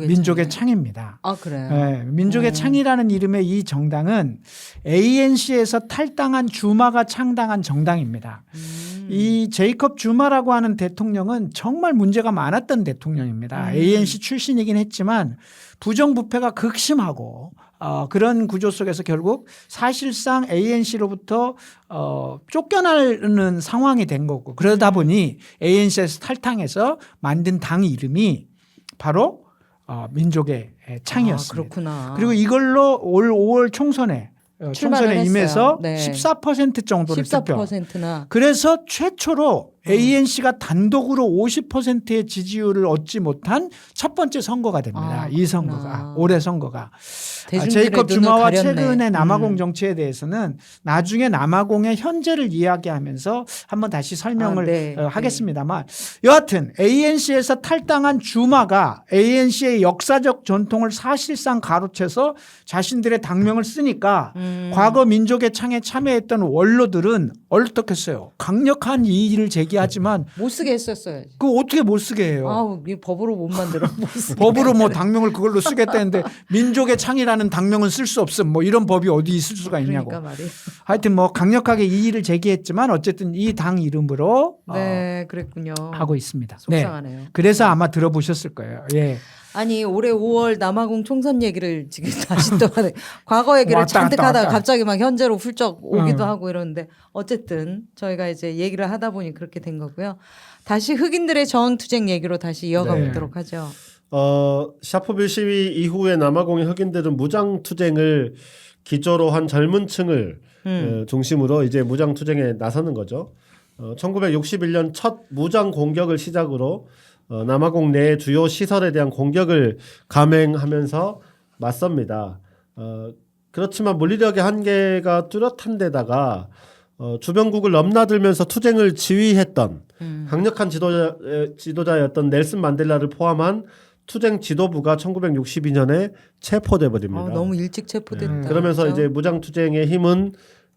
민족의 창입니다. 아, 그래요? 네, 민족의 창이라는 이름의 이 정당은 ANC에서 탈당한 주마가 창당한 정당입니다. 이 제이콥 주마라고 하는 대통령은 정말 문제가 많았던 대통령입니다. ANC 출신이긴 했지만 부정부패가 극심하고 그런 구조 속에서 결국 사실상 ANC로부터 쫓겨나는 상황이 된 거고 그러다 보니 ANC에서 탈당해서 만든 당 이름이 바로 민족의 창이었습니다. 그렇구나. 그리고 이걸로 올 5월 총선에 출마를 임해서 했어요. 네. 14% 정도를 득표. 14%나. 그래서 최초로 ANC가 단독으로 50%의 지지율을 얻지 못한 첫 번째 선거가 됩니다. 이 선거가 올해 선거가. 제이콥 주마와 최근의 남아공 정치에 대해서는 나중에 남아공의 현재를 이야기하면서 한번 다시 설명을 하겠습니다만 여하튼 ANC에서 탈당한 주마가 ANC의 역사적 전통을 사실상 가로채서 자신들의 당명을 쓰니까 과거 민족의 창에 참여했던 원로들은 얼떡했어요. 강력한 이의를 제기하지만 못 쓰게 했었어야지. 그거 어떻게 못 쓰게 해요? 아우, 법으로 못 만들어. 못 쓰게. 법으로 뭐 당명을 그걸로 쓰겠다는데 민족의 창이라는 당명은 쓸 수 없음. 뭐 이런 법이 어디 있을 수가 있냐고. 그러니까 말이에요. 하여튼 뭐 강력하게 이의를 제기했지만 어쨌든 이 당 이름으로 네, 그랬군요. 하고 있습니다. 속상하네요. 그래서 아마 들어보셨을 거예요. 예. 아니 올해 5월 남아공 총선 얘기를 지금 다시 또 하네. 과거 얘기를 왔다 잔뜩 갔다 하다가 왔다. 갑자기 막 현재로 훌쩍 오기도 하고 이러는데 어쨌든 저희가 이제 얘기를 하다 보니 그렇게 된 거고요. 다시 흑인들의 저항투쟁 얘기로 다시 이어가 네. 보도록 하죠. 샤프빌 시위 이후에 남아공의 흑인들은 무장 투쟁을 기조로 한 젊은 층을 중심으로 이제 무장 투쟁에 나서는 거죠. 1961년 첫 무장 공격을 시작으로 남아공 내 주요 시설에 대한 공격을 감행하면서 맞섭니다. 그렇지만 물리력의 한계가 뚜렷한 데다가 주변국을 넘나들면서 투쟁을 지휘했던 강력한 지도자였던 넬슨 만델라를 포함한 투쟁 지도부가 1962년에 체포돼 버립니다. 너무 일찍 체포됐다. 그러면서 그렇죠? 이제 무장 투쟁의 힘은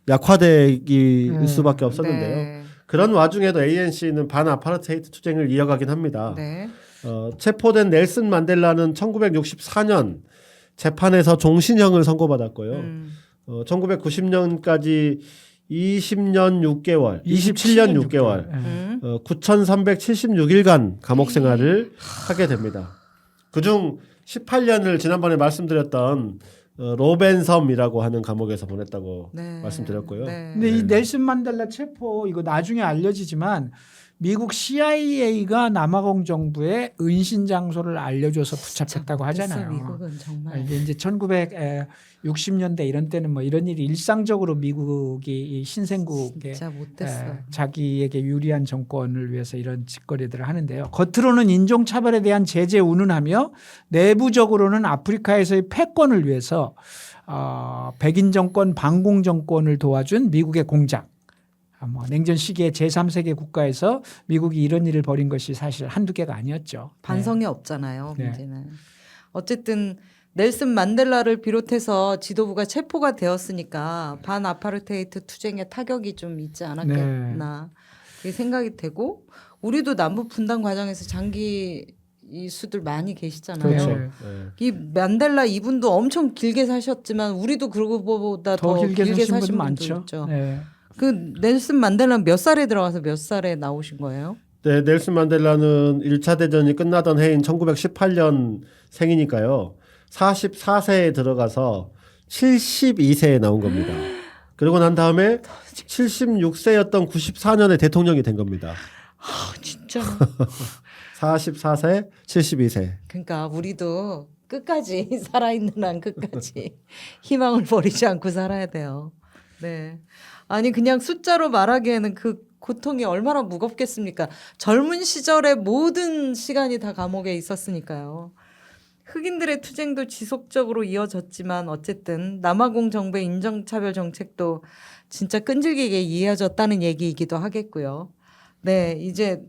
약화되기 수밖에 없었는데요. 네. 그런 와중에도 ANC는 반아파르테이트 투쟁을 이어가긴 합니다. 네. 체포된 넬슨 만델라는 1964년 재판에서 종신형을 선고받았고요. 1990년까지 20년 6개월, 27년 6개월, 9,376일간 감옥 생활을 하게 됩니다. 그중 18년을 지난번에 말씀드렸던 로벤섬이라고 하는 감옥에서 보냈다고 말씀드렸고요. 네. 근데 이 넬슨 만델라 체포 이거 나중에 알려지지만 미국 CIA가 남아공 정부에 은신 장소를 알려줘서 붙잡혔다고 하잖아요. 미국은 정말. 이게 이제 1960년대 이런 때는 뭐 이런 일이 일상적으로 미국이 이 신생국에 진짜 못됐어. 자기에게 유리한 정권을 위해서 이런 짓거리들을 하는데요. 겉으로는 인종차별에 대한 제재 운운하며 내부적으로는 아프리카에서의 패권을 위해서 백인 정권, 반공 정권을 도와준 미국의 공작. 뭐 냉전 시기에 제3세계 국가에서 미국이 이런 일을 벌인 것이 사실 한두 개가 아니었죠. 반성이 없잖아요. 네. 문제는. 어쨌든 넬슨 만델라를 비롯해서 지도부가 체포가 되었으니까 반아파르테이트 투쟁에 타격이 좀 있지 않았겠나 그게 생각이 되고 우리도 남북 분단 과정에서 장기 이수들 많이 계시잖아요. 그렇죠. 네. 이 만델라 이분도 엄청 길게 사셨지만 우리도 그거보다 더 길게 사신 분도 있죠. 네. 그 넬슨 만델라는 몇 살에 들어가서 몇 살에 나오신 거예요? 네, 넬슨 만델라는 1차 대전이 끝나던 해인 1918년 생이니까요. 44세에 들어가서 72세에 나온 겁니다. 그러고 난 다음에 76세였던 94년에 대통령이 된 겁니다. 진짜. 44세, 72세. 그러니까 우리도 끝까지 살아있는 한 끝까지 희망을 버리지 않고 살아야 돼요. 네. 아니 그냥 숫자로 말하기에는 그 고통이 얼마나 무겁겠습니까? 젊은 시절의 모든 시간이 다 감옥에 있었으니까요. 흑인들의 투쟁도 지속적으로 이어졌지만 어쨌든 남아공 정부의 인종차별 정책도 진짜 끈질기게 이어졌다는 얘기이기도 하겠고요. 네, 이제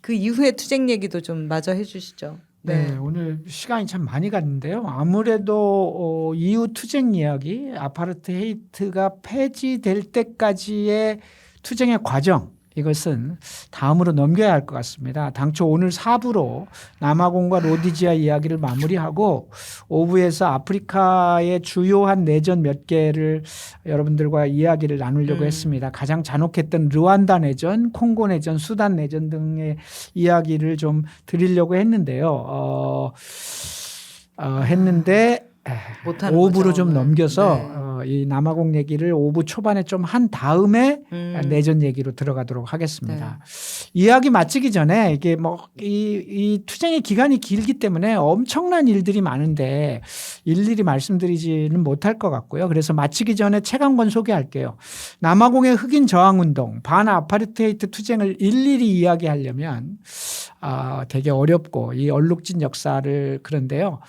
그 이후의 투쟁 얘기도 좀 마저 해주시죠. 네, 오늘 시간이 참 많이 갔는데요. 아무래도 이후 투쟁 이야기, 아파르테이트가 폐지될 때까지의 투쟁의 과정 이것은 다음으로 넘겨야 할 것 같습니다. 당초 오늘 4부로 남아공과 로디지아 이야기를 마무리하고 오부에서 아프리카의 주요한 내전 몇 개를 여러분들과 이야기를 나누려고 했습니다. 가장 잔혹했던 르완다 내전, 콩고 내전, 수단 내전 등의 이야기를 좀 드리려고 했는데요. 했는데 못하는 5부로 거죠, 좀 오늘. 넘겨서 네. 이 남아공 얘기를 5부 초반에 좀 한 다음에 내전 얘기로 들어가도록 하겠습니다. 이야기 마치기 전에 이게 뭐 이 투쟁의 기간이 길기 때문에 엄청난 일들이 많은데 일일이 말씀드리지는 못할 것 같고요. 그래서 마치기 전에 책 한 권 소개할게요. 남아공의 흑인 저항운동, 반아파르테이트 투쟁을 일일이 이야기하려면 되게 어렵고 이 얼룩진 역사를 그런데요.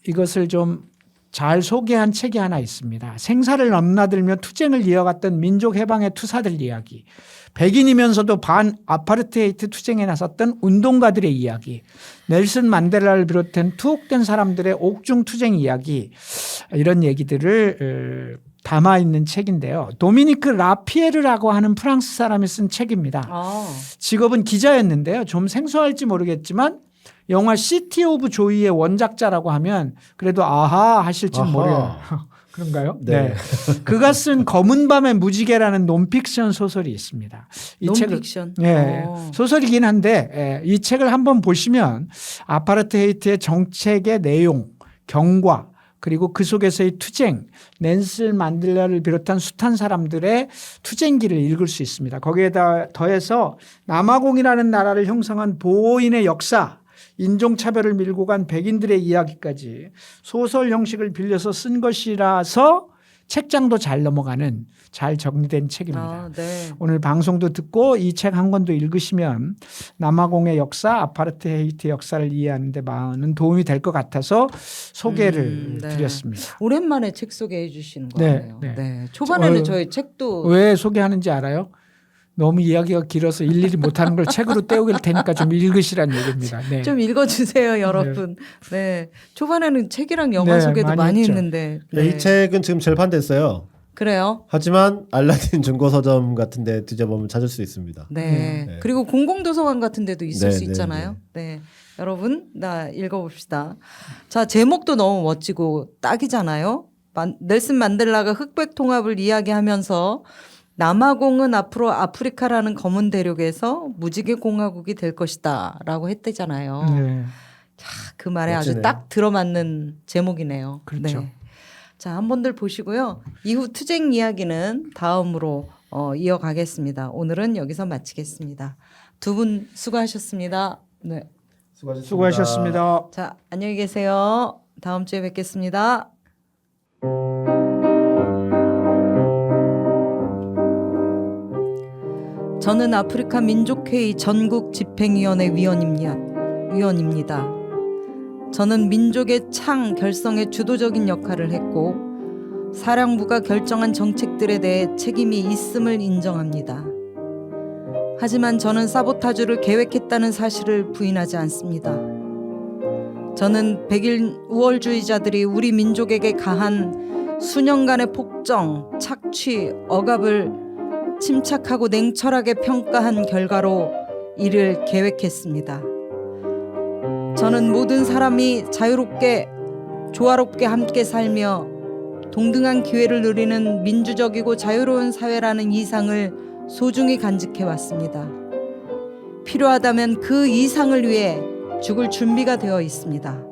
이것을 좀 잘 소개한 책이 하나 있습니다. 생사를 넘나들며 투쟁을 이어갔던 민족 해방의 투사들 이야기. 백인이면서도 반아파르테이트 투쟁에 나섰던 운동가들의 이야기. 넬슨 만델라를 비롯한 투옥된 사람들의 옥중 투쟁 이야기. 이런 얘기들을 담아 있는 책인데요. 도미니크 라피에르라고 하는 프랑스 사람이 쓴 책입니다. 직업은 기자였는데요. 좀 생소할지 모르겠지만 영화 시티 오브 조이의 원작자라고 하면 그래도 아하 하실지는 모르겠어요. 그런가요? 네. 그가 쓴 검은 밤의 무지개라는 논픽션 소설이 있습니다. 이 논픽션. 소설이긴 한데 이 책을 한번 보시면 아파르테이트의 정책의 내용, 경과 그리고 그 속에서의 투쟁, 넬슨 만델라를 비롯한 숱한 사람들의 투쟁기를 읽을 수 있습니다. 거기에다 더해서 남아공이라는 나라를 형성한 보호인의 역사, 인종차별을 밀고 간 백인들의 이야기까지 소설 형식을 빌려서 쓴 것이라서 책장도 잘 넘어가는 잘 정리된 책입니다. 네. 오늘 방송도 듣고 이 책 한 권도 읽으시면 남아공의 역사, 아파르테이트 역사를 이해하는 데 많은 도움이 될 것 같아서 소개를 드렸습니다. 오랜만에 책 소개해 주시는 거예요. 네. 초반에는 저희 책도 왜 소개하는지 알아요? 너무 이야기가 길어서 일일이 못하는 걸 책으로 떼어올 테니까 좀 읽으시라는 얘기입니다. 네. 좀 읽어주세요, 여러분. 네. 초반에는 책이랑 영화 소개도 많이 했는데. 네. 이 책은 지금 절판됐어요. 그래요? 하지만 알라딘 중고서점 같은 데 뒤져보면 찾을 수 있습니다. 네. 그리고 공공도서관 같은 데도 있을 수 있잖아요. 네. 여러분, 나 읽어봅시다. 자, 제목도 너무 멋지고 딱이잖아요. 넬슨 만델라가 흑백 통합을 이야기하면서 남아공은 앞으로 아프리카라는 검은 대륙에서 무지개 공화국이 될 것이다 라고 했대잖아요. 자, 그 말에 멋지네요. 아주 딱 들어맞는 제목이네요. 그렇죠. 네. 자, 한번들 보시고요. 이후 투쟁 이야기는 다음으로 이어가겠습니다. 오늘은 여기서 마치겠습니다. 두 분 수고하셨습니다. 네. 수고하셨습니다. 자, 안녕히 계세요. 다음 주에 뵙겠습니다. 저는 아프리카 민족회의 전국 집행위원회 위원입니다. 저는 민족의 창 결성에 주도적인 역할을 했고 사령부가 결정한 정책들에 대해 책임이 있음을 인정합니다. 하지만 저는 사보타주를 계획했다는 사실을 부인하지 않습니다. 저는 백인 우월주의자들이 우리 민족에게 가한 수년간의 폭정, 착취, 억압을 침착하고 냉철하게 평가한 결과로 이를 계획했습니다. 저는 모든 사람이 자유롭게 조화롭게 함께 살며 동등한 기회를 누리는 민주적이고 자유로운 사회라는 이상을 소중히 간직해 왔습니다. 필요하다면 그 이상을 위해 죽을 준비가 되어 있습니다.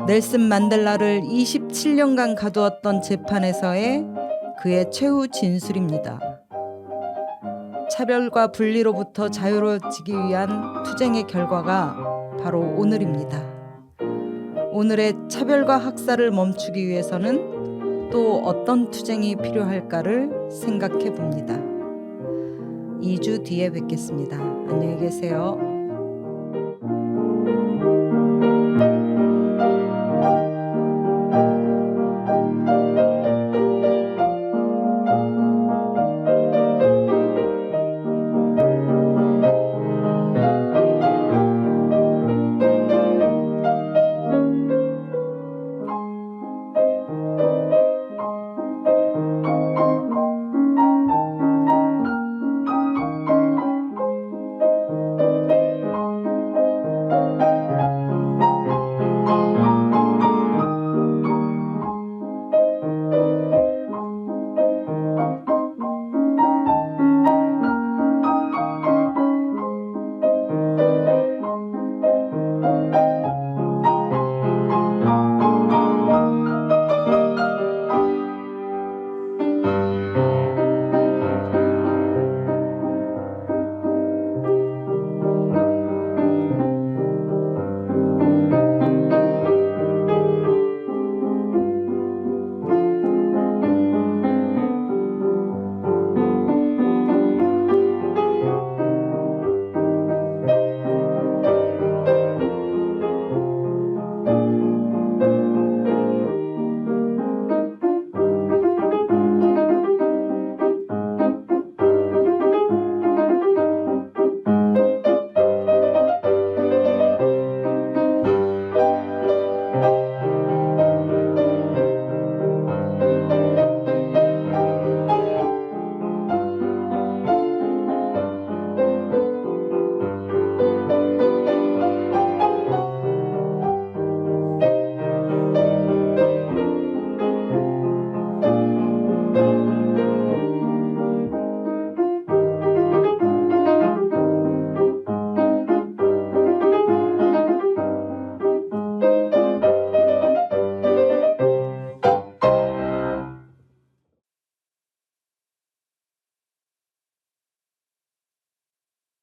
넬슨 만델라를 27년간 가두었던 재판에서의 그의 최후 진술입니다. 차별과 분리로부터 자유로워지기 위한 투쟁의 결과가 바로 오늘입니다. 오늘의 차별과 학살을 멈추기 위해서는 또 어떤 투쟁이 필요할까를 생각해 봅니다. 2주 뒤에 뵙겠습니다. 안녕히 계세요.